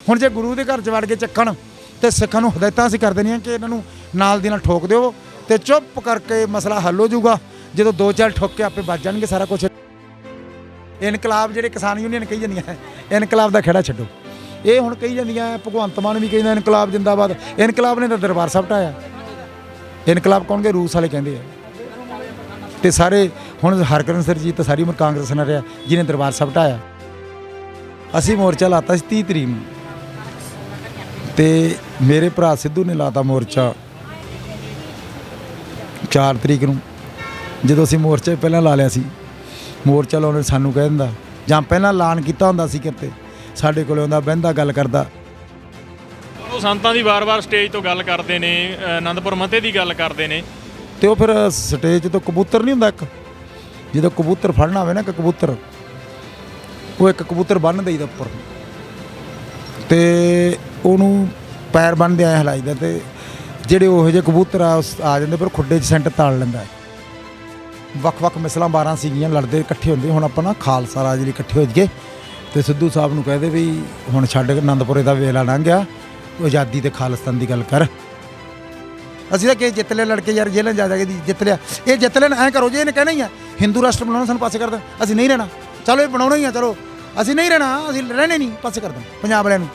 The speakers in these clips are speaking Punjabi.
ਹੁਣ जे गुरु के घर च वड़ के ਚੱਕਣ तो सिखां नूं हदायतां असीं कर देनियां कि इन्हां नूं नाल दी नाल ठोक दिओ तो चुप करके मसला हल हो जाऊगा। जो दो चार ठोक के आपे बच जाएंगे सारा कुछ। इनकलाब जिहड़े किसान यूनियन कही जांदियां इनकलाब दा खेड़ा छड्डो। ये हुण कही जांदियां भगवंत मान भी कहंदा इनकलाब जिंदाबाद। इनकलाब ने तो दरबार साहब ढाया। इनकलाब कौन के रूस वाले कहंदे आ ते सारे हुण हरकरण सरजीत तो सारी उम्र कांग्रेस नाल रहा जिन्हें दरबार साहब ढाया। असीं मोर्चा लाता सी 30 तरीक नूं ते मेरे भरा सिद्धू ने लाता मोर्चा 4 तरीक नूं। ਜਦੋਂ ਅਸੀਂ मोर्चा ਪਹਿਲਾਂ ਲਾ ਲਿਆ ਸੀ मोर्चा ਲਾਉਣੇ ਸਾਨੂੰ ਕਹਿ ਦਿੰਦਾ ਜਾਂ ਪਹਿਲਾਂ ਐਲਾਨ ਕੀਤਾ ਹੁੰਦਾ ਸੀ ਕਿਤੇ ਸਾਡੇ ਕੋਲ ਆਉਂਦਾ ਬਹਿੰਦਾ ਗੱਲ ਕਰਦਾ। ਉਹ ਸੰਤਾਂ ਦੀ ਵਾਰ-ਵਾਰ ਸਟੇਜ ਤੋਂ ਗੱਲ ਕਰਦੇ ਨੇ, ਆਨੰਦਪੁਰ ਮੱਤੇ ਦੀ ਗੱਲ ਕਰਦੇ ਨੇ ਤੇ ਉਹ ਫਿਰ ਸਟੇਜ ਤੋਂ ਕਬੂਤਰ ਨਹੀਂ ਹੁੰਦਾ ਇੱਕ ਜਦੋਂ ਕਬੂਤਰ ਫੜਨਾ ਹੋਵੇ ਨਾ ਕਿ ਕਬੂਤਰ ਉਹ ਇੱਕ ਕਬੂਤਰ ਬੰਨ੍ਹ ਦੇਈਦਾ ਉੱਪਰ ਤੇ ਉਹਨੂੰ ਪੈਰ ਬੰਨ੍ਹਦੇ ਆਏ ਹਿਲਾਈਦਾ ਤੇ ਜਿਹੜੇ ਉਹੋ ਜਿਹੇ ਕਬੂਤਰ ਆ ਜਾਂਦੇ ਪਰ ਖੁੱਡੇ 'ਚ ਸੈਂਟ ਤਾਲ ਲੈਂਦਾ। ਵੱਖ-ਵੱਖ ਮਿਸਲਾਂ 12 ਸੀਗੀਆਂ ਲੜਦੇ ਇਕੱਠੇ ਹੁੰਦੇ। ਹੁਣ ਆਪਾਂ ਨਾ ਖਾਲਸਾ ਰਾਜ ਲਈ ਇਕੱਠੇ ਹੋ ਜਾਈਏ ਤੇ ਸਿੱਧੂ ਸਾਹਿਬ ਨੂੰ ਕਹਦੇ ਵੀ ਹੁਣ ਛੱਡ ਆਨੰਦਪੁਰੇ ਦਾ ਵੇਲਾ ਲੰਘ ਗਿਆ ਆਜ਼ਾਦੀ ਤੇ ਖਾਲਿਸਤਾਨ ਦੀ ਗੱਲ ਕਰ। ਅਸੀਂ ਤਾਂ ਕਿ ਜਿੱਤ ਲਿਆ ਲੜਕੇ ਯਾਰ ਜੇਲ੍ਹਾਂ ਜਾ ਕੇ ਜਿੱਤ ਲਿਆ ਇਹ ਜਿੱਤ ਲੈਣ ਐਂ ਕਰੋ ਜੇ ਇਹਨੇ ਕਹਿਣਾ ਹੀ ਆ ਹਿੰਦੂ ਰਾਸ਼ਟਰ ਬਣਾਉਣਾ ਸਾਨੂੰ ਪਾਸੇ ਕਰ ਦੇਣ ਅਸੀਂ ਨਹੀਂ ਰਹਿਣਾ। ਚਲੋ ਇਹ ਬਣਾਉਣਾ ਹੀ ਆ ਚਲੋ ਅਸੀਂ ਨਹੀਂ ਰਹਿਣਾ ਅਸੀਂ ਰਹਿਣੇ ਨਹੀਂ ਪਾਸੇ ਕਰ ਦੇਣ ਪੰਜਾਬ ਵਾਲਿਆਂ ਨੂੰ।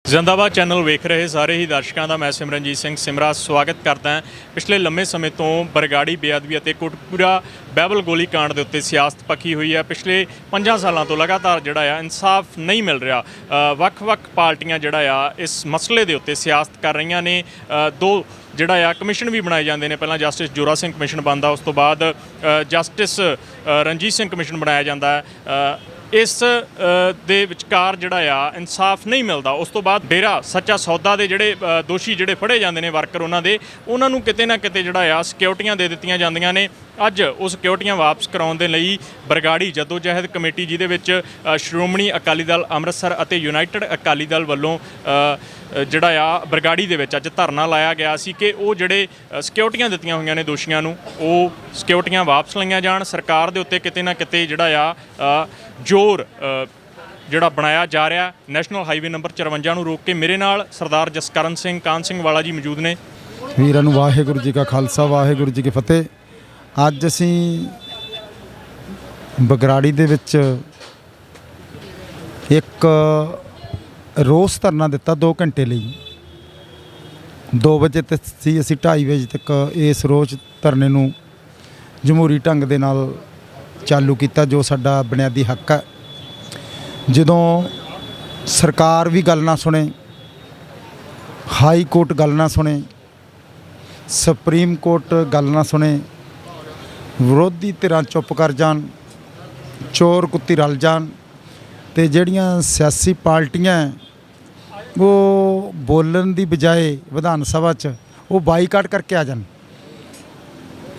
ਜ਼ਿੰਦਾਬਾਦ ਚੈਨਲ ਵੇਖ ਰਹੇ ਸਾਰੇ ਹੀ ਦਰਸ਼ਕਾਂ ਦਾ ਮੈਂ ਸਿਮਰਨਜੀਤ ਸਿੰਘ ਸਿਮਰਾ ਸਵਾਗਤ ਕਰਦਾ ਹਾਂ। ਪਿਛਲੇ ਲੰਮੇ ਸਮੇਂ ਤੋਂ ਬਰਗਾੜੀ ਬੇਅਦਬੀ ਅਤੇ ਕੋਟਕਪੂਰਾ ਬਾਈਬਲ ਗੋਲੀ ਕਾਂਡ ਦੇ ਉੱਤੇ ਸਿਆਸਤ ਪੱਕੀ ਹੋਈ ਹੈ। ਪਿਛਲੇ 5 ਸਾਲਾਂ ਤੋਂ ਲਗਾਤਾਰ ਜਿਹੜਾ ਆ ਇਨਸਾਫ ਨਹੀਂ ਮਿਲ ਰਿਹਾ। ਵੱਖ-ਵੱਖ ਪਾਰਟੀਆਂ ਜਿਹੜਾ ਆ ਇਸ ਮਸਲੇ ਦੇ ਉੱਤੇ ਸਿਆਸਤ ਕਰ ਰਹੀਆਂ ਨੇ। ਦੋ ਜਿਹੜਾ ਆ ਕਮਿਸ਼ਨ ਵੀ ਬਣਾਏ ਜਾਂਦੇ ਨੇ। ਪਹਿਲਾਂ ਜਸਟਿਸ ਜੋਰਾ ਸਿੰਘ ਕਮਿਸ਼ਨ ਬਣਦਾ, ਉਸ ਤੋਂ ਬਾਅਦ ਜਸਟਿਸ ਰਣਜੀਤ ਸਿੰਘ ਕਮਿਸ਼ਨ ਬਣਾਇਆ ਜਾਂਦਾ ਹੈ। ਇਸ ਦੇ ਵਿਚਕਾਰ ਜਿਹੜਾ ਆ ਇਨਸਾਫ ਨਹੀਂ ਮਿਲਦਾ। ਉਸ ਤੋਂ ਬਾਅਦ ਡੇਰਾ ਸੱਚਾ ਸੌਦਾ ਦੇ ਜਿਹੜੇ ਦੋਸ਼ੀ ਜਿਹੜੇ ਫੜੇ ਜਾਂਦੇ ਨੇ ਵਰਕਰ ਉਹਨਾਂ ਨੂੰ ਕਿਤੇ ਨਾ ਕਿਤੇ ਜਿਹੜਾ ਆ ਸਿਕਿਉਰਟੀਆਂ ਦੇ ਦਿੱਤੀਆਂ ਜਾਂਦੀਆਂ ਨੇ। ਅੱਜ ਉਹ ਸਿਕਿਉਰਟੀਆਂ ਵਾਪਸ ਕਰਾਉਣ ਦੇ ਲਈ ਬਰਗਾੜੀ ਜਦੋਜਹਿਦ ਕਮੇਟੀ ਜਿਹਦੇ ਵਿੱਚ ਸ਼੍ਰੋਮਣੀ ਅਕਾਲੀ ਦਲ ਅੰਮ੍ਰਿਤਸਰ ਅਤੇ ਯੂਨਾਈਟਿਡ ਅਕਾਲੀ ਦਲ ਵੱਲੋਂ ਜਿਹੜਾ ਆ ਬਰਗਾੜੀ ਦੇ ਵਿੱਚ ਅੱਜ ਧਰਨਾ ਲਾਇਆ ਗਿਆ ਸੀ ਕਿ ਉਹ ਜਿਹੜੇ ਸਿਕਿਉਰਟੀਆਂ ਦਿੱਤੀਆਂ ਹੋਈਆਂ ਨੇ ਦੋਸ਼ੀਆਂ ਨੂੰ ਉਹ ਸਿਕਿਉਰਟੀਆਂ ਵਾਪਸ ਲਈਆਂ ਜਾਣ। ਸਰਕਾਰ ਦੇ ਉੱਤੇ ਕਿਤੇ ਨਾ ਕਿਤੇ ਜਿਹੜਾ ਆ ਜ਼ੋਰ ਜਿਹੜਾ ਬਣਾਇਆ ਜਾ ਰਿਹਾ। ਨੈਸ਼ਨਲ ਹਾਈਵੇ ਨੰਬਰ 54 ਨੂੰ ਰੋਕ ਕੇ ਮੇਰੇ ਨਾਲ ਸਰਦਾਰ ਜਸਕਰਨ ਸਿੰਘ ਕਾਨ ਸਿੰਘ ਵਾਲਾ ਜੀ ਮੌਜੂਦ ਨੇ। ਵੀਰਾਂ ਨੂੰ ਵਾਹਿਗੁਰੂ ਜੀ ਕਾ ਖਾਲਸਾ ਵਾਹਿਗੁਰੂ ਜੀ ਕੀ ਫਤਿਹ। ਅੱਜ ਅਸੀਂ ਬਗਰਾੜੀ ਦੇ ਵਿੱਚ ਇੱਕ ਰੋਸ ਧਰਨਾ ਦਿੱਤਾ 2 ਘੰਟੇ ਲਈ। 2 ਵਜੇ ਤੱਕ ਸੀ ਅਸੀਂ 2:30 ਵਜੇ ਤੱਕ ਇਸ ਰੋਸ ਧਰਨੇ ਨੂੰ ਜਮਹੂਰੀ ਢੰਗ ਦੇ ਨਾਲ ਚਾਲੂ ਕੀਤਾ ਜੋ ਸਾਡਾ ਬੁਨਿਆਦੀ ਹੱਕ ਹੈ। ਜਦੋਂ ਸਰਕਾਰ ਵੀ ਗੱਲ ਨਾ ਸੁਣੇ, ਹਾਈ ਕੋਰਟ ਗੱਲ ਨਾ ਸੁਣੇ, ਸੁਪਰੀਮ ਕੋਰਟ ਗੱਲ ਨਾ ਸੁਣੇ, ਵਿਰੋਧੀ ਧਿਰਾਂ ਚੁੱਪ ਕਰ ਜਾਣ, ਚੋਰ ਕੁੱਤੀ ਰਲ ਜਾਣ ਤੇ ਜਿਹੜੀਆਂ ਸਿਆਸੀ ਪਾਰਟੀਆਂ ਉਹ ਬੋਲਣ ਦੀ ਬਜਾਏ ਵਿਧਾਨ ਸਭਾ 'ਚ ਉਹ ਬਾਈਕਾਟ ਕਰਕੇ ਆ ਜਾਣ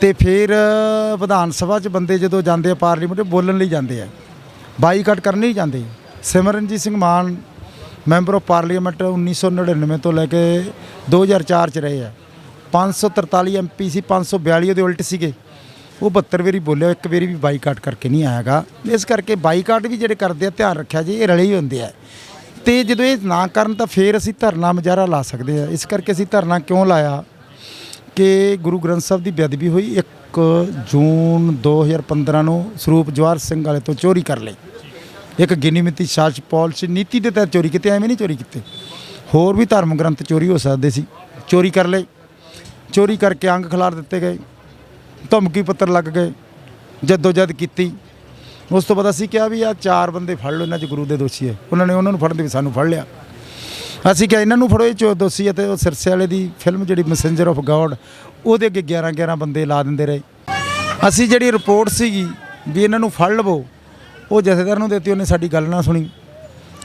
ਤੇ ਫਿਰ ਵਿਧਾਨ ਸਭਾ 'ਚ ਬੰਦੇ ਜਦੋਂ ਜਾਂਦੇ ਆ ਪਾਰਲੀਮੈਂਟ ਬੋਲਣ ਲਈ ਜਾਂਦੇ ਆ, ਬਾਈਕਾਟ ਕਰਨ ਨਹੀਂ ਜਾਂਦੇ। ਸਿਮਰਨਜੀਤ ਸਿੰਘ ਮਾਨ ਮੈਂਬਰ ਆਫ ਪਾਰਲੀਮੈਂਟ 1999 ਤੋਂ ਲੈ ਕੇ 2004 'ਚ ਰਹੇ ਆ। 543 MP ਸੀ, 542 ਉਹਦੇ ਉਲਟ ਸੀਗੇ। ਉਹ 72 ਵਾਰੀ ਬੋਲਿਆ, ਇੱਕ ਵਾਰੀ ਵੀ ਬਾਈਕਾਟ ਕਰਕੇ ਨਹੀਂ ਆਇਆਗਾ। ਇਸ ਕਰਕੇ ਬਾਈਕਾਟ ਵੀ ਜਿਹੜੇ ਕਰਦੇ ਆ ਧਿਆਨ ਰੱਖਿਆ ਜੀ ਇਹ ਰਲੇ ਹੀ ਹੁੰਦੇ ਆ ਤੇ ਜਦੋਂ ਇਹ ਨਾ ਕਰਨ ਤਾਂ ਫਿਰ ਅਸੀਂ ਧਰਨਾ ਮੁਜ਼ਾਹਰਾ ਲਾ ਸਕਦੇ ਆ। ਇਸ ਕਰਕੇ ਅਸੀਂ ਧਰਨਾ ਕਿਉਂ ਲਾਇਆ ਕਿ ਗੁਰੂ ਗ੍ਰੰਥ ਸਾਹਿਬ ਦੀ ਬੇਅਦਬੀ ਹੋਈ 1 ਜੂਨ 2015 ਨੂੰ ਸਰੂਪ ਜਵਾਹਰ ਸਿੰਘ ਵਾਲੇ ਤੋਂ ਚੋਰੀ ਕਰ ਲਈ। ਇੱਕ ਗਿਣੀ ਮਿਤੀ ਸ਼ਾਸਕ ਪਾਲਿਸੀ ਨੀਤੀ ਦੇ ਤਹਿਤ ਚੋਰੀ ਕੀਤੇ, ਐਵੇਂ ਨਹੀਂ ਚੋਰੀ ਕੀਤੇ। ਹੋਰ ਵੀ ਧਰਮ ਗ੍ਰੰਥ ਚੋਰੀ ਹੋ ਸਕਦੇ ਸੀ, ਚੋਰੀ ਕਰ ਲਏ। ਚੋਰੀ ਕਰਕੇ ਅੰਗ ਖਿਲਾਰ ਦਿੱਤੇ ਗਏ, ਧਮਕੀ ਪੱਤਰ ਲੱਗ ਗਏ, ਜਦੋਜਹਿਦ ਕੀਤੀ। ਉਸ ਤੋਂ ਬਾਅਦ ਅਸੀਂ ਕਿਹਾ ਵੀ ਆਹ 4 ਬੰਦੇ ਫੜ ਲਓ, ਇਹਨਾਂ 'ਚ ਗੁਰੂ ਦੇ ਦੋਸ਼ੀ ਹੈ। ਉਹਨਾਂ ਨੂੰ ਫੜਨ ਦੇ ਵੀ ਸਾਨੂੰ ਫੜ ਲਿਆ। ਅਸੀਂ ਕਿਹਾ ਇਹਨਾਂ ਨੂੰ ਫੜੋ, ਇਹ 'ਚ ਦੋਸ਼ੀ ਹੈ। ਅਤੇ ਉਹ ਸਿਰਸੇ ਵਾਲੇ ਦੀ ਫਿਲਮ ਜਿਹੜੀ ਮੈਸੇਂਜਰ ਆਫ ਗੋਡ ਉਹਦੇ ਅੱਗੇ 11 ਬੰਦੇ ਲਾ ਦਿੰਦੇ ਰਹੇ। ਅਸੀਂ ਜਿਹੜੀ ਰਿਪੋਰਟ ਸੀਗੀ ਵੀ ਇਹਨਾਂ ਨੂੰ ਫੜ ਲਵੋ ਉਹ ਜਥੇਦਾਰ ਨੂੰ ਦਿੱਤੀ, ਉਹਨੇ ਸਾਡੀ ਗੱਲ ਨਾ ਸੁਣੀ।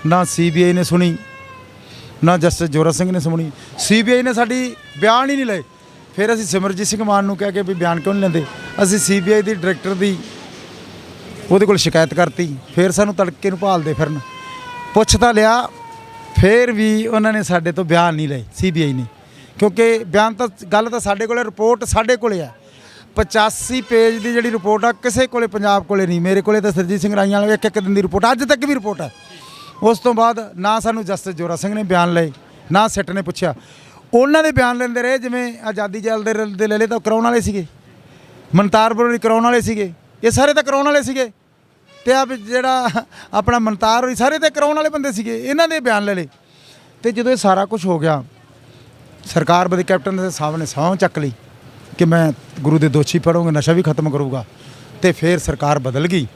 ਨਾ CBI ਨੇ ਸੁਣੀ, ਨਾ ਜਸਟਿਸ ਜੋਰਾ ਸਿੰਘ ਨੇ ਸੁਣੀ। CBI ਨੇ ਸਾਡੀ ਬਿਆਨ ਹੀ ਨਹੀਂ ਲਏ। ਫਿਰ ਅਸੀਂ ਸਿਮਰਜੀਤ ਸਿੰਘ ਮਾਨ ਨੂੰ ਕਹਿ ਕੇ ਵੀ ਬਿਆਨ ਕਿਉਂ ਨਹੀਂ ਲੈਂਦੇ। ਅਸੀਂ CBI ਦੀ ਡਾਇਰੈਕਟਰ ਦੀ ਉਹਦੇ ਕੋਲ ਸ਼ਿਕਾਇਤ ਕਰਤੀ। ਫਿਰ ਸਾਨੂੰ ਤੜਕੇ ਨੂੰ ਭਾਲਦੇ ਫਿਰਨ, ਪੁੱਛ ਤਾਂ ਲਿਆ, ਫਿਰ ਵੀ ਉਹਨਾਂ ਨੇ ਸਾਡੇ ਤੋਂ ਬਿਆਨ ਨਹੀਂ ਲਏ CBI ਨੇ। ਕਿਉਂਕਿ ਬਿਆਨ ਤਾਂ ਗੱਲ ਤਾਂ ਸਾਡੇ ਕੋਲ, ਰਿਪੋਰਟ ਸਾਡੇ ਕੋਲ ਹੈ। 85 ਪੇਜ ਦੀ ਜਿਹੜੀ ਰਿਪੋਰਟ ਆ ਕਿਸੇ ਕੋਲੇ ਪੰਜਾਬ ਕੋਲੇ ਨਹੀਂ, ਮੇਰੇ ਕੋਲੇ ਤਾਂ ਸਰਜੀਤ ਸਿੰਘ ਰਾਈਆਂ ਵਾਲੇ ਇੱਕ ਦਿਨ ਦੀ ਰਿਪੋਰਟ ਅੱਜ ਤੱਕ ਵੀ ਰਿਪੋਰਟ ਹੈ। ਉਸ ਤੋਂ ਬਾਅਦ ਨਾ ਸਾਨੂੰ ਜਸਟਿਸ ਜੋਰਾ ਸਿੰਘ ਨੇ ਬਿਆਨ ਲਏ, ਨਾ ਸਿੱਟ ਨੇ ਪੁੱਛਿਆ। ਉਹਨਾਂ ਦੇ ਬਿਆਨ ਲੈਂਦੇ ਰਹੇ, ਜਿਵੇਂ ਆਜ਼ਾਦੀ ਜੈਲ ਦੇ ਲੈ ਲਏ ਤਾਂ ਕਰਾਉਣ ਵਾਲੇ ਸੀਗੇ, ਮਨਤਾਰ ਹੋਰੀ ਕਰਾਉਣ ਵਾਲੇ ਸੀਗੇ, ਇਹ ਸਾਰੇ ਤਾਂ ਕਰਾਉਣ ਵਾਲੇ ਸੀਗੇ। ਤੇ ਆ ਜਿਹੜਾ ਆਪਣਾ ਮਨਤਾਰ ਹੋਰੀ ਸਾਰੇ ਤਾਂ ਕਰਾਉਣ ਵਾਲੇ ਬੰਦੇ ਸੀਗੇ, ਇਹਨਾਂ ਦੇ ਬਿਆਨ ਲੈ ਲਏ। ਤੇ ਜਦੋਂ ਇਹ ਸਾਰਾ ਕੁਝ ਹੋ ਗਿਆ, ਸਰਕਾਰ ਬਦੇ ਕੈਪਟਨ ਦੇ ਸਾਹਮਣੇ ਸਹੁੰ ਚੱਕ ਲਈ ਕਿ ਮੈਂ ਗੁਰੂ ਦੇ ਦੋਸ਼ੀ ਫੜੂੰਗਾ, ਨਸ਼ਾ ਵੀ ਖਤਮ ਕਰੂੰਗਾ। ਤੇ ਫਿਰ ਸਰਕਾਰ ਬਦਲ ਗਈ।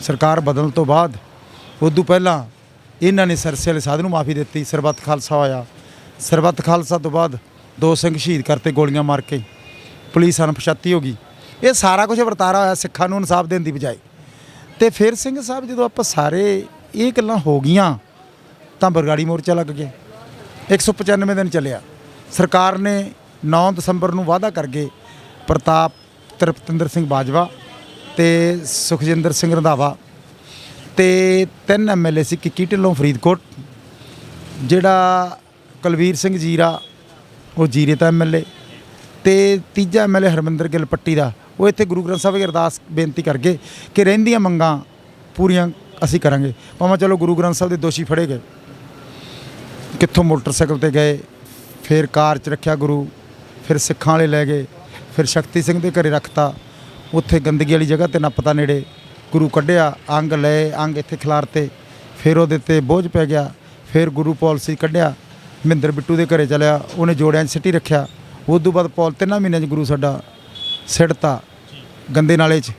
ਸਰਕਾਰ ਬਦਲਣ ਤੋਂ ਬਾਅਦ ਉਦੋਂ ਪਹਿਲਾਂ ਇਹਨਾਂ ਨੇ ਸਰਸੇ ਵਾਲੇ ਸਾਧ ਨੂੰ ਮਾਫੀ ਦਿੱਤੀ, ਸਰਬੱਤ ਖਾਲਸਾ ਹੋਇਆ। ਸਰਬੱਤ ਖਾਲਸਾ ਤੋਂ ਬਾਅਦ 2 ਸਿੰਘ ਸ਼ਹੀਦ ਕਰਤੇ ਗੋਲੀਆਂ ਮਾਰ ਕੇ, ਪੁਲਿਸ ਅਣਪਛਾਤੀ ਹੋ ਗਈ। ਇਹ ਸਾਰਾ ਕੁਝ ਵਰਤਾਰਾ ਹੋਇਆ ਸਿੱਖਾਂ ਨੂੰ ਇਨਸਾਫ ਦੇਣ ਦੀ ਬਜਾਏ। ਤੇ ਫਿਰ ਸਿੰਘ ਸਾਹਿਬ ਜਦੋਂ ਆਪਾਂ ਸਾਰੇ ਇਹ ਗੱਲਾਂ ਹੋ ਗਈਆਂ ਤਾਂ ਬਰਗਾੜੀ ਮੋਰਚਾ ਲੱਗ ਗਿਆ। 195 ਦਿਨ ਚੱਲਿਆ। ਸਰਕਾਰ ਨੇ 9 ਦਸੰਬਰ ਨੂੰ ਵਾਅਦਾ ਕਰ ਗਏ, ਪ੍ਰਤਾਪ ਤ੍ਰਿਪਤਿੰਦਰ ਸਿੰਘ ਬਾਜਵਾ ਤੇ ਸੁਖਜਿੰਦਰ ਸਿੰਘ ਰੰਧਾਵਾ ਤੇ 3 MLA ਸੀ, ਕਿੱਕੀ ਢਿੱਲੋਂ ਫਰੀਦਕੋਟ, ਜਿਹੜਾ ਕੁਲਵੀਰ ਸਿੰਘ ਜੀਰਾ ਉਹ ਜੀਰੇ ਦਾ MLA, ਤੇ ਤੀਜਾ MLA ਹਰਮਿੰਦਰ ਗਿੱਲ ਪੱਟੀ ਦਾ, ਉਹ ਇੱਥੇ ਗੁਰੂ ਗ੍ਰੰਥ ਸਾਹਿਬ ਦੀ ਅਰਦਾਸ ਬੇਨਤੀ ਕਰ ਗਏ ਕਿ ਰਹਿੰਦੀਆਂ ਮੰਗਾਂ ਪੂਰੀਆਂ ਅਸੀਂ ਕਰਾਂਗੇ। ਭਾਵੇਂ ਚਲੋ ਗੁਰੂ ਗ੍ਰੰਥ ਸਾਹਿਬ ਦੇ ਦੋਸ਼ੀ ਫੜੇ ਗਏ, ਕਿੱਥੋਂ ਮੋਟਰਸਾਈਕਲ ਤੇ ਗਏ, ਫਿਰ ਕਾਰ 'ਚ ਰੱਖਿਆ ਗੁਰੂ, ਫਿਰ ਸਿੱਖਾਂ ਵਾਲੇ ਲੈ ਗਏ, ਫਿਰ ਸ਼ਕਤੀ ਸਿੰਘ ਦੇ ਘਰੇ ਰੱਖਤਾ, ਉੱਥੇ ਗੰਦਗੀ ਵਾਲੀ ਜਗ੍ਹਾ ਤੇ ਨੱਪਤਾ ਨੇੜੇ ਗੁਰੂ ਕੱਢਿਆ, ਅੰਗ ਲਏ, ਅੰਗ ਇੱਥੇ ਖਿਲਾਰਤੇ, ਫਿਰ ਉਹਦੇ 'ਤੇ ਬੋਝ ਪੈ ਗਿਆ। ਫਿਰ ਗੁਰੂ ਪਾਲਿਸੀ ਕੱਢਿਆ, ਮਹਿੰਦਰ ਬਿੱਟੂ ਦੇ ਘਰੇ ਚਲਿਆ, ਉਹਨੇ ਜੋੜਿਆਂ 'ਚ ਸਿੱਟੀ ਰੱਖਿਆ। ਉਸ ਤੋਂ ਬਾਅਦ 3 ਮਹੀਨਿਆਂ 'ਚ ਗੁਰੂ ਸਾਡਾ ਸਿੱਟਤਾ ਗੰਦੇ ਨਾਲੇ 'ਚ।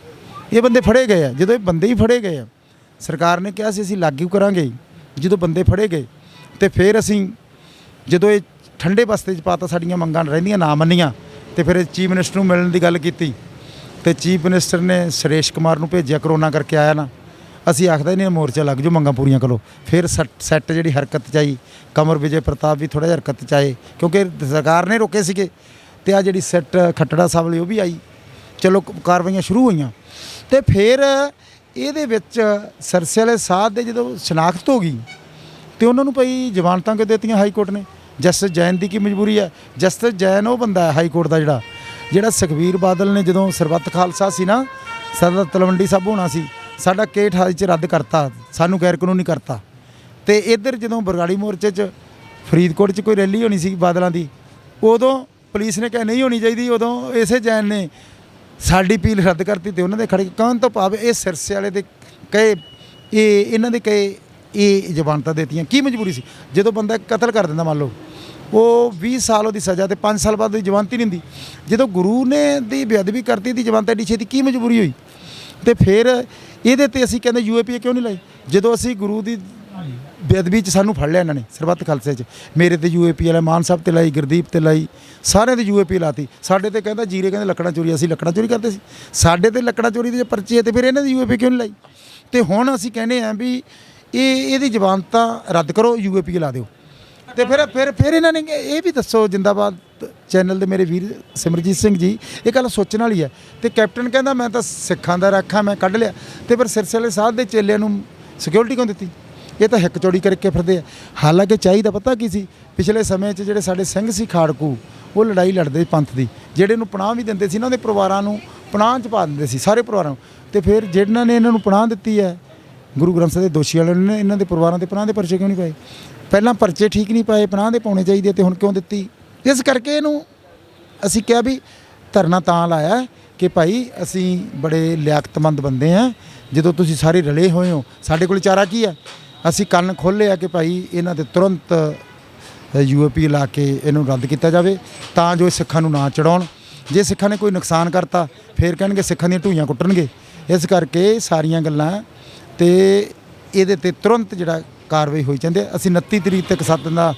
ਇਹ ਬੰਦੇ ਫੜੇ ਗਏ ਆ। ਜਦੋਂ ਇਹ ਬੰਦੇ ਹੀ ਫੜੇ ਗਏ ਆ, ਸਰਕਾਰ ਨੇ ਕਿਹਾ ਸੀ ਅਸੀਂ ਲਾਗੂ ਕਰਾਂਗੇ। ਜਦੋਂ ਬੰਦੇ ਫੜੇ ਗਏ ਤੇ ਫਿਰ ਅਸੀਂ ਜਦੋਂ ਇਹ ਠੰਡੇ ਬਸਤੇ 'ਚ ਪਾਤਾ, ਸਾਡੀਆਂ ਮੰਗਾਂ ਰਹਿੰਦੀਆਂ ਨਾ ਮੰਨੀਆਂ, ਤੇ ਫਿਰ ਚੀਫ ਮਿਨਿਸਟਰ ਨੂੰ ਮਿਲਣ ਦੀ ਗੱਲ ਕੀਤੀ। ਤੇ ਚੀਫ ਮਿਨਿਸਟਰ ਨੇ ਸੁਰੇਸ਼ ਕੁਮਾਰ ਨੂੰ ਭੇਜਿਆ, ਕਰੋਨਾ ਕਰਕੇ ਆਇਆ ਨਾ। ਅਸੀਂ ਆਖਦਾ ਨਹੀਂ ਮੋਰਚਾ ਲੱਗ ਜਾਓ, ਮੰਗਾਂ ਪੂਰੀਆਂ ਕਰੋ। ਫਿਰ ਸੈੱਟ ਜਿਹੜੀ ਹਰਕਤ 'ਚ ਆਈ, ਕਮਰ ਵਿਜੇ ਪ੍ਰਤਾਪ ਵੀ ਥੋੜ੍ਹਾ ਜਿਹਾ ਹਰਕਤ 'ਚ ਆਏ, ਕਿਉਂਕਿ ਸਰਕਾਰ ਨੇ ਰੋਕੇ ਸੀਗੇ। ਤੇ ਆ ਜਿਹੜੀ ਸੈੱਟ ਖੱਟੜਾ ਸਾਹਿਬ ਵਾਲੀ ਉਹ ਵੀ ਆਈ, ਚਲੋ ਕਾਰਵਾਈਆਂ ਸ਼ੁਰੂ ਹੋਈਆਂ। ਤੇ ਫਿਰ ਇਹਦੇ ਵਿੱਚ ਸਰਸੇ ਵਾਲੇ ਸਾਧ ਦੇ ਜਦੋਂ ਸ਼ਨਾਖਤ ਹੋ ਗਈ ਤੇ ਉਹਨਾਂ ਨੂੰ ਭਾਈ ਜ਼ਮਾਨਤਾਂ ਕਿਉਂ ਦਿੱਤੀਆਂ ਹਾਈ ਕੋਰਟ ਨੇ? ਜਸਟਿਸ ਜੈਨ ਦੀ ਕੀ ਮਜਬੂਰੀ ਹੈ? ਜਸਟਿਸ ਜੈਨ ਉਹ ਬੰਦਾ ਹੈ ਹਾਈ ਕੋਰਟ ਦਾ ਜਿਹੜਾ ਸੁਖਬੀਰ ਬਾਦਲ ਨੇ ਜਦੋਂ ਸਰਬੱਤ ਖਾਲਸਾ ਸੀ ਨਾ, ਸਾਡਾ ਤਲਵੰਡੀ ਸਾਬੋ ਹੋਣਾ ਸੀ, ਸਾਡਾ K28 'ਚ ਰੱਦ ਕਰਤਾ, ਸਾਨੂੰ ਗੈਰ ਕਾਨੂੰਨੀ ਕਰਤਾ। ਤੇ ਇੱਧਰ ਜਦੋਂ ਬਰਗਾੜੀ ਮੋਰਚੇ 'ਚ ਫਰੀਦਕੋਟ 'ਚ ਕੋਈ ਰੈਲੀ ਹੋਣੀ ਸੀ ਬਾਦਲਾਂ ਦੀ, ਉਦੋਂ ਪੁਲਿਸ ਨੇ ਕਿਹਾ ਨਹੀਂ ਹੋਣੀ ਚਾਹੀਦੀ, ਉਦੋਂ ਇਸੇ ਜੈਨ ਨੇ ਸਾਡੀ ਅਪੀਲ ਰੱਦ ਕਰਤੀ ਤੇ ਉਹਨਾਂ ਦੇ ਖੜੇ ਕਹਿਣ ਤੋਂ ਭਾਵ ਇਹ ਸਿਰਸੇ ਵਾਲੇ ਦੇ ਕਹੇ, ਇਹ ਇਹਨਾਂ ਦੇ ਕਹੇ ਇਹ ਜ਼ਮਾਨਤਾਂ ਦੇਤੀਆਂ। ਕੀ ਮਜਬੂਰੀ ਸੀ? ਜਦੋਂ ਬੰਦਾ ਕਤਲ ਕਰ ਦਿੰਦਾ, ਮੰਨ ਲਓ ਉਹ 20 ਸਾਲ ਉਹਦੀ ਸਜ਼ਾ ਤੇ 5 ਸਾਲ ਬਾਅਦ ਉਹਦੀ ਜ਼ਮਾਨਤ ਹੀ ਨਹੀਂ ਹੁੰਦੀ। ਜਦੋਂ ਗੁਰੂ ਨੇ ਦੀ ਬੇਅਦਬੀ ਕਰਤੀ ਦੀ ਜ਼ਮਾਨਤ ਐਡੀ ਛੇਤੀ ਕੀ ਮਜਬੂਰੀ ਹੋਈ? ਤੇ ਫਿਰ ਇਹਦੇ ਤੇ ਅਸੀਂ ਕਹਿੰਦੇ UAP ਕਿਉਂ ਨਹੀਂ ਲਾਈ? ਜਦੋਂ ਅਸੀਂ ਗੁਰੂ ਦੀ ਬੇਅਦਬੀ 'ਚ ਸਾਨੂੰ ਫੜ ਲਿਆ ਇਹਨਾਂ ਨੇ ਸਰਬੱਤ ਖਾਲਸੇ 'ਚ, ਮੇਰੇ ਤੇ UAP ਵਾਲਾ ਮਾਨ ਸਾਹਿਬ ਤੇ ਲਾਈ, ਗੁਰਦੀਪ ਤੇ ਲਾਈ, ਸਾਰਿਆਂ ਦੇ UAP ਲਾਤੀ। ਸਾਡੇ ਤੇ ਕਹਿੰਦਾ ਜੀਰੇ ਕਹਿੰਦੇ ਲੱਕੜਾਂ ਚੋਰੀ, ਅਸੀਂ ਲੱਕੜਾਂ ਚੋਰੀ ਕਰਦੇ ਸੀ, ਸਾਡੇ ਤੇ ਲੱਕੜਾਂ ਚੋਰੀ ਦੇ ਪਰਚੇ ਹੈ, ਤੇ ਫਿਰ ਇਹਨਾਂ ਦੀ UAP ਕਿਉਂ ਨਹੀਂ ਲਾਈ? ਤੇ ਹੁਣ ਅਸੀਂ ਕਹਿੰਦੇ ਹਾਂ ਵੀ ਇਹਦੀ ਜ਼ਮਾਨਤਾਂ ਰੱਦ ਕਰੋ, UAP ਲਾ ਦਿਓ। ਤੇ ਫਿਰ ਇਹਨਾਂ ਨੇ ਇਹ ਵੀ ਦੱਸੋ, ਜਿੰਦਾਬਾਦ ਚੈਨਲ ਦੇ ਮੇਰੇ ਵੀਰ ਸਿਮਰਜੀਤ ਸਿੰਘ ਜੀ, ਇਹ ਗੱਲ ਸੋਚਣ ਵਾਲੀ ਹੈ। ਤੇ ਕੈਪਟਨ ਕਹਿੰਦਾ ਮੈਂ ਤਾਂ ਸਿੱਖਾਂ ਦਾ ਰਾਖਾ, ਮੈਂ ਕੱਢ ਲਿਆ। ਤੇ ਫਿਰ ਸਿਰਸੇ ਵਾਲੇ ਸਾਧ ਦੇ ਚੇਲਿਆਂ ਨੂੰ ਸਿਕਿਉਰਿਟੀ ਕਿਉਂ ਦਿੱਤੀ? ਇਹ ਤਾਂ ਹਿੱਕ ਚੋੜੀ ਕਰਕੇ ਫਿਰਦੇ ਆ। ਹਾਲਾਂਕਿ ਚਾਹੀਦਾ ਪਤਾ ਕੀ ਸੀ, ਪਿਛਲੇ ਸਮੇਂ 'ਚ ਜਿਹੜੇ ਸਾਡੇ ਸਿੰਘ ਸੀ ਖਾੜਕੂ, ਉਹ ਲੜਾਈ ਲੜਦੇ ਪੰਥ ਦੀ, ਜਿਹੜੇ ਨੂੰ ਪਨਾਹ ਵੀ ਦਿੰਦੇ ਸੀ ਨਾ, ਉਹਦੇ ਪਰਿਵਾਰਾਂ ਨੂੰ ਪਨਾਹ 'ਚ ਪਾ ਦਿੰਦੇ ਸੀ, ਸਾਰੇ ਪਰਿਵਾਰਾਂ ਨੂੰ। ਤੇ ਫਿਰ ਜਿਹਨਾਂ ਨੇ ਇਹਨਾਂ ਨੂੰ ਪਨਾਹ ਦਿੱਤੀ ਹੈ, ਗੁਰੂ ਗ੍ਰੰਥ ਸਾਹਿਬ ਦੇ ਦੋਸ਼ੀ ਵਾਲਿਆਂ ਨੇ, ਇਹਨਾਂ ਦੇ ਪਰਿਵਾਰਾਂ ਦੇ ਪਨਾਹ ਦੇ ਪਰਚੇ ਕਿਉਂ ਨਹੀਂ ਪਾਏ? ਪਹਿਲਾਂ ਪਰਚੇ ਠੀਕ ਨਹੀਂ ਪਾਏ, ਪਨਾਹ ਦੇ ਪਾਉਣੇ ਚਾਹੀਦੇ, ਤੇ ਹੁਣ ਕਿਉਂ ਦਿੱਤੀ? ਇਸ ਕਰਕੇ ਇਹਨੂੰ ਅਸੀਂ ਕਿਹਾ ਵੀ ਧਰਨਾ ਤਾਂ ਲਾਇਆ ਕਿ ਭਾਈ ਅਸੀਂ ਬੜੇ ਲਿਆਕਤਮੰਦ ਬੰਦੇ ਹਾਂ, ਜਦੋਂ ਤੁਸੀਂ ਸਾਰੇ ਰਲੇ ਹੋਏ ਹੋ, ਸਾਡੇ ਕੋਲ ਚਾਰਾ ਕੀ ਹੈ? ਅਸੀਂ ਕੰਨ ਖੋਲ੍ਹੇ ਆ ਕਿ ਭਾਈ ਇਹਨਾਂ ਦੇ ਤੁਰੰਤ UAP ਲਾ ਕੇ ਇਹਨੂੰ ਰੱਦ ਕੀਤਾ ਜਾਵੇ, ਤਾਂ ਜੋ ਸਿੱਖਾਂ ਨੂੰ ਨਾ ਚੜਾਉਣ। ਜੇ ਸਿੱਖਾਂ ਨੇ ਕੋਈ ਨੁਕਸਾਨ ਕਰਤਾ ਫਿਰ ਕਹਿਣਗੇ ਸਿੱਖਾਂ ਦੀਆਂ ਢੂਈਆਂ ਕੁੱਟਣਗੇ। ਇਸ ਕਰਕੇ ਸਾਰੀਆਂ ਗੱਲਾਂ ਤੇ ਇਹਦੇ ਤੇ ਤੁਰੰਤ ਜਿਹੜਾ ਕਾਰਵਾਈ ਹੋਈ ਜਾਂਦੀ ਹੈ। ਅਸੀਂ 29 ਤਰੀਕ ਤੱਕ 7 ਦਾ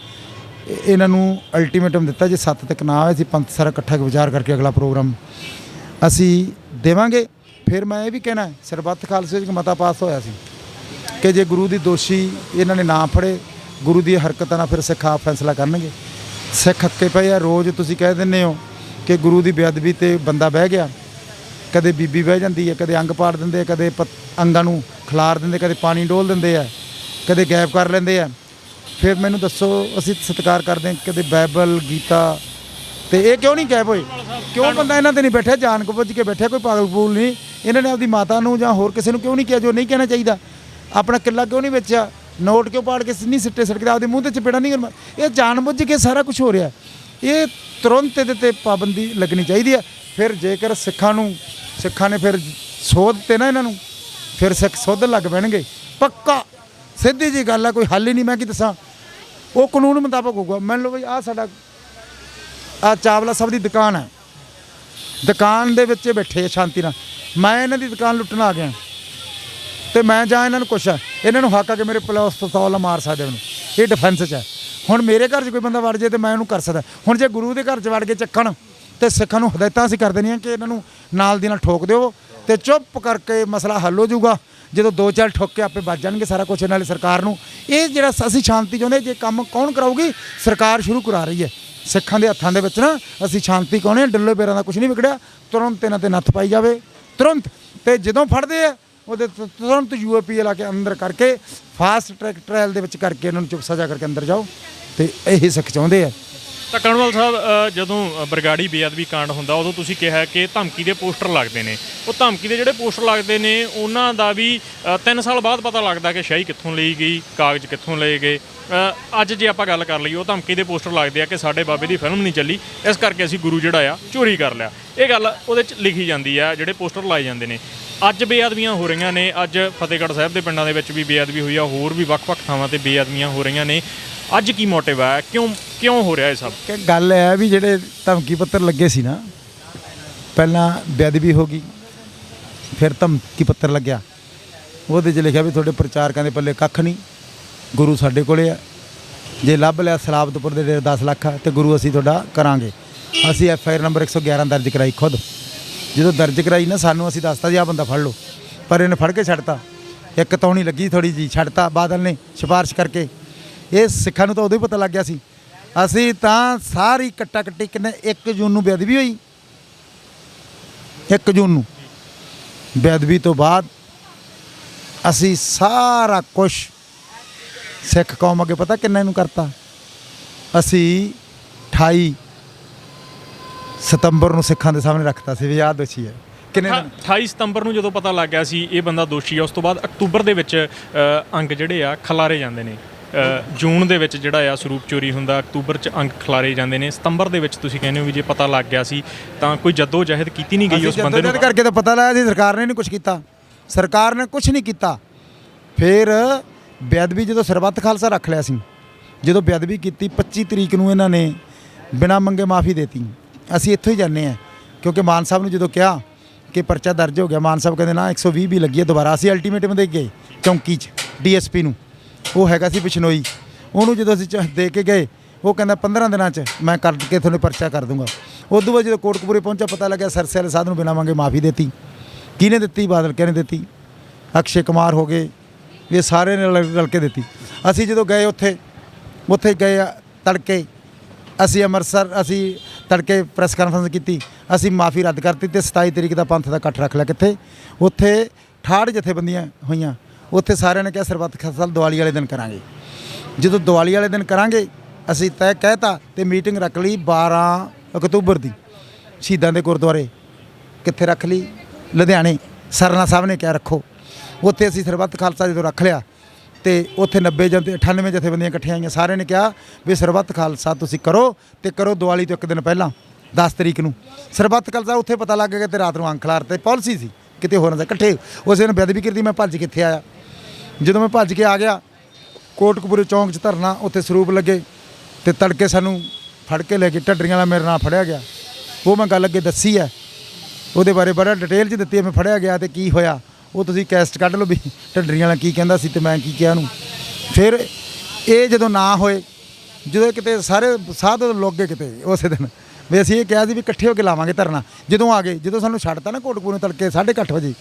ਇਹਨਾਂ ਨੂੰ ਅਲਟੀਮੇਟਮ ਦਿੱਤਾ, ਜੇ 7 ਤੱਕ ਨਾ ਆਏ ਅਸੀਂ ਪੰਥ ਸਾਰਾ ਇਕੱਠਾ ਵਿਚਾਰ ਕਰਕੇ ਅਗਲਾ ਪ੍ਰੋਗਰਾਮ ਅਸੀਂ ਦੇਵਾਂਗੇ। ਫਿਰ ਮੈਂ ਇਹ ਵੀ ਕਹਿਣਾ, ਸਰਬੱਤ ਖਾਲਸੇ 'ਚ ਮਤਾ ਪਾਸ ਹੋਇਆ ਸੀ ਕਿ ਜੇ ਗੁਰੂ ਦੀ ਦੋਸ਼ੀ ਇਹਨਾਂ ਨੇ ਨਾ ਫੜੇ, ਗੁਰੂ ਦੀ ਹਰਕਤਾਂ ਨਾਲ ਫਿਰ ਸਿੱਖ ਆਪ ਫੈਸਲਾ ਕਰਨਗੇ। ਸਿੱਖ ਅੱਕੇ ਪਏ ਆ। ਰੋਜ਼ ਤੁਸੀਂ ਕਹਿ ਦਿੰਦੇ ਹੋ ਕਿ ਗੁਰੂ ਦੀ ਬੇਅਦਬੀ ਤੇ ਬੰਦਾ ਬਹਿ ਗਿਆ, ਕਦੇ ਬੀਬੀ ਬਹਿ ਜਾਂਦੀ ਹੈ, ਕਦੇ ਅੰਗ ਪਾੜ ਦਿੰਦੇ, ਕਦੇ ਅੰਗਾਂ ਨੂੰ ਖਿਲਾਰ ਦਿੰਦੇ, ਕਦੇ ਪਾਣੀ ਡੋਲ ਦਿੰਦੇ ਆ, ਕਦੇ ਗਾਇਬ ਕਰ ਲੈਂਦੇ ਆ। ਫਿਰ ਮੈਨੂੰ ਦੱਸੋ, ਅਸੀਂ ਸਤਿਕਾਰ ਕਰਦੇ ਹਾਂ, ਕਦੇ ਬਾਈਬਲ, ਗੀਤਾ, ਤੇ ਇਹ ਕਿਉਂ ਨਹੀਂ ਗਾਇਬ ਹੋਏ? ਕਿਉਂ ਬੰਦਾ ਇਹਨਾਂ ਤੇ ਨਹੀਂ ਬੈਠਿਆ, ਜਾਣ ਕੇ ਬੁੱਝ ਕੇ ਬੈਠਿਆ, ਕੋਈ ਪਾਗਲ ਪੂਲ ਨਹੀਂ। ਇਹਨਾਂ ਨੇ ਆਪਦੀ ਮਾਤਾ ਨੂੰ ਜਾਂ ਹੋਰ ਕਿਸੇ ਨੂੰ ਕਿਉਂ ਨਹੀਂ ਕਿਹਾ ਜੋ ਨਹੀਂ ਕਹਿਣਾ ਚਾਹੀਦਾ? ਆਪਣਾ ਕਿੱਲਾ ਕਿਉਂ ਨਹੀਂ ਵੇਚਿਆ? ਨੋਟ ਕਿਉਂ ਪਾੜ ਕੇ ਨਹੀਂ ਸਿੱਟੇ ਸੜਕਦੇ? ਆਪਦੇ ਮੂੰਹ ਤੇ ਚਪੇੜਾ ਨਹੀਂ ਕਰਨਾ। ਇਹ ਜਾਣ ਬੁੱਝ ਕੇ ਸਾਰਾ ਕੁਝ ਹੋ ਰਿਹਾ। ਇਹ ਤੁਰੰਤ ਇਹਦੇ ਤੇ ਪਾਬੰਦੀ ਲੱਗਣੀ ਚਾਹੀਦੀ ਹੈ। ਫਿਰ ਜੇਕਰ ਸਿੱਖਾਂ ਨੇ ਫਿਰ ਸੋਧ ਤੇ ਨਾ ਇਹਨਾਂ ਨੂੰ, ਫਿਰ ਸਿੱਖ ਸੋਧਣ ਲੱਗ ਪੈਣਗੇ ਪੱਕਾ। ਸਿੱਧੀ ਜੀ ਗੱਲ ਆ, ਕੋਈ ਹੱਲ ਹੀ ਨਹੀਂ। ਮੈਂ ਕੀ ਦੱਸਾਂ, ਉਹ ਕਾਨੂੰਨ ਮੁਤਾਬਕ ਹੋਊਗਾ। ਮੰਨ ਲਓ ਬਈ ਆਹ ਸਾਡਾ ਚਾਵਲਾ ਸਾਹਿਬ ਦੀ ਦੁਕਾਨ ਹੈ, ਦੁਕਾਨ ਦੇ ਵਿੱਚ ਬੈਠੇ ਸ਼ਾਂਤੀ ਨਾਲ, ਮੈਂ ਇਹਨਾਂ ਦੀ ਦੁਕਾਨ ਲੁੱਟਣ ਆ ਗਿਆ ਤੇ ਮੈਂ ਜਾਂ ਇਹਨਾਂ ਨੂੰ ਕੁਛ ਇਹਨਾਂ ਨੂੰ ਹੱਕ ਆ ਕਿ ਮੇਰੇ ਪਿਸਤੌਲ ਨਾਲ ਮਾਰ ਸਕਦੇ ਮੈਨੂੰ, ਇਹ ਡਿਫੈਂਸ 'ਚ ਹੈ। ਹੁਣ ਮੇਰੇ ਘਰ 'ਚ ਕੋਈ ਬੰਦਾ ਵੜ ਜੇ ਤੇ ਮੈਂ ਉਹਨੂੰ ਕਰ ਸਕਦਾ। ਹੁਣ ਜੇ ਗੁਰੂ ਦੇ ਘਰ 'ਚ ਵੜ ਕੇ ਚੱਕਣ ਤੇ ਸਿੱਖਾਂ ਨੂੰ ਹਦਾਇਤਾਂ ਅਸੀਂ ਕਰ ਦੇਣੀਆਂ ਕਿ ਇਹਨਾਂ ਨੂੰ ਨਾਲ ਦੀ ਨਾਲ ਠੋਕ ਦਿਓ ਤੇ ਚੁੱਪ ਕਰਕੇ ਮਸਲਾ ਹੱਲ ਹੋ ਜਾਊਗਾ। ਜਦੋਂ 2-4 ਠੋਕ ਕੇ ਆਪੇ ਬਚ ਜਾਣਗੇ ਸਾਰਾ ਕੁਛ। ਨਾਲੇ ਸਰਕਾਰ ਨੂੰ ਇਹ ਜਿਹੜਾ ਅਸੀਂ ਸ਼ਾਂਤੀ ਚਾਹੁੰਦੇ, ਜੇ ਕੰਮ ਕੌਣ ਕਰਾਊਗੀ? ਸਰਕਾਰ ਸ਼ੁਰੂ ਕਰਾ ਰਹੀ ਹੈ। ਸਿੱਖਾਂ ਦੇ ਹੱਥਾਂ ਦੇ ਵਿੱਚ ਨਾ ਅਸੀਂ ਸ਼ਾਂਤੀ ਚਾਹੁੰਦੇ ਹਾਂ। ਡੱਲੇ ਬੇਰਾਂ ਦਾ ਕੁਝ ਨਹੀਂ ਵਿਗੜਿਆ। ਤੁਰੰਤ ਇਹਨਾਂ 'ਤੇ ਨੱਥ ਪਾਈ ਜਾਵੇ, ਤੁਰੰਤ। ਤੇ ਜਦੋਂ ਫੜਦੇ ਆ ਉਹਦੇ ਤੁਰੰਤ UAP ਲਾ ਕੇ ਅੰਦਰ ਕਰਕੇ ਫਾਸਟ ਟਰੈਕ ਟ੍ਰਾਇਲ ਦੇ ਵਿੱਚ ਕਰਕੇ ਇਹਨਾਂ ਨੂੰ ਚੁੱਕ ਸਜ਼ਾ ਕਰਕੇ ਅੰਦਰ ਜਾਓ। ਤੇ ਇਹੀ ਸਿੱਖ ਚਾਹੁੰਦੇ ਆ। ਤਾਂ ਕਣਵਾਲ ਸਾਹਿਬ, ਜਦੋਂ ਬਰਗਾੜੀ ਬੇਅਦਬੀ ਕਾਂਡ ਹੁੰਦਾ ਉਦੋਂ ਤੁਸੀਂ ਕਿਹਾ ਕਿ ਧਮਕੀ ਦੇ ਪੋਸਟਰ ਲੱਗਦੇ ਨੇ। ਉਹ ਧਮਕੀ ਦੇ ਜਿਹੜੇ ਪੋਸਟਰ ਲੱਗਦੇ ਨੇ ਉਹਨਾਂ ਦਾ ਵੀ 3 ਸਾਲ ਬਾਅਦ ਪਤਾ ਲੱਗਦਾ ਕਿ ਸ਼ਾਹੀ ਕਿੱਥੋਂ ਲਈ ਗਈ, ਕਾਗਜ਼ ਕਿੱਥੋਂ ਲਏ ਗਏ। ਅੱਜ ਜੇ ਆਪਾਂ ਗੱਲ ਕਰ ਲਈਏ, ਉਹ ਧਮਕੀ ਦੇ ਪੋਸਟਰ ਲੱਗਦੇ ਆ ਕਿ ਸਾਡੇ ਬਾਬੇ ਦੀ ਫਿਲਮ ਨਹੀਂ ਚੱਲੀ, ਇਸ ਕਰਕੇ ਅਸੀਂ ਗੁਰੂ ਜਿਹੜਾ ਆ ਚੋਰੀ ਕਰ ਲਿਆ। ਇਹ ਗੱਲ ਉਹਦੇ 'ਚ ਲਿਖੀ ਜਾਂਦੀ ਆ, ਜਿਹੜੇ ਪੋਸਟਰ ਲਾਏ ਜਾਂਦੇ ਨੇ। ਅੱਜ ਬੇਅਦਬੀਆਂ ਹੋ ਰਹੀਆਂ ਨੇ। ਅੱਜ ਫਤਿਹਗੜ੍ਹ ਸਾਹਿਬ ਦੇ ਪਿੰਡਾਂ ਦੇ ਵਿੱਚ ਵੀ ਬੇਅਦਬੀ ਹੋਈ ਆ, ਹੋਰ ਵੀ ਵੱਖ-ਵੱਖ ਥਾਵਾਂ 'ਤੇ ਬੇਅਦਬੀਆਂ ਹੋ ਰਹੀਆਂ ਨੇ। ਅੱਜ ਕੀ ਮੋਟਿਵ ਹੈ? ਕਿਉਂ ਹੋ ਰਿਹਾ ਇਹ ਸਭ? ਕਿ ਗੱਲ ਹੈ ਵੀ ਜਿਹੜੇ ਧਮਕੀ ਪੱਤਰ ਲੱਗੇ ਸੀ ਨਾ, ਪਹਿਲਾਂ ਬੇਅਦਬੀ ਹੋ ਗਈ, ਫਿਰ ਧਮਕੀ ਪੱਤਰ ਲੱਗਿਆ, ਉਹਦੇ 'ਚ ਲਿਖਿਆ ਵੀ ਤੁਹਾਡੇ ਪ੍ਰਚਾਰਕਾਂ ਦੇ ਪੱਲੇ ਕੱਖ ਨਹੀਂ, ਗੁਰੂ ਸਾਡੇ ਕੋਲੇ ਆ। ਜੇ ਲੱਭ ਲਿਆ ਸਲਾਬਤਪੁਰ ਦੇ 10 ਲੱਖ ਆ ਤੇ ਗੁਰੂ ਅਸੀਂ ਤੁਹਾਡਾ ਕਰਾਂਗੇ। ਅਸੀਂ FIR ਨੰਬਰ 111 ਦਰਜ ਕਰਾਈ ਖੁਦ। ਜਦੋਂ ਦਰਜ ਕਰਾਈ ਨਾ, ਸਾਨੂੰ ਅਸੀਂ ਦੱਸਤਾ ਜੀ ਆਹ ਬੰਦਾ ਫੜ ਲਓ, ਪਰ ਇਹਨੇ ਫੜ ਕੇ ਛੱਡਤਾ। ਇੱਕ ਤੌਣੀ ਲੱਗੀ ਥੋੜੀ ਜੀ, ਛੱਡਤਾ ਬਾਦਲ ਨੇ ਸਿਫਾਰਿਸ਼ ਕਰਕੇ। ਇਹ ਸਿੱਖਾਂ ਨੂੰ ਤਾਂ ਉਦੋਂ ਹੀ ਪਤਾ ਲੱਗ ਗਿਆ ਸੀ। ਅਸੀਂ ਤਾਂ ਸਾਰੀ ਕੱਟਾ ਕੱਟੀ ਕਿੰਨੇ 1 ਜੂਨ ਨੂੰ ਬੇਅਦਬੀ ਹੋਈ। 1 ਜੂਨ ਨੂੰ ਬੇਅਦਬੀ ਤੋਂ ਬਾਅਦ ਅਸੀਂ ਸਾਰਾ ਕੁਛ ਸਿੱਖ ਕੌਮ ਅੱਗੇ ਪਤਾ ਕਿੰਨੇ ਨੂੰ ਕਰਤਾ? ਅਸੀਂ 28 ਸਤੰਬਰ ਨੂੰ ਸਿੱਖਾਂ ਦੇ ਸਾਹਮਣੇ ਰੱਖਤਾ ਸੀ ਵੀ ਆਹ ਦੋਸ਼ੀ ਹੈ। ਕਿੰਨੇ 28 ਸਤੰਬਰ ਨੂੰ ਜਦੋਂ ਪਤਾ ਲੱਗ ਗਿਆ ਸੀ ਇਹ ਬੰਦਾ ਦੋਸ਼ੀ ਆ, ਉਸ ਤੋਂ ਬਾਅਦ ਅਕਤੂਬਰ ਦੇ ਵਿੱਚ ਅੰਗ ਜਿਹੜੇ ਆ ਖਿਲਾਰੇ ਜਾਂਦੇ ਨੇ। ਜੂਨ ਦੇ ਵਿੱਚ ਜਿਹੜਾ ਆ ਸਰੂਪ ਚੋਰੀ ਹੁੰਦਾ, ਅਕਤੂਬਰ 'ਚ ਅੰਗ ਖਿਲਾਰੇ ਜਾਂਦੇ ਨੇ। ਸਤੰਬਰ ਦੇ ਵਿੱਚ ਤੁਸੀਂ ਕਹਿੰਦੇ ਹੋ ਵੀ ਜੇ ਪਤਾ ਲੱਗ ਗਿਆ ਸੀ ਤਾਂ ਕੋਈ ਜੱਦੋ ਜਹਿਦ ਕੀਤੀ ਨਹੀਂ ਗਈ ਉਸ ਬੰਦੇ ਨੂੰ ਕਰਕੇ? ਤਾਂ ਪਤਾ ਲਾਇਆ ਸੀ, ਸਰਕਾਰ ਨੇ ਨਹੀਂ ਕੁਛ ਕੀਤਾ। ਸਰਕਾਰ ਨੇ ਕੁਛ ਨਹੀਂ ਕੀਤਾ। ਫਿਰ ਬੇਅਦਬੀ ਜਦੋਂ ਸਰਬੱਤ ਖਾਲਸਾ ਰੱਖ ਲਿਆ ਸੀ, ਜਦੋਂ ਬੇਅਦਬੀ ਕੀਤੀ 25 ਤਰੀਕ ਨੂੰ ਇਹਨਾਂ ਨੇ ਬਿਨਾਂ ਮੰਗੇ ਮਾਫੀ ਦੇਤੀ। ਅਸੀਂ ਇੱਥੋਂ ਹੀ ਜਾਂਦੇ ਹਾਂ, ਕਿਉਂਕਿ ਮਾਨ ਸਾਹਿਬ ਨੂੰ ਜਦੋਂ ਕਿਹਾ ਕਿ ਪਰਚਾ ਦਰਜ ਹੋ ਗਿਆ, ਮਾਨ ਸਾਹਿਬ ਕਹਿੰਦੇ ਨਾ 120 ਵੀ ਲੱਗੀ ਹੈ ਦੁਬਾਰਾ। ਅਸੀਂ ਅਲਟੀਮੇਟਮ ਦੇ ਗਏ ਚੌਂਕੀ 'ਚ DSP ਨੂੰ, ਉਹ ਹੈਗਾ ਸੀ ਬਿਸ਼ਨੋਈ। ਉਹਨੂੰ ਜਦੋਂ ਅਸੀਂ ਦੇ ਕੇ ਗਏ, ਉਹ ਕਹਿੰਦਾ 15 ਦਿਨਾਂ 'ਚ ਮੈਂ ਕਰਕੇ ਤੁਹਾਨੂੰ ਪਰਚਾ ਕਰ ਦੂੰਗਾ। ਉਸ ਤੋਂ ਬਾਅਦ ਜਦੋਂ ਕੋਟਕਪੂਰੇ ਪਹੁੰਚਿਆ, ਪਤਾ ਲੱਗਿਆ ਸਰਸੇ ਵਾਲੇ ਸਾਧ ਨੂੰ ਬਿਨਾਂ ਮੰਗੇ ਮਾਫੀ ਦੇਤੀ। ਕਿਹਨੇ ਦਿੱਤੀ? ਬਾਦਲ ਕਿਹਨੇ ਦਿੱਤੀ? ਅਕਸ਼ੇ ਕੁਮਾਰ ਹੋ ਗਏ, ਇਹ ਸਾਰੇ ਨੇ ਰਲ ਕੇ ਦਿੱਤੀ। ਅਸੀਂ ਜਦੋਂ ਗਏ ਉੱਥੇ ਗਏ ਤੜਕੇ, ਅਸੀਂ ਅੰਮ੍ਰਿਤਸਰ ਅਸੀਂ ਤੜਕੇ ਪ੍ਰੈਸ ਕਾਨਫਰੰਸ ਕੀਤੀ, ਅਸੀਂ ਮਾਫੀ ਰੱਦ ਕਰਤੀ ਤੇ 27 ਤਰੀਕ ਦਾ ਪੰਥ ਦਾ ਇਕੱਠ ਰੱਖ ਲਿਆ। ਕਿੱਥੇ? ਉੱਥੇ 68 ਜਥੇਬੰਦੀਆਂ ਹੋਈਆਂ। ਉੱਥੇ ਸਾਰਿਆਂ ਨੇ ਕਿਹਾ ਸਰਬੱਤ ਖਾਲਸਾ ਦੀਵਾਲੀ ਵਾਲੇ ਦਿਨ ਕਰਾਂਗੇ। ਜਦੋਂ ਦੀਵਾਲੀ ਵਾਲੇ ਦਿਨ ਕਰਾਂਗੇ ਅਸੀਂ ਤੈਅ ਕਹਿਤਾ ਤੇ ਮੀਟਿੰਗ ਰੱਖ ਲਈ 12 ਅਕਤੂਬਰ ਦੀ ਸ਼ਹੀਦਾਂ ਦੇ ਗੁਰਦੁਆਰੇ। ਕਿੱਥੇ ਰੱਖ ਲਈ? ਲੁਧਿਆਣੇ। ਸਰਨਾ ਸਾਹਿਬ ਨੇ ਕਿਹਾ ਰੱਖੋ। ਉੱਥੇ ਅਸੀਂ ਸਰਬੱਤ ਖਾਲਸਾ ਜਦੋਂ ਰੱਖ ਲਿਆ ਤੇ ਉੱਥੇ 90 ਜਾਂ 98 ਜਥੇਬੰਦੀਆਂ ਇਕੱਠੀਆਂ ਆਈਆਂ। ਸਾਰਿਆਂ ਨੇ ਕਿਹਾ ਵੀ ਸਰਬੱਤ ਖਾਲਸਾ ਤੁਸੀਂ ਕਰੋ ਤੇ ਕਰੋ ਦੀਵਾਲੀ ਤੋਂ 1 ਦਿਨ ਪਹਿਲਾਂ 10 ਤਰੀਕ ਨੂੰ ਸਰਬੱਤ ਖਾਲਸਾ। ਉੱਥੇ ਪਤਾ ਲੱਗ ਗਿਆ ਤੇ ਰਾਤ ਨੂੰ ਅੰਖ ਖਿਲਾਰ ਤੇ ਪਾਲਿਸੀ ਸੀ ਕਿਤੇ ਹੋਰ ਨਾ ਇਕੱਠੇ। ਉਸ ਦਿਨ ਬੇਅਦਬੀ ਕੀਤੀ। ਮੈਂ ਭੱਜ ਕੇ ਇੱਥੇ ਆਇਆ। ਜਦੋਂ ਮੈਂ ਭੱਜ ਕੇ ਆ ਗਿਆ, ਕੋਟਕਪੂਰੇ ਚੌਂਕ 'ਚ ਧਰਨਾ, ਉੱਥੇ ਸਰੂਪ ਲੱਗੇ ਤੇ ਤੜਕੇ ਸਾਨੂੰ ਫੜ ਕੇ ਲੈ ਕੇ ਢੱਡਰੀਆਂ ਵਾਲਾ ਮੇਰੇ ਨਾਲ ਫੜਿਆ ਗਿਆ। ਉਹ ਮੈਂ ਗੱਲ ਅੱਗੇ ਦੱਸੀ ਹੈ, ਉਹਦੇ ਬਾਰੇ ਬੜਾ ਡਿਟੇਲ 'ਚ ਦਿੱਤੀ ਹੈ। ਮੈਂ ਫੜਿਆ ਗਿਆ ਤੇ ਕੀ ਹੋਇਆ ਉਹ ਤੁਸੀਂ ਕੈਸਟ ਕੱਢ ਲਓ ਵੀ ਢੱਡਰੀਆਂ ਵਾਲਾ ਕੀ ਕਹਿੰਦਾ ਸੀ ਤੇ ਮੈਂ ਕੀ ਕਿਹਾ ਉਹਨੂੰ। ਫਿਰ ਇਹ ਜਦੋਂ ਨਾ ਹੋਏ, ਜਦੋਂ ਕਿਤੇ ਸਾਰੇ ਸਾਧ ਲੁੱਕ ਗਏ ਕਿਤੇ ਉਸੇ ਦਿਨ, ਵੀ ਅਸੀਂ ਇਹ ਕਿਹਾ ਸੀ ਵੀ ਇਕੱਠੇ ਹੋ ਕੇ ਲਾਵਾਂਗੇ ਧਰਨਾ। ਜਦੋਂ ਆ ਗਏ, ਜਦੋਂ ਸਾਨੂੰ ਛੱਡਤਾ ਨਾ ਕੋਟਕਪੂਰੇ ਤੜਕੇ 8:30 ਵਜੇ,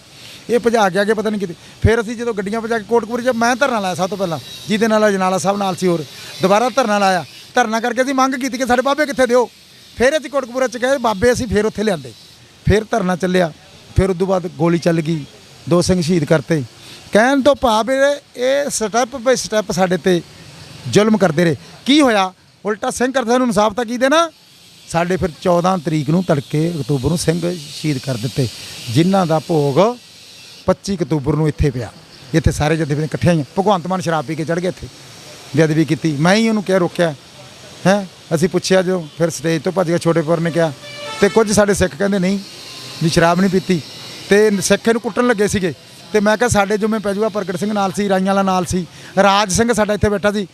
ਇਹ ਭਜਾ ਕੇ ਆ ਗਏ ਪਤਾ ਨਹੀਂ ਕਿਤੇ। ਫਿਰ ਅਸੀਂ ਜਦੋਂ ਗੱਡੀਆਂ ਭਜਾ ਕੇ ਕੋਟਕਪੂਰੇ 'ਚ ਮੈਂ ਧਰਨਾ ਲਾਇਆ ਸਭ ਤੋਂ ਪਹਿਲਾਂ, ਜਿਹਦੇ ਨਾਲ ਅਜਨਾਲਾ ਸਾਹਿਬ ਨਾਲ ਸੀ। ਹੋਰ ਦੁਬਾਰਾ ਧਰਨਾ ਲਾਇਆ। ਧਰਨਾ ਕਰਕੇ ਅਸੀਂ ਮੰਗ ਕੀਤੀ ਕਿ ਸਾਡੇ ਬਾਬੇ ਕਿੱਥੇ ਦਿਓ। ਫਿਰ ਅਸੀਂ ਕੋਟਕਪੂਰੇ 'ਚ ਗਏ, ਬਾਬੇ ਅਸੀਂ ਫਿਰ ਉੱਥੇ ਲਿਆਂਦੇ। ਫਿਰ ਧਰਨਾ ਚੱਲਿਆ। ਫਿਰ ਉਦੋਂ ਬਾਅਦ ਗੋਲੀ ਚੱਲ ਗਈ, 2 ਸਿੰਘ ਸ਼ਹੀਦ ਕਰਤੇ। ਕਹਿਣ ਤੋਂ ਭਾਵ ਇਹ ਸਟੈਪ ਬਾਈ ਸਟੈਪ ਸਾਡੇ 'ਤੇ ਜ਼ੁਲਮ ਕਰਦੇ ਰਹੇ। ਕੀ ਹੋਇਆ? ਉਲਟਾ ਸਿੰਘ ਕਰਦੇ ਸਾਨੂੰ ਇਨਸਾਫ ਤਾਂ ਕੀ ਦੇਣਾ? ਸਾਡੇ ਫਿਰ 14 ਤਰੀਕ ਨੂੰ ਤੜਕੇ ਅਕਤੂਬਰ ਨੂੰ ਸਿੰਘ ਸ਼ਹੀਦ ਕਰ ਦਿੱਤੇ, ਜਿਨ੍ਹਾਂ ਦਾ ਭੋਗ 25 ਅਕਤੂਬਰ ਨੂੰ ਇੱਥੇ ਪਿਆ। ਇੱਥੇ ਸਾਰੇ ਜਥੇਬੰਦੀਆਂ ਇਕੱਠੇ ਆਈਆਂ। ਭਗਵੰਤ ਮਾਨ ਸ਼ਰਾਬ ਪੀ ਕੇ ਚੜ੍ਹ ਗਿਆ, ਇੱਥੇ ਬੇਅਦਬੀ ਕੀਤੀ। ਮੈਂ ਹੀ ਉਹਨੂੰ ਕਿਹਾ ਰੋਕਿਆ ਹੈ। ਅਸੀਂ ਪੁੱਛਿਆ ਜਦੋਂ ਫਿਰ ਸਟੇਜ ਤੋਂ ਭੱਜ ਗਿਆ, ਛੋਟੇਪੁਰ ਨੇ ਕਿਹਾ। ਤੇ ਕੁਝ ਸਾਡੇ ਸਿੱਖ ਕਹਿੰਦੇ ਨਹੀਂ ਵੀ ਸ਼ਰਾਬ ਨਹੀਂ ਪੀਤੀ, ਤੇ ਸਿੱਖ ਇਹਨੂੰ ਕੁੱਟਣ ਲੱਗੇ ਸੀਗੇ। ਤੇ ਮੈਂ ਕਿਹਾ ਸਾਡੇ ਜੁਮੇ ਪੈ ਜੂਗਾ। ਪ੍ਰਗਟ ਸਿੰਘ ਨਾਲ ਸੀ, ਰਾਈਆਂ ਵਾਲਾ ਨਾਲ ਸੀ, ਰਾਜ ਸਿੰਘ ਸਾਡਾ ਇੱਥੇ ਬੈਠਾ ਸੀ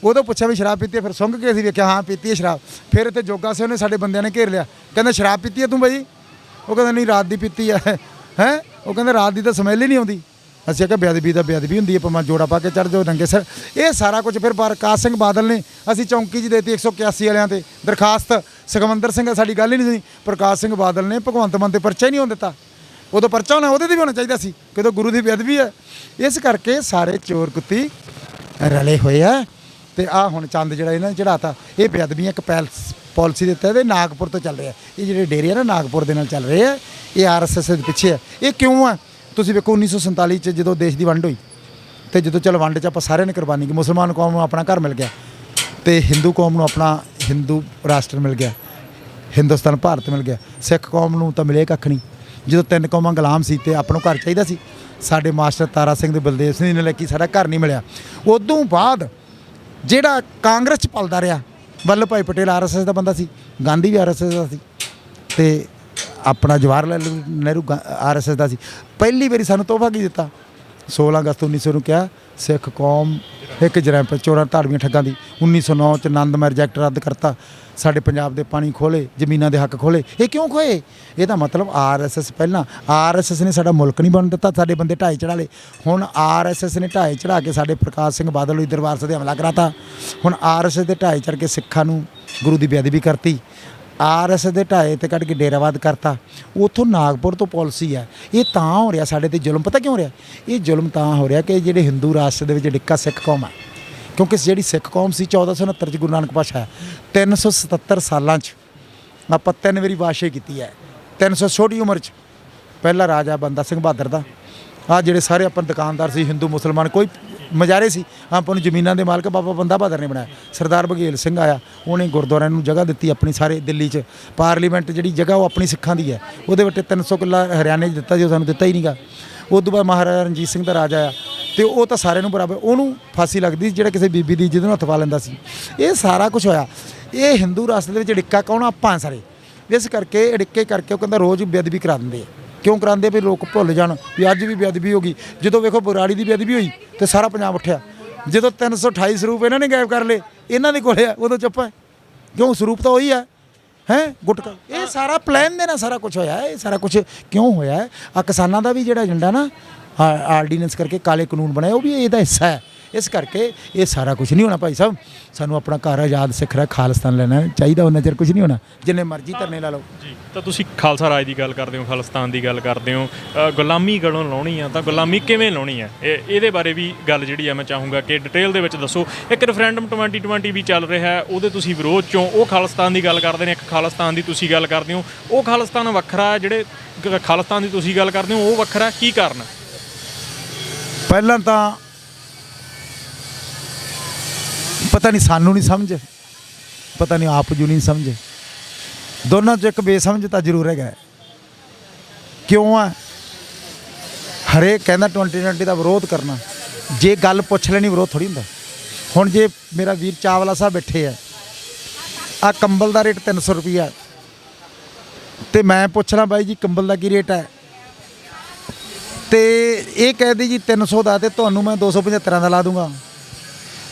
ਉਦੋਂ ਪੁੱਛਿਆ ਵੀ ਸ਼ਰਾਬ ਪੀਤੀ ਹੈ? ਫਿਰ ਸੁੰਘ ਕੇ ਅਸੀਂ ਵੇਖਿਆ ਹਾਂ ਪੀਤੀ ਹੈ ਸ਼ਰਾਬ। ਫਿਰ ਇੱਥੇ ਜੋਗਾ ਸਿੰਘ ਨੇ ਸਾਡੇ ਬੰਦਿਆਂ ਨੇ ਘੇਰ ਲਿਆ, ਕਹਿੰਦਾ ਸ਼ਰਾਬ ਪੀਤੀ ਹੈ ਤੂੰ ਬਾਈ? ਉਹ ਕਹਿੰਦਾ ਨਹੀਂ ਰਾਤ ਦੀ ਪੀਤੀ ਹੈ। ਉਹ ਕਹਿੰਦਾ ਰਾਤ ਦੀ ਤਾਂ ਸਮੈਲ ਹੀ ਨਹੀਂ ਆਉਂਦੀ। ਅਸੀਂ ਕਿਹਾ ਬੇਅਦਬੀ ਤਾਂ ਬੇਅਦਬੀ ਹੁੰਦੀ ਹੈ, ਭਾਵੇਂ ਜੋੜਾ ਪਾ ਕੇ ਚੜ੍ਹ ਜਾਓ ਨੰਗੇ ਸਿਰ। ਇਹ ਸਾਰਾ ਕੁਝ ਫਿਰ ਪ੍ਰਕਾਸ਼ ਸਿੰਘ ਬਾਦਲ ਨੇ ਅਸੀਂ ਚੌਂਕੀ 'ਚ ਦੇਤੀ 181 ਵਾਲਿਆਂ ਤੇ ਦਰਖਾਸਤ। ਸੁਖਮੰਦਰ ਸਿੰਘ ਸਾਡੀ ਗੱਲ ਹੀ ਨਹੀਂ ਸੁਣੀ। ਪ੍ਰਕਾਸ਼ ਸਿੰਘ ਬਾਦਲ ਨੇ ਭਗਵੰਤ ਮਾਨ ਤੇ ਪਰਚਾ ਹੀ ਨਹੀਂ ਹੋਣ ਦਿੱਤਾ। ਉਦੋਂ ਪਰਚਾ ਹੋਣਾ ਉਹਦੇ 'ਤੇ ਵੀ ਹੋਣਾ ਚਾਹੀਦਾ ਸੀ, ਕਿਉਂਕਿ ਗੁਰੂ ਦੀ ਬੇਅਦਬੀ ਹੈ। ਇਸ ਕਰਕੇ ਸਾਰੇ ਚੋਰ ਕੁੱਤੀ ਰਲੇ ਹੋਏ ਆ। ਤੇ ਆਹ ਹੁਣ ਚੰਦ ਜਿਹੜਾ ਇਹਨਾਂ ਨੇ ਚੜਾਤਾ, ਇਹ ਬੇਅਦਬੀਆਂ ਇੱਕ ਪਾਲਿਸੀ ਦੇ ਤਹਿਤ ਨਾਗਪੁਰ ਤੋਂ ਚੱਲ ਰਿਹਾ। ਇਹ ਜਿਹੜੇ ਡੇਰੇ ਆ ਨਾ ਨਾਗਪੁਰ ਦੇ ਨਾਲ ਚੱਲ ਰਹੇ ਆ, ਇਹ RSS ਦੇ ਪਿੱਛੇ ਆ। ਇਹ ਕਿਉਂ ਆ? ਤੁਸੀਂ ਵੇਖੋ 1947 'ਚ ਜਦੋਂ ਦੇਸ਼ ਦੀ ਵੰਡ ਹੋਈ, ਤੇ ਜਦੋਂ ਚਲ ਵੰਡ 'ਚ ਆਪਾਂ ਸਾਰਿਆਂ ਨੇ ਕੁਰਬਾਨੀ ਕੀਤੀ। ਮੁਸਲਮਾਨ ਕੌਮ ਨੂੰ ਆਪਣਾ ਘਰ ਮਿਲ ਗਿਆ, ਤੇ ਹਿੰਦੂ ਕੌਮ ਨੂੰ ਆਪਣਾ ਹਿੰਦੂ ਰਾਸ਼ਟਰ ਮਿਲ ਗਿਆ, ਹਿੰਦੁਸਤਾਨ ਭਾਰਤ ਮਿਲ ਗਿਆ। ਸਿੱਖ ਕੌਮ ਨੂੰ ਤਾਂ ਮਿਲੇ ਕੱਖ ਨਹੀਂ। ਜਦੋਂ 3 ਕੌਮਾਂ ਗੁਲਾਮ ਸੀ ਤੇ ਆਪਾਂ ਨੂੰ ਘਰ ਚਾਹੀਦਾ ਸੀ। ਸਾਡੇ ਮਾਸਟਰ ਤਾਰਾ ਸਿੰਘ ਦੇ ਬਲਦੇਵ ਸਿੰਘ ਨੇ ਲੈ ਕੇ ਸਾਡਾ ਘਰ ਨਹੀਂ ਮਿਲਿਆ। ਉਦੋਂ ਬਾਅਦ ਜਿਹੜਾ ਕਾਂਗਰਸ 'ਚ ਪਲਦਾ ਰਿਹਾ, ਵੱਲਭ ਭਾਈ ਪਟੇਲ RSS ਦਾ ਬੰਦਾ ਸੀ, ਗਾਂਧੀ ਵੀ RSS ਦਾ ਸੀ, ਤੇ ਆਪਣਾ ਜਵਾਹਰ ਲਾਲ ਨਹਿਰੂ RSS ਦਾ ਸੀ। ਪਹਿਲੀ ਵਾਰੀ ਸਾਨੂੰ ਤੋਹਫਾ ਕੀ ਦਿੱਤਾ? 16 ਅਗਸਤ 1900 ਨੂੰ ਕਿਹਾ ਸਿੱਖ ਕੌਮ ਇੱਕ ਜਰੈਂਪ ਚੋਰਾਂ ਧਾੜਵੀਆਂ ਠੱਗਾਂ ਦੀ। 1909 'ਚ ਆਨੰਦਮਈ ਰਿਜੈਕਟ ਰੱਦ ਕਰਤਾ। ਸਾਡੇ ਪੰਜਾਬ ਦੇ ਪਾਣੀ ਖੋਲੇ, ਜ਼ਮੀਨਾਂ ਦੇ ਹੱਕ ਖੋਲੇ। ਇਹ ਕਿਉਂ ਖੋਏ? ਇਹਦਾ ਮਤਲਬ RSS ਪਹਿਲਾਂ RSS ਨੇ ਸਾਡਾ ਮੁਲਕ ਨਹੀਂ ਬਣ ਦਿੱਤਾ, ਸਾਡੇ ਬੰਦੇ ਢਾਈ ਚੜ੍ਹਾ ਲਏ। ਹੁਣ RSS ਨੇ ਢਾਈ ਚੜ੍ਹਾ ਕੇ ਸਾਡੇ ਪ੍ਰਕਾਸ਼ ਸਿੰਘ ਬਾਦਲ ਨੂੰ ਦਰਬਾਰ ਸਾਹਿਬ 'ਤੇ ਹਮਲਾ ਕਰਾਤਾ। ਹੁਣ RSS ਦੇ ਢਾਈ ਚੜ੍ਹ ਕੇ ਸਿੱਖਾਂ ਨੂੰ ਗੁਰੂ ਦੀ ਬੇਅਦਬੀ ਕਰਤੀ। RSS ਦੇ ਢਾਏ ਤੇ ਕੱਢ ਕੇ ਡੇਰਾਵਾਦ ਕਰਤਾ। ਉੱਥੋਂ ਨਾਗਪੁਰ ਤੋਂ ਪਾਲਿਸੀ ਹੈ। ਇਹ ਤਾਂ ਹੋ ਰਿਹਾ ਸਾਡੇ ਤੇ ਜ਼ੁਲਮ। ਪਤਾ ਕਿਉਂ ਹੋ ਰਿਹਾ? ਇਹ ਜ਼ੁਲਮ ਤਾਂ ਹੋ ਰਿਹਾ ਕਿ ਜਿਹੜੇ ਹਿੰਦੂ ਰਾਸ਼ਟਰ ਦੇ ਵਿੱਚ ਡਿੱਕਾ ਸਿੱਖ ਕੌਮ ਹੈ। ਕਿਉਂਕਿ ਜਿਹੜੀ ਸਿੱਖ ਕੌਮ ਸੀ 1469 'ਚ ਗੁਰੂ ਨਾਨਕ ਪਾਤਸ਼ਾਹ 377 ਸਾਲਾਂ 'ਚ ਆਪਾਂ 3 ਵਾਰੀ ਬਾਦਸ਼ਾਹੀ ਕੀਤੀ ਹੈ। 300 ਛੋਟੀ ਉਮਰ 'ਚ ਪਹਿਲਾ ਰਾਜਾ ਬੰਦਾ ਸਿੰਘ ਬਹਾਦਰ ਦਾ। ਆਹ ਜਿਹੜੇ ਸਾਰੇ ਆਪਾਂ ਦੁਕਾਨਦਾਰ ਸੀ, ਹਿੰਦੂ ਮੁਸਲਮਾਨ ਕੋਈ ਮਜਾਰੇ ਸੀ, ਆਪਾਂ ਨੂੰ ਜ਼ਮੀਨਾਂ ਦੇ ਮਾਲਕ ਬਾਬਾ ਬੰਦਾ ਬਹਾਦਰ ਨੇ ਬਣਾਇਆ। ਸਰਦਾਰ ਬਘੇਲ ਸਿੰਘ ਆਇਆ, ਉਹਨੇ ਗੁਰਦੁਆਰਿਆਂ ਨੂੰ ਜਗ੍ਹਾ ਦਿੱਤੀ ਆਪਣੀ ਸਾਰੇ ਦਿੱਲੀ 'ਚ। ਪਾਰਲੀਮੈਂਟ ਜਿਹੜੀ ਜਗ੍ਹਾ ਉਹ ਆਪਣੀ ਸਿੱਖਾਂ ਦੀ ਹੈ। ਉਹਦੇ ਵਿੱਚ 300 ਕਿੱਲਾ ਹਰਿਆਣੇ 'ਚ ਦਿੱਤਾ ਸੀ, ਉਹ ਸਾਨੂੰ ਦਿੱਤਾ ਹੀ ਨਹੀਂਗਾ। ਉਸ ਤੋਂ ਬਾਅਦ ਮਹਾਰਾਜਾ ਰਣਜੀਤ ਸਿੰਘ ਦਾ ਰਾਜ ਆਇਆ, ਤੇ ਉਹ ਤਾਂ ਸਾਰਿਆਂ ਨੂੰ ਬਰਾਬਰ, ਉਹਨੂੰ ਫਾਂਸੀ ਲੱਗਦੀ ਸੀ ਜਿਹੜਾ ਕਿਸੇ ਬੀਬੀ ਦੀ ਜਿਹਦੇ ਨੂੰ ਹੱਥ ਪਾ ਲੈਂਦਾ ਸੀ। ਇਹ ਸਾਰਾ ਕੁਝ ਹੋਇਆ। ਇਹ ਹਿੰਦੂ ਰਾਸ਼ਟਰ ਦੇ ਵਿੱਚ ਅੜਿੱਕਾ ਕੌਣ? ਆਪਾਂ ਸਾਰੇ। ਇਸ ਕਰਕੇ ਅੜਿੱਕੇ ਕਰਕੇ ਉਹ ਕਹਿੰਦਾ ਰੋਜ਼ ਬੇਅਦਬੀ ਕਰਾ ਦਿੰਦੇ ਆ। ਕਿਉਂ ਕਰਾਉਂਦੇ? ਵੀ ਲੋਕ ਭੁੱਲ ਜਾਣ ਵੀ ਅੱਜ ਵੀ ਬੇਅਦਬੀ ਹੋ ਗਈ। ਜਦੋਂ ਵੇਖੋ ਬਰਾੜੀ ਦੀ ਬੇਅਦਬੀ ਹੋਈ ਤੇ ਸਾਰਾ ਪੰਜਾਬ ਉੱਠਿਆ। ਜਦੋਂ 328 ਸਰੂਪ ਇਹਨਾਂ ਨੇ ਗਾਇਬ ਕਰ ਲਏ, ਇਹਨਾਂ ਦੇ ਕੋਲੇ ਆ, ਉਦੋਂ ਚੁੱਪ ਹੈ। ਕਿਉਂ? ਸਰੂਪ ਤਾਂ ਉਹੀ ਹੈ ਗੁਟਕਾ। ਇਹ ਸਾਰਾ ਪਲਾਨ ਦੇ ਨਾਲ ਸਾਰਾ ਕੁਝ ਹੋਇਆ। ਇਹ ਸਾਰਾ ਕੁਝ ਕਿਉਂ ਹੋਇਆ? ਆ ਕਿਸਾਨਾਂ ਦਾ ਵੀ ਜਿਹੜਾ ਏਜੰਡਾ ਨਾ ਆਰਡੀਨੈਂਸ ਕਰਕੇ ਕਾਲੇ ਕਾਨੂੰਨ ਬਣਾਏ, ਉਹ ਵੀ ਇਹਦਾ ਹਿੱਸਾ ਹੈ। ਇਸ ਕਰਕੇ ਇਹ ਸਾਰਾ ਕੁਝ ਨਹੀਂ ਹੋਣਾ ਭਾਈ ਸਾਹਿਬ। ਸਾਨੂੰ ਆਪਣਾ ਘਰ ਆਜ਼ਾਦ ਸਿੱਖ ਰਿਹਾ ਖਾਲਿਸਤਾਨ ਲੈਣਾ ਚਾਹੀਦਾ। ਉਹਨਾਂ ਚਿਰ ਕੁਝ ਨਹੀਂ ਹੋਣਾ, ਜਿੰਨੇ ਮਰਜ਼ੀ ਧਰਨੇ ਲਾ ਲਓ ਜੀ। ਤਾਂ ਤੁਸੀਂ ਖਾਲਸਾ ਰਾਜ ਦੀ ਗੱਲ ਕਰਦੇ ਹੋ, ਖਾਲਿਸਤਾਨ ਦੀ ਗੱਲ ਕਰਦੇ ਹੋ, ਗੁਲਾਮੀ ਗਲੋਂ ਲਾਉਣੀ ਆ ਤਾਂ ਗੁਲਾਮੀ ਕਿਵੇਂ ਲਾਉਣੀ ਹੈ? ਇਹਦੇ ਬਾਰੇ ਵੀ ਗੱਲ ਜਿਹੜੀ ਆ ਮੈਂ ਚਾਹੂੰਗਾ ਕਿ ਡਿਟੇਲ ਦੇ ਵਿੱਚ ਦੱਸੋ। ਇੱਕ ਰੈਫਰੈਂਡਮ 2020 ਵੀ ਚੱਲ ਰਿਹਾ ਹੈ, ਉਹਦੇ ਤੁਸੀਂ ਵਿਰੋਧ ਚੋਂ। ਉਹ ਖਾਲਿਸਤਾਨ ਦੀ ਗੱਲ ਕਰਦੇ ਨੇ, ਇੱਕ ਖਾਲਿਸਤਾਨ ਦੀ ਤੁਸੀਂ ਗੱਲ ਕਰਦੇ ਹੋ। ਉਹ ਖਾਲਿਸਤਾਨ ਵੱਖਰਾ, ਜਿਹੜੇ ਖਾਲਿਸਤਾਨ ਦੀ ਤੁਸੀਂ ਗੱਲ ਕਰਦੇ ਹੋ ਉਹ ਵੱਖਰਾ। ਕੀ ਕਾਰਨ? ਪਹਿਲਾਂ ਤਾਂ ਪਤਾ ਨਹੀਂ, ਸਾਨੂੰ ਨਹੀਂ ਸਮਝ, ਪਤਾ ਨਹੀਂ ਆਪ ਜੂ ਨਹੀਂ ਸਮਝ। ਦੋਨਾਂ 'ਚ ਇੱਕ ਬੇਸਮਝ ਤਾਂ ਜ਼ਰੂਰ ਹੈਗਾ। ਕਿਉਂ ਆ? ਹਰੇਕ ਕਹਿੰਦਾ 2020 ਦਾ ਵਿਰੋਧ ਕਰਨਾ। ਜੇ ਗੱਲ ਪੁੱਛ ਲੈਣੀ ਵਿਰੋਧ ਥੋੜ੍ਹੀ ਹੁੰਦਾ। ਹੁਣ ਜੇ ਮੇਰਾ ਵੀਰ ਚਾਵਲਾ ਸਾਹਿਬ ਬੈਠੇ ਆ, ਆਹ ਕੰਬਲ ਦਾ ਰੇਟ 300 ਰੁਪਈਆ, ਤੇ ਮੈਂ ਪੁੱਛਣਾ ਬਾਈ ਜੀ ਕੰਬਲ ਦਾ ਕੀ ਰੇਟ ਹੈ, ਤੇ ਇਹ ਕਹਿ ਜੀ 300 ਦਾ, ਤੇ ਤੁਹਾਨੂੰ ਮੈਂ 275 ਦਾ ਲਾ ਦੂੰਗਾ।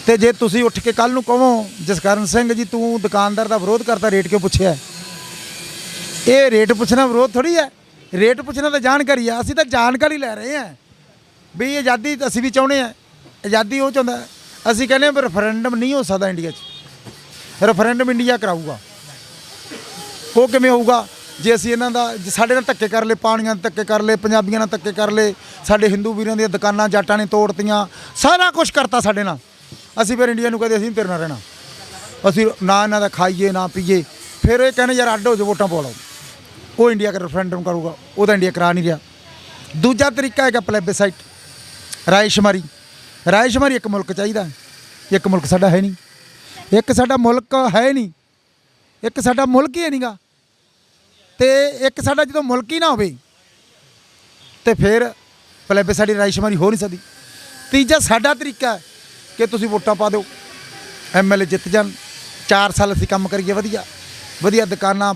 ਤੇ ਜੇ ਤੁਸੀਂ ਉੱਠ ਕੇ ਕੱਲ੍ਹ ਨੂੰ ਕਹੋ ਜਸਕਰਨ ਸਿੰਘ ਜੀ ਤੂੰ ਦੁਕਾਨਦਾਰ ਦਾ ਵਿਰੋਧ ਕਰਤਾ, ਰੇਟ ਕਿਉਂ ਪੁੱਛਿਆ? ਇਹ ਰੇਟ ਪੁੱਛਣਾ ਵਿਰੋਧ ਥੋੜ੍ਹੀ ਹੈ। ਰੇਟ ਪੁੱਛਣਾ ਤਾਂ ਜਾਣਕਾਰੀ ਆ। ਅਸੀਂ ਤਾਂ ਜਾਣਕਾਰੀ ਲੈ ਰਹੇ ਹਾਂ ਵੀ ਆਜ਼ਾਦੀ ਅਸੀਂ ਵੀ ਚਾਹੁੰਦੇ ਹਾਂ। ਆਜ਼ਾਦੀ ਉਹ ਚਾਹੁੰਦਾ। ਅਸੀਂ ਕਹਿੰਦੇ ਹਾਂ ਵੀ ਰੈਫਰੈਂਡਮ ਨਹੀਂ ਹੋ ਸਕਦਾ ਇੰਡੀਆ 'ਚ। ਰੈਫਰੈਂਡਮ ਇੰਡੀਆ ਕਰਾਊਗਾ। ਉਹ ਕਿਵੇਂ ਹੋਊਗਾ? ਜੇ ਅਸੀਂ ਇਹਨਾਂ ਦਾ ਸਾਡੇ ਨਾਲ ਧੱਕੇ ਕਰ ਲਏ, ਪਾਣੀਆਂ ਦੇ ਧੱਕੇ ਕਰ ਲਏ, ਪੰਜਾਬੀਆਂ ਨਾਲ ਧੱਕੇ ਕਰ ਲਏ, ਸਾਡੇ ਹਿੰਦੂ ਵੀਰਾਂ ਦੀਆਂ ਦੁਕਾਨਾਂ ਜਾਟਾਂ ਨੇ ਤੋੜਤੀਆਂ, ਸਾਰਾ ਕੁਛ ਕਰਤਾ ਸਾਡੇ ਨਾਲ। ਅਸੀਂ ਫਿਰ ਇੰਡੀਆ ਨੂੰ ਕਹਦੇ ਅਸੀਂ ਤੇਰੇ ਨਾਲ ਰਹਿਣਾ, ਅਸੀਂ ਨਾ ਇਹਨਾਂ ਦਾ ਖਾਈਏ ਨਾ ਪੀਏ। ਫਿਰ ਇਹ ਕਹਿੰਦੇ ਯਾਰ ਅੱਡ ਹੋ ਜਾਓ, ਵੋਟਾਂ ਪਾ ਲਓ। ਉਹ ਇੰਡੀਆ ਦਾ ਰੈਫਰੈਂਡਮ ਕਰੂਗਾ, ਉਹਦਾ ਇੰਡੀਆ ਕਰਾ ਨਹੀਂ ਰਿਹਾ। ਦੂਜਾ ਤਰੀਕਾ ਹੈਗਾ ਪਲੇਬਿਸਾਈਟ, ਰਾਏਸ਼ੁਮਾਰੀ। ਰਾਏਸ਼ੁਮਾਰੀ ਇੱਕ ਮੁਲਕ ਚਾਹੀਦਾ, ਇੱਕ ਮੁਲਕ ਸਾਡਾ ਹੈ ਨਹੀਂ। ਇੱਕ ਸਾਡਾ ਮੁਲਕ ਹੈ ਨਹੀਂ। ਇੱਕ ਸਾਡਾ ਮੁਲਕ ਹੀ ਨਹੀਂਗਾ, ਤੇ ਇੱਕ ਸਾਡਾ ਜਦੋਂ ਮੁਲਕ ਹੀ ਨਾ ਹੋਵੇ ਤੇ ਫਿਰ ਪਲੇਬੇ ਸਾਡੀ ਰਾਇਸ਼ੁਮਾਰੀ ਹੋ ਨਹੀਂ ਸਕਦੀ। ਤੀਜਾ ਸਾਡਾ ਤਰੀਕਾ ਹੈ ਕਿ ਤੁਸੀਂ ਵੋਟਾਂ ਪਾ ਦਿਓ, MLA ਜਿੱਤ ਜਾਣ, 4 ਸਾਲ ਅਸੀਂ ਕੰਮ ਕਰੀਏ ਵਧੀਆ ਵਧੀਆ, ਦੁਕਾਨਾਂ,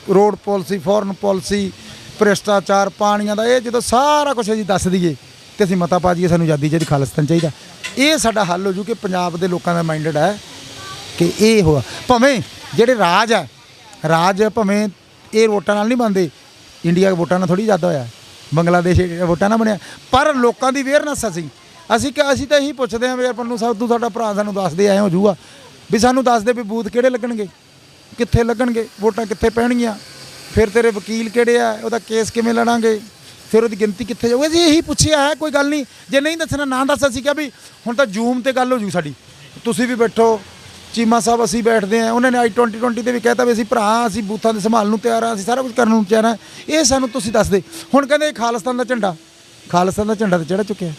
ਰੋਡ ਪਾਲਿਸੀ, ਫੋਰਨ ਪਾਲਿਸੀ, ਭ੍ਰਿਸ਼ਟਾਚਾਰ, ਪਾਣੀਆਂ ਦਾ, ਇਹ ਜਦੋਂ ਸਾਰਾ ਕੁਝ ਅਸੀਂ ਦੱਸ ਦਈਏ ਤੇ ਅਸੀਂ ਮਤਾ ਪਾ ਜਾਈਏ ਸਾਨੂੰ ਆਜ਼ਾਦੀ ਜਿਹੜੀ ਖਾਲਿਸਤਾਨ ਚਾਹੀਦਾ। ਇਹ ਸਾਡਾ ਹੱਲ ਹੋ ਜੂ ਕਿ ਪੰਜਾਬ ਦੇ ਲੋਕਾਂ ਦਾ ਮਾਈਂਡਡ ਹੈ ਕਿ ਇਹ ਹੋਆ। ਭਾਵੇਂ ਜਿਹੜੇ ਰਾਜ ਹੈ, ਰਾਜ ਭਾਵੇਂ ਇਹ ਵੋਟਾਂ ਨਾਲ ਨਹੀਂ ਬਣਦੇ, ਇੰਡੀਆ ਵੋਟਾਂ ਨਾਲ ਥੋੜ੍ਹੀ ਜ਼ਿਆਦਾ ਹੋਇਆ, ਬੰਗਲਾਦੇਸ਼ ਵੋਟਾਂ ਨਾਲ ਬਣਿਆ, ਪਰ ਲੋਕਾਂ ਦੀ ਅਵੇਅਰਨੈਸ ਅਸੀਂ ਤਾਂ ਇਹੀ ਪੁੱਛਦੇ ਹਾਂ ਵੀ ਯਾਰ ਨੂੰ ਸਭ ਤੋਂ ਸਾਡਾ ਭਰਾ ਸਾਨੂੰ ਦੱਸ ਦੇ, ਐਂ ਹੋ ਜੂਗਾ ਵੀ ਸਾਨੂੰ ਦੱਸ ਦੇ ਵੀ ਬੂਥ ਕਿਹੜੇ ਲੱਗਣਗੇ, ਕਿੱਥੇ ਲੱਗਣਗੇ, ਵੋਟਾਂ ਕਿੱਥੇ ਪੈਣਗੀਆਂ, ਫਿਰ ਤੇਰੇ ਵਕੀਲ ਕਿਹੜੇ ਆ, ਉਹਦਾ ਕੇਸ ਕਿਵੇਂ ਲੜਾਂਗੇ, ਫਿਰ ਉਹਦੀ ਗਿਣਤੀ ਕਿੱਥੇ ਜਾਊਗੀ। ਅਸੀਂ ਇਹੀ ਪੁੱਛਿਆ ਹੈ, ਕੋਈ ਗੱਲ ਨਹੀਂ, ਜੇ ਨਹੀਂ ਦੱਸਣਾ ਨਾ ਦੱਸ। ਅਸੀਂ ਕਿਹਾ ਵੀ ਹੁਣ ਤਾਂ ਜ਼ੂਮ 'ਤੇ ਗੱਲ ਹੋ ਜੂ ਸਾਡੀ, ਤੁਸੀਂ ਵੀ ਬੈਠੋ, ਚੀਮਾ ਸਾਹਿਬ ਅਸੀਂ ਬੈਠਦੇ ਹਾਂ, ਉਹਨਾਂ ਨੇ I-20 ਤੇ ਵੀ ਕਹਿਤਾ ਵੀ ਅਸੀਂ ਭਰਾ, ਅਸੀਂ ਬੂਥਾਂ ਦੇ ਸੰਭਾਲ ਨੂੰ ਤਿਆਰ ਹਾਂ, ਅਸੀਂ ਸਾਰਾ ਕੁਝ ਕਰਨ ਨੂੰ ਤਿਆਰ ਹਾਂ, ਇਹ ਸਾਨੂੰ ਤੁਸੀਂ ਦੱਸ ਦੇ। ਹੁਣ ਕਹਿੰਦੇ ਖਾਲਿਸਤਾਨ ਦਾ ਝੰਡਾ ਤਾਂ ਚੜ੍ਹ ਚੁੱਕਿਆ,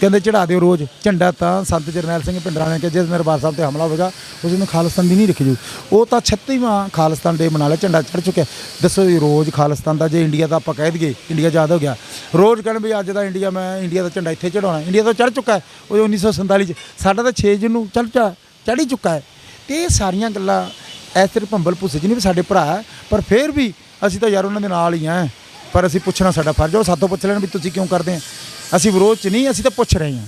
ਕਹਿੰਦੇ ਚੜ੍ਹਾ ਦਿਓ ਰੋਜ਼ ਝੰਡਾ। ਤਾਂ ਸੰਤ ਜਰਨੈਲ ਸਿੰਘ ਭਿੰਡਰਾਂ ਨੇ ਕਿ ਜਿਸ ਦਰਬਾਰ ਸਾਹਿਬ 'ਤੇ ਹਮਲਾ ਹੋਵੇਗਾ ਉਸ ਦਿਨ ਖਾਲਿਸਤਾਨ ਦੀ ਨਹੀਂ ਰੱਖੀ ਜੂ। ਉਹ ਤਾਂ 36ਵਾਂ ਖਾਲਿਸਤਾਨ ਡੇ ਮਨਾ ਲਿਆ, ਝੰਡਾ ਚੜ੍ਹ ਚੁੱਕਿਆ। ਦੱਸੋ ਜੀ, ਰੋਜ਼ ਖਾਲਿਸਤਾਨ ਦਾ, ਜੇ ਇੰਡੀਆ ਦਾ ਆਪਾਂ ਕਹਿ ਦਈਏ ਇੰਡੀਆ ਆਜ਼ਾਦ ਹੋ ਗਿਆ, ਰੋਜ਼ ਕਹਿਣ ਵੀ ਅੱਜ ਦਾ ਇੰਡੀਆ, ਮੈਂ ਇੰਡੀਆ ਦਾ ਝੰਡਾ ਇੱਥੇ ਚੜਾਉਣਾ, ਇੰਡੀਆ ਤੋਂ ਚੜ੍ਹ ਚੁੱਕਾ ਹੈ ਉਹ 1947 'ਚ, ਸਾਡਾ ਤਾਂ 6 ਜੂਨ ਨੂੰ ਚੜ੍ਹ ਹੀ ਚੁੱਕਾ ਹੈ। ਅਤੇ ਇਹ ਸਾਰੀਆਂ ਗੱਲਾਂ ਇਸ ਤਰ੍ਹਾਂ ਭੰਬਲ ਭੁੱਸੇ 'ਚ ਨਹੀਂ ਵੀ ਸਾਡੇ ਭਰਾ ਹੈ, ਪਰ ਫਿਰ ਵੀ ਅਸੀਂ ਤਾਂ ਯਾਰ ਉਹਨਾਂ ਦੇ ਨਾਲ ਹੀ ਹਾਂ, ਪਰ ਅਸੀਂ ਪੁੱਛਣਾ ਸਾਡਾ ਫਰਜ਼ ਹੈ। ਉਹ ਸਾਤੋਂ ਪੁੱਛ ਲੈਣ ਵੀ ਤੁਸੀਂ ਕਿਉਂ ਕਰਦੇ ਆ, ਅਸੀਂ ਵਿਰੋਧ 'ਚ ਨਹੀਂ, ਅਸੀਂ ਤਾਂ ਪੁੱਛ ਰਹੇ ਹਾਂ।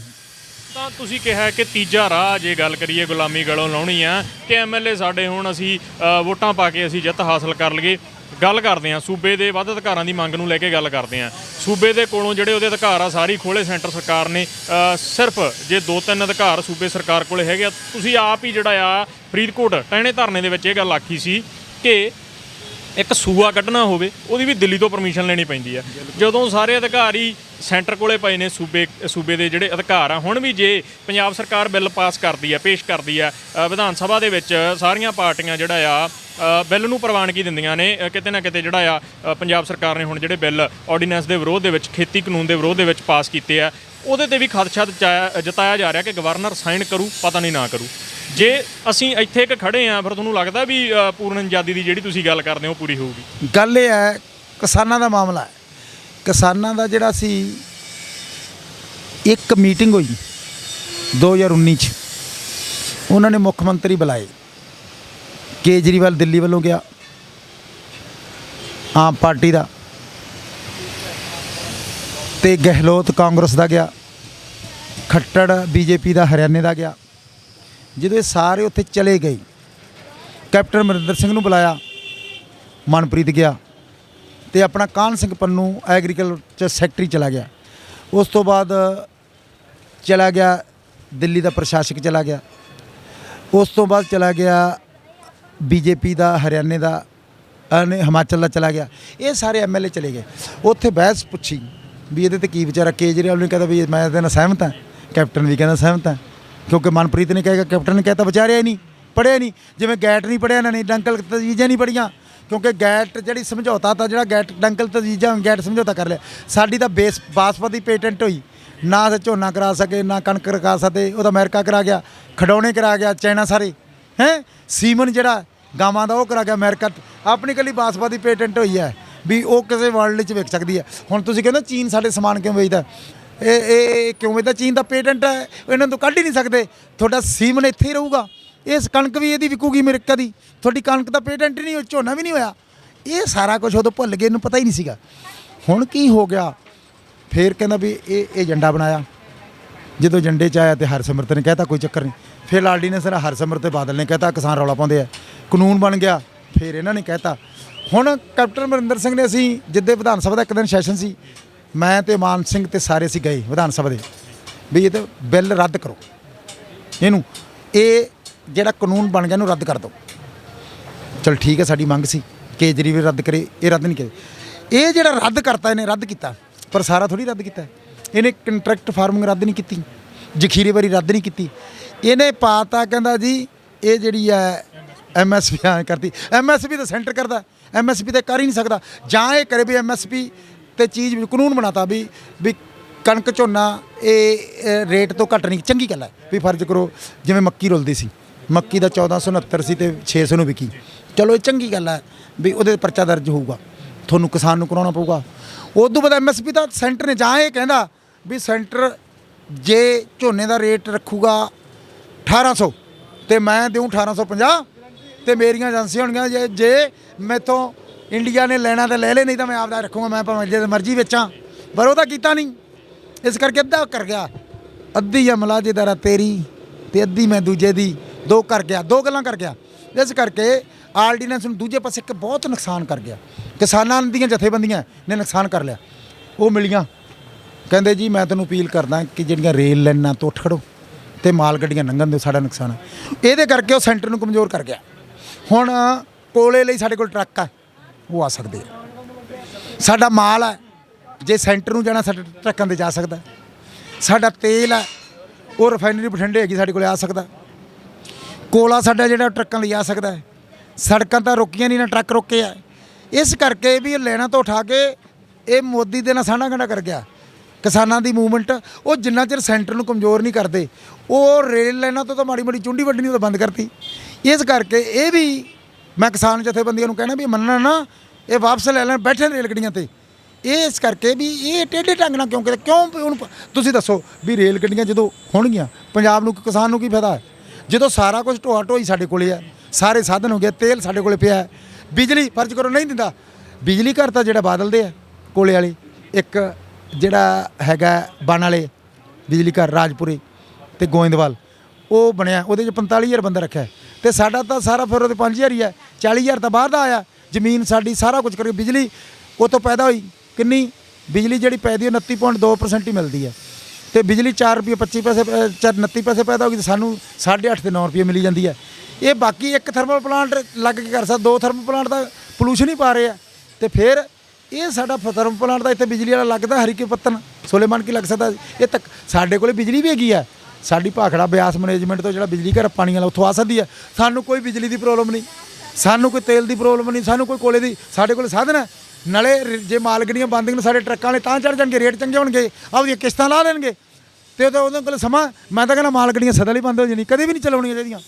ਤਾਂ ਤੁਸੀਂ ਕਿਹਾ ਕਿ ਤੀਜਾ ਰਾਹ ਜੇ ਗੱਲ ਕਰੀਏ ਗੁਲਾਮੀ ਗਲੋਂ ਲਾਉਣੀ ਆ ਕਿ MLA ਸਾਡੇ ਹੁਣ ਅਸੀਂ ਵੋਟਾਂ ਪਾ ਕੇ ਅਸੀਂ ਜਿੱਤ ਹਾਸਲ ਕਰ ਲਈਏ। ਗੱਲ ਕਰਦੇ ਹਾਂ ਸੂਬੇ ਦੇ ਵੱਧ ਅਧਿਕਾਰਾਂ ਦੀ ਮੰਗ ਨੂੰ ਲੈ ਕੇ ਗੱਲ ਕਰਦੇ ਹਾਂ। ਸੂਬੇ ਦੇ ਕੋਲੋਂ ਜਿਹੜੇ ਉਹਦੇ ਅਧਿਕਾਰ ਆ ਸਾਰੀ ਖੋਲੇ ਸੈਂਟਰ ਸਰਕਾਰ ਨੇ, ਸਿਰਫ ਜੇ 2-3 ਅਧਿਕਾਰ ਸੂਬੇ ਸਰਕਾਰ ਕੋਲੇ ਹੈਗੇ ਆ। ਤੁਸੀਂ ਆਪ ਹੀ ਜਿਹੜਾ ਆ ਫਰੀਦਕੋਟ ਟਹਿਣੇ ਧਰਨੇ ਦੇ ਵਿੱਚ ਇਹ ਗੱਲ ਆਖੀ ਸੀ ਕਿ ਇੱਕ ਸੂਆ ਕੱਢਣਾ ਹੋਵੇ ਉਹਦੀ ਵੀ ਦਿੱਲੀ ਤੋਂ ਪਰਮਿਸ਼ਨ ਲੈਣੀ ਪੈਂਦੀ ਆ, ਜਦੋਂ ਸਾਰੇ ਅਧਿਕਾਰੀ ਸੈਂਟਰ ਕੋਲੇ ਪਏ ਨੇ। ਸੂਬੇ ਦੇ ਜਿਹੜੇ ਅਧਿਕਾਰ ਆ, ਹੁਣ ਵੀ ਜੇ ਪੰਜਾਬ ਸਰਕਾਰ ਬਿੱਲ ਪਾਸ ਕਰਦੀ ਆ, ਪੇਸ਼ ਕਰਦੀ ਆ ਵਿਧਾਨ ਸਭਾ ਦੇ ਵਿੱਚ, ਸਾਰੀਆਂ ਪਾਰਟੀਆਂ ਜਿਹੜਾ ਆ ਬਿੱਲ ਨੂੰ ਪ੍ਰਵਾਨਗੀ ਦਿੰਦੀਆਂ ਨੇ, ਕਿਤੇ ਨਾ ਕਿਤੇ ਜਿਹੜਾ ਆ ਪੰਜਾਬ ਸਰਕਾਰ ਨੇ ਹੁਣ ਜਿਹੜੇ ਬਿੱਲ ਆਰਡੀਨੈਂਸ ਦੇ ਵਿਰੋਧ ਦੇ ਵਿੱਚ, ਖੇਤੀ ਕਾਨੂੰਨ ਦੇ ਵਿਰੋਧ ਦੇ ਵਿੱਚ ਪਾਸ ਕੀਤੇ ਆ, ਉਹਦੇ ਤੇ ਵੀ ਖਦਸ਼ਾ ਜਤਾਇਆ ਜਾ ਰਿਹਾ ਕਿ ਗਵਰਨਰ ਸਾਈਨ ਕਰੂ, ਪਤਾ ਨਹੀਂ ਨਾ ਕਰੂ। ਜੇ ਅਸੀਂ ਇੱਥੇ ਇੱਕ ਖੜੇ ਆ, ਫਿਰ ਤੁਹਾਨੂੰ ਲੱਗਦਾ ਵੀ ਪੂਰਨ ਆਜ਼ਾਦੀ ਦੀ ਜਿਹੜੀ ਤੁਸੀਂ ਗੱਲ ਕਰਦੇ ਹੋ ਪੂਰੀ ਹੋਊਗੀ? ਗੱਲ ਇਹ ਹੈ, ਕਿਸਾਨਾਂ ਦਾ ਮਾਮਲਾ ਹੈ। ਕਿਸਾਨਾਂ ਦਾ ਜਿਹੜਾ ਸੀ, ਇੱਕ ਮੀਟਿੰਗ ਹੋਈ 2019 'ਚ, ਉਹਨਾਂ ਨੇ ਮੁੱਖ ਮੰਤਰੀ ਬੁਲਾਏ, ਕੇਜਰੀਵਾਲ ਦਿੱਲੀ ਵੱਲੋਂ ਗਿਆ, ਆਮ ਪਾਰਟੀ ਦਾ, ਤੇ ਗਹਿਲੋਤ ਕਾਂਗਰਸ ਦਾ ਗਿਆ, ਖੱਟੜ BJP ਦਾ ਹਰਿਆਣੇ ਦਾ ਗਿਆ। ਜਦੋਂ ਇਹ ਸਾਰੇ ਉੱਥੇ ਚਲੇ ਗਏ, ਕੈਪਟਨ ਅਮਰਿੰਦਰ ਸਿੰਘ ਨੂੰ ਬੁਲਾਇਆ, ਮਨਪ੍ਰੀਤ ਗਿਆ, ਤੇ ਆਪਣਾ ਕਾਹਨ ਸਿੰਘ ਪੰਨੂ ਐਗਰੀਕਲਚਰ ਸੈਕਟਰੀ ਚਲਾ ਗਿਆ। ਉਸ ਤੋਂ ਬਾਅਦ ਚਲਾ ਗਿਆ ਦਿੱਲੀ ਦਾ ਪ੍ਰਸ਼ਾਸਕ ਚਲਾ ਗਿਆ, ਉਸ ਤੋਂ ਬਾਅਦ ਚਲਾ ਗਿਆ BJP ਦਾ ਹਰਿਆਣੇ ਦਾ, ਹਿਮਾਚਲ ਦਾ ਚਲਾ ਗਿਆ। ਇਹ ਸਾਰੇ MLA ਚਲੇ ਗਏ। ਉੱਥੇ ਬਹਿਸ ਪੁੱਛੀ ਵੀ ਇਹਦੇ 'ਤੇ ਕੀ ਵਿਚਾਰਾ। ਕੇਜਰੀਵਾਲ ਨੇ ਕਹਿੰਦਾ ਵੀ ਮੈਂ ਇਹਦੇ ਨਾਲ ਸਹਿਮਤ ਹਾਂ, ਕੈਪਟਨ ਵੀ ਕਹਿੰਦਾ ਸਹਿਮਤ ਹਾਂ, ਕਿਉਂਕਿ ਮਨਪ੍ਰੀਤ ਨੇ ਕਹੇਗਾ, ਕੈਪਟਨ ਨੇ ਕਹਿਤਾ ਵਿਚਾਰਿਆ ਹੀ ਨਹੀਂ, ਪੜ੍ਹਿਆ ਨਹੀਂ, ਜਿਵੇਂ ਗੈਟ ਨਹੀਂ ਪੜ੍ਹਿਆ ਇਹਨਾਂ ਨੇ, ਡੰਕਲ ਤਜਵੀਜ਼ਾਂ ਨਹੀਂ ਪੜ੍ਹੀਆਂ, ਕਿਉਂਕਿ ਗੈਟ ਜਿਹੜੀ ਸਮਝੌਤਾ ਤਾਂ ਜਿਹੜਾ ਗੈਟ ਡੰਕਲ ਤਜਵੀਜ਼ਾਂ ਗੈਟ ਸਮਝੌਤਾ ਕਰ ਲਿਆ। ਸਾਡੀ ਤਾਂ ਬਾਸਪਤੀ ਪੇਟੈਂਟ ਹੋਈ, ਨਾ ਅਸੀਂ ਝੋਨਾ ਕਰਾ ਸਕੇ, ਨਾ ਕਣਕ ਕਰਾ ਸਕਦੇ, ਉਹਦਾ ਅਮਰੀਕਾ ਕਰਾ ਗਿਆ, ਖਡੌਣੇ ਕਰਾ ਗਿਆ, ਚਾਈਨਾ ਸਾਰੇ ਹੈਂ, ਸੀਮਨ ਜਿਹੜਾ ਗਾਵਾਂ ਦਾ ਉਹ ਕਰਾ ਗਿਆ ਅਮਰੀਕਾ। ਆਪਣੀ ਇਕੱਲੀ ਬਾਸਪਤੀ ਪੇਟੈਂਟ ਹੋਈ ਹੈ ਵੀ ਉਹ ਕਿਸੇ ਵਰਲਡ 'ਚ ਵਿਕ ਸਕਦੀ ਹੈ। ਹੁਣ ਤੁਸੀਂ ਕਹਿੰਦੇ ਚੀਨ ਸਾਡੇ ਸਮਾਨ ਕਿਉਂ ਵੇਚਦਾ, ਇਹ ਕਿਉਂ ਵੇਚਦਾ? ਚੀਨ ਦਾ ਪੇਟੈਂਟ ਹੈ, ਇਹਨਾਂ ਤੋਂ ਕੱਢ ਹੀ ਨਹੀਂ ਸਕਦੇ। ਤੁਹਾਡਾ ਸੀਮਨ ਇੱਥੇ ਹੀ ਰਹੂਗਾ, ਇਸ ਕਣਕ ਵੀ ਇਹਦੀ ਵਿਕੂਗੀ ਅਮਰੀਕਾ ਦੀ, ਤੁਹਾਡੀ ਕਣਕ ਦਾ ਪੇਟੈਂਟ ਹੀ ਨਹੀਂ, ਝੋਨਾ ਵੀ ਨਹੀਂ ਹੋਇਆ। ਇਹ ਸਾਰਾ ਕੁਝ ਉਦੋਂ ਭੁੱਲ ਗਏ, ਇਹਨੂੰ ਪਤਾ ਹੀ ਨਹੀਂ ਸੀਗਾ। ਹੁਣ ਕੀ ਹੋ ਗਿਆ? ਫਿਰ ਕਹਿੰਦਾ ਵੀ ਇਹ ਏਜੰਡਾ ਬਣਾਇਆ। ਜਦੋਂ ਏਜੰਡੇ 'ਚ ਆਇਆ ਤੇ ਹਰਸਿਮਰਤ ਨੇ ਕਹਿਤਾ ਕੋਈ ਚੱਕਰ ਨਹੀਂ, ਫਿਰ ਆਰਡੀਨੈਂਸ ਹਰਸਿਮਰਤ ਤੇ ਬਾਦਲ ਨੇ ਕਹਿਤਾ ਕਿਸਾਨ ਰੌਲਾ ਪਾਉਂਦੇ ਆ, ਕਾਨੂੰਨ ਬਣ ਗਿਆ, ਫਿਰ ਇਹਨਾਂ ਨੇ ਕਹਿਤਾ। ਹੁਣ ਕੈਪਟਨ ਅਮਰਿੰਦਰ ਸਿੰਘ ਨੇ, ਅਸੀਂ ਜਿੱਦੇ ਵਿਧਾਨ ਸਭਾ ਦਾ ਇੱਕ ਦਿਨ ਸੈਸ਼ਨ ਸੀ, ਮੈਂ ਤੇ ਮਾਨ ਸਿੰਘ ਤੇ ਸਾਰੇ ਅਸੀਂ ਗਏ ਵਿਧਾਨ ਸਭਾ ਦੇ ਵੀ ਇਹ ਤਾਂ ਬਿੱਲ ਰੱਦ ਕਰੋ, ਇਹਨੂੰ ਇਹ ਜਿਹੜਾ ਕਾਨੂੰਨ ਬਣ ਗਿਆ ਇਹਨੂੰ ਰੱਦ ਕਰ ਦਿਓ। ਚਲ ਠੀਕ ਹੈ, ਸਾਡੀ ਮੰਗ ਸੀ ਕੇਜਰੀਵਾਲ ਰੱਦ ਕਰੇ, ਇਹ ਰੱਦ ਨਹੀਂ ਕਰੇ। ਇਹ ਜਿਹੜਾ ਰੱਦ ਕਰਤਾ, ਇਹਨੇ ਰੱਦ ਕੀਤਾ, ਪਰ ਸਾਰਾ ਥੋੜ੍ਹੀ ਰੱਦ ਕੀਤਾ। ਇਹਨੇ ਕੰਟਰੈਕਟ ਫਾਰਮਿੰਗ ਰੱਦ ਨਹੀਂ ਕੀਤੀ, ਜ਼ਖੀਰੇਬਾਰੀ ਰੱਦ ਨਹੀਂ ਕੀਤੀ। ਇਹਨੇ ਪਾਤਾ ਕਹਿੰਦਾ ਜੀ ਇਹ ਜਿਹੜੀ ਹੈ MSP ਕਰਤੀ। MSP ਤਾਂ ਸੈਂਟਰ ਕਰਦਾ, MSP ਤਾਂ ਕਰ ਹੀ ਨਹੀਂ ਸਕਦਾ। ਜਾਂ ਇਹ ਕਰੇ ਵੀ MSP ਤੇ ਚੀਜ਼ ਕਾਨੂੰਨ ਬਣਾਤਾ ਵੀ ਕਣਕ ਝੋਨਾ ਇਹ ਰੇਟ ਤੋਂ ਘੱਟ ਨਹੀਂ, ਚੰਗੀ ਗੱਲ ਹੈ ਵੀ ਫਰਜ਼ ਕਰੋ ਜਿਵੇਂ ਮੱਕੀ ਰੁਲਦੀ ਸੀ ਮੱਕੀ ਦਾ 1469 ਸੀ ਤੇ 600 ਨੂੰ ਵਿਕੀ। ਚਲੋ ਇਹ ਚੰਗੀ ਗੱਲ ਹੈ ਵੀ ਉਹਦੇ 'ਤੇ ਪਰਚਾ ਦਰਜ ਹੋਊਗਾ, ਤੁਹਾਨੂੰ ਕਿਸਾਨ ਨੂੰ ਕਰਾਉਣਾ ਪਊਗਾ। ਉਦੋਂ ਬਾਅਦ MSP ਤਾਂ ਸੈਂਟਰ ਨੇ ਜਾਂ ਇਹ ਕਹਿੰਦਾ ਵੀ ਸੈਂਟਰ ਜੇ ਝੋਨੇ ਦਾ ਰੇਟ ਰੱਖੂਗਾ 1800 ਤੇ ਮੈਂ ਦੇਊਂ 1850 ਤੇ ਮੇਰੀਆਂ ਏਜੰਸੀਆਂ ਹੋਣਗੀਆਂ ਜੇ ਮੈਥੋਂ ਇੰਡੀਆ ਨੇ ਲੈਣਾ ਤਾਂ ਲੈ ਲੈ, ਨਹੀਂ ਤਾਂ ਮੈਂ ਆਪਦਾ ਰੱਖੂਗਾ, ਮੈਂ ਭਾਵੇਂ ਜੇ ਮਰਜ਼ੀ ਵੇਚਾਂ। ਪਰ ਉਹ ਤਾਂ ਕੀਤਾ ਨਹੀਂ, ਇਸ ਕਰਕੇ ਅੱਧਾ ਕਰ ਗਿਆ, ਅੱਧੀ ਆ ਮੁਲਾਜ਼ੇਦਾਰਾ ਤੇਰੀ ਤੇ ਅੱਧੀ ਮੈਂ ਦੂਜੇ ਦੀ, ਦੋ ਕਰ ਗਿਆ, ਦੋ ਗੱਲਾਂ ਕਰ ਗਿਆ। ਇਸ ਕਰਕੇ ਆਰਡੀਨੈਂਸ ਨੂੰ ਦੂਜੇ ਪਾਸੇ ਇੱਕ ਬਹੁਤ ਨੁਕਸਾਨ ਕਰ ਗਿਆ, ਕਿਸਾਨਾਂ ਦੀਆਂ ਜਥੇਬੰਦੀਆਂ ਨੇ ਨੁਕਸਾਨ ਕਰ ਲਿਆ। ਉਹ ਮਿਲੀਆਂ ਕਹਿੰਦੇ ਜੀ ਮੈਂ ਤੈਨੂੰ ਅਪੀਲ ਕਰਦਾ ਕਿ ਜਿਹੜੀਆਂ ਰੇਲ ਲਾਈਨਾਂ ਤੋਂ ਉੱਠ ਖੜੋ ਤੇ ਮਾਲ ਗੱਡੀਆਂ ਲੰਘਣ ਦਿਓ, ਸਾਡਾ ਨੁਕਸਾਨ ਹੈ। ਇਹਦੇ ਕਰਕੇ ਉਹ ਸੈਂਟਰ ਨੂੰ ਕਮਜ਼ੋਰ ਕਰ ਗਿਆ। ਹੁਣ ਕੋਲੇ ਲਈ ਸਾਡੇ ਕੋਲ ਟਰੱਕ ਆ, ਉਹ ਆ ਸਕਦੇ ਆ, ਸਾਡਾ ਮਾਲ ਹੈ ਜੇ ਸੈਂਟਰ ਨੂੰ ਜਾਣਾ ਸਾਡੇ ਟਰੱਕਾਂ 'ਤੇ ਜਾ ਸਕਦਾ, ਸਾਡਾ ਤੇਲ ਹੈ ਉਹ ਰਿਫਾਈਨਰੀ ਬਠਿੰਡੇ ਹੈਗੀ ਸਾਡੇ ਕੋਲ ਆ ਸਕਦਾ, ਕੋਲਾ ਸਾਡਾ ਜਿਹੜਾ ਟਰੱਕਾਂ ਲਈ ਆ ਸਕਦਾ ਹੈ। ਸੜਕਾਂ ਤਾਂ ਰੁਕੀਆਂ ਨਹੀਂ ਨਾ, ਟਰੱਕ ਰੁਕੇ ਆ। ਇਸ ਕਰਕੇ ਵੀ ਇਹ ਲੈਣਾ ਤੋਂ ਉਠਾ ਕੇ ਇਹ ਮੋਦੀ ਦੇ ਨਾਲ ਸਾਂਢਾ ਗੰਢਾ ਕਰ ਗਿਆ ਕਿਸਾਨਾਂ ਦੀ ਮੂਵਮੈਂਟ। ਉਹ ਜਿੰਨਾ ਚਿਰ ਸੈਂਟਰ ਨੂੰ ਕਮਜ਼ੋਰ ਨਹੀਂ ਕਰਦੇ, ਉਹ ਰੇਲ ਲਾਈਨਾਂ ਤੋਂ ਤਾਂ ਮਾੜੀ ਮਾੜੀ ਚੁੰਡੀ ਵੱਢਣੀ ਉਹ ਤਾਂ ਬੰਦ ਕਰਤੀ। ਇਸ ਕਰਕੇ ਇਹ ਵੀ ਮੈਂ ਕਿਸਾਨ ਜਥੇਬੰਦੀਆਂ ਨੂੰ ਕਹਿਣਾ ਵੀ ਮੰਨਣਾ ਨਾ, ਇਹ ਵਾਪਸ ਲੈ ਲੈਣ, ਬੈਠੇ ਰੇਲ ਗੱਡੀਆਂ 'ਤੇ। ਇਸ ਕਰਕੇ ਵੀ ਇਹ ਟੇਢੇ ਢੰਗ ਨਾਲ ਕਿਉਂ ਹੁਣ ਤੁਸੀਂ ਦੱਸੋ ਵੀ ਰੇਲ ਗੱਡੀਆਂ ਜਦੋਂ ਹੋਣਗੀਆਂ ਪੰਜਾਬ ਨੂੰ, ਕਿਸਾਨ ਨੂੰ ਕੀ ਫਾਇਦਾ ਹੈ? ਜਦੋਂ ਸਾਰਾ ਕੁਝ ਢੋਆ ਢੋਈ ਸਾਡੇ ਕੋਲੇ ਹੈ, ਸਾਰੇ ਸਾਧਨ ਹੋ ਗਏ, ਤੇਲ ਸਾਡੇ ਕੋਲੇ ਪਿਆ ਹੈ, ਬਿਜਲੀ ਫਰਜ਼ ਕਰੋ ਨਹੀਂ ਦਿੰਦਾ। ਬਿਜਲੀ ਘਰ ਤਾਂ ਜਿਹੜਾ ਬਾਦਲ ਦੇ ਆ ਕੋਲੇ ਵਾਲੇ, ਇੱਕ ਜਿਹੜਾ ਹੈਗਾ ਬਣ ਵਾਲੇ ਬਿਜਲੀ ਘਰ ਰਾਜਪੁਰੇ ਤੇ ਗੋਇੰਦਵਾਲ, ਉਹ ਬਣਿਆ, ਉਹਦੇ 'ਚ 45,000 ਬੰਦਾ ਰੱਖਿਆ ਤੇ ਸਾਡਾ ਤਾਂ ਸਾਰਾ ਫਿਰ ਉਹਦੇ 5,000 ਹੀ ਹੈ, 40,000 ਤਾਂ ਬਾਹਰ ਦਾ ਆਇਆ। ਜ਼ਮੀਨ ਸਾਡੀ ਸਾਰਾ ਕੁਝ ਕਰਕੇ ਬਿਜਲੀ ਉਹ ਤੋਂ ਪੈਦਾ ਹੋਈ। ਕਿੰਨੀ ਬਿਜਲੀ ਜਿਹੜੀ ਪੈਦੀ 29.2% ਹੀ ਮਿਲਦੀ ਹੈ ਤੇ ਬਿਜਲੀ 4 ਰੁਪਏ 25 ਪੈਸੇ 29 ਪੈਸੇ ਪੈਦਾ ਹੋ ਗਈ ਤੇ ਸਾਨੂੰ 8.5 ਤੇ 9 ਰੁਪਏ ਮਿਲੀ ਜਾਂਦੀ ਹੈ। ਇਹ ਬਾਕੀ ਇੱਕ ਥਰਮਲ ਪਲਾਂਟ ਲੱਗ ਕੇ ਕਰ ਸਕਦਾ, ਦੋ ਥਰਮਲ ਪਲਾਂਟ ਦਾ ਪੋਲੂਸ਼ਨ ਹੀ ਪਾ ਰਹੇ ਆ ਤੇ ਫਿਰ ਇਹ ਸਾਡਾ ਥਰਮਲ ਪਲਾਂਟ ਦਾ ਇੱਥੇ ਬਿਜਲੀ ਵਾਲਾ ਲੱਗਦਾ ਹਰੀਕੇ ਪੱਤਨ ਸੁਲੇਮਾਨ ਕੀ ਲੱਗ ਸਕਦਾ। ਇਹ ਤੱਕ ਸਾਡੇ ਕੋਲੇ ਬਿਜਲੀ ਵੀ ਹੈਗੀ ਆ, ਸਾਡੀ ਭਾਖੜਾ ਬਿਆਸ ਮੈਨੇਜਮੈਂਟ ਤੋਂ ਜਿਹੜਾ ਬਿਜਲੀ ਘਰ ਪਾਣੀ ਵਾਲਾ ਉੱਥੋਂ ਆ ਸਕਦੀ ਹੈ। ਸਾਨੂੰ ਕੋਈ ਬਿਜਲੀ ਦੀ ਪ੍ਰੋਬਲਮ ਨਹੀਂ, ਸਾਨੂੰ ਕੋਈ ਤੇਲ ਦੀ ਪ੍ਰੋਬਲਮ ਨਹੀਂ, ਸਾਨੂੰ ਕੋਈ ਕੋਲੇ ਦੀ, ਸਾਡੇ ਕੋਲ ਸਾਧਨ ਹੈ। ਨਾਲੇ ਜੇ ਮਾਲ ਗੱਡੀਆਂ ਬੰਦ ਨੇ ਸਾਡੇ ਟਰੱਕਾਂ ਵਾਲੇ ਤਾਂ ਚੜ ਜਾਣਗੇ, ਰੇਟ ਚੰਗੇ ਹੋਣਗੇ, ਆਪਦੀਆਂ ਕਿਸ਼ਤਾਂ ਲਾ ਦੇਣਗੇ ਤੇ ਉਹਦੇ ਕੋਲ ਸਮਾਂ। ਮੈਂ ਤਾਂ ਕਹਿੰਦਾ ਮਾਲ ਗੱਡੀਆਂ ਸਦਾ ਲਈ ਬੰਦ ਹੋ ਜਾਣੀ, ਕਦੇ ਵੀ ਨਹੀਂ ਚਲਾਉਣੀਆਂ ਚਾਹੀਦੀਆਂ,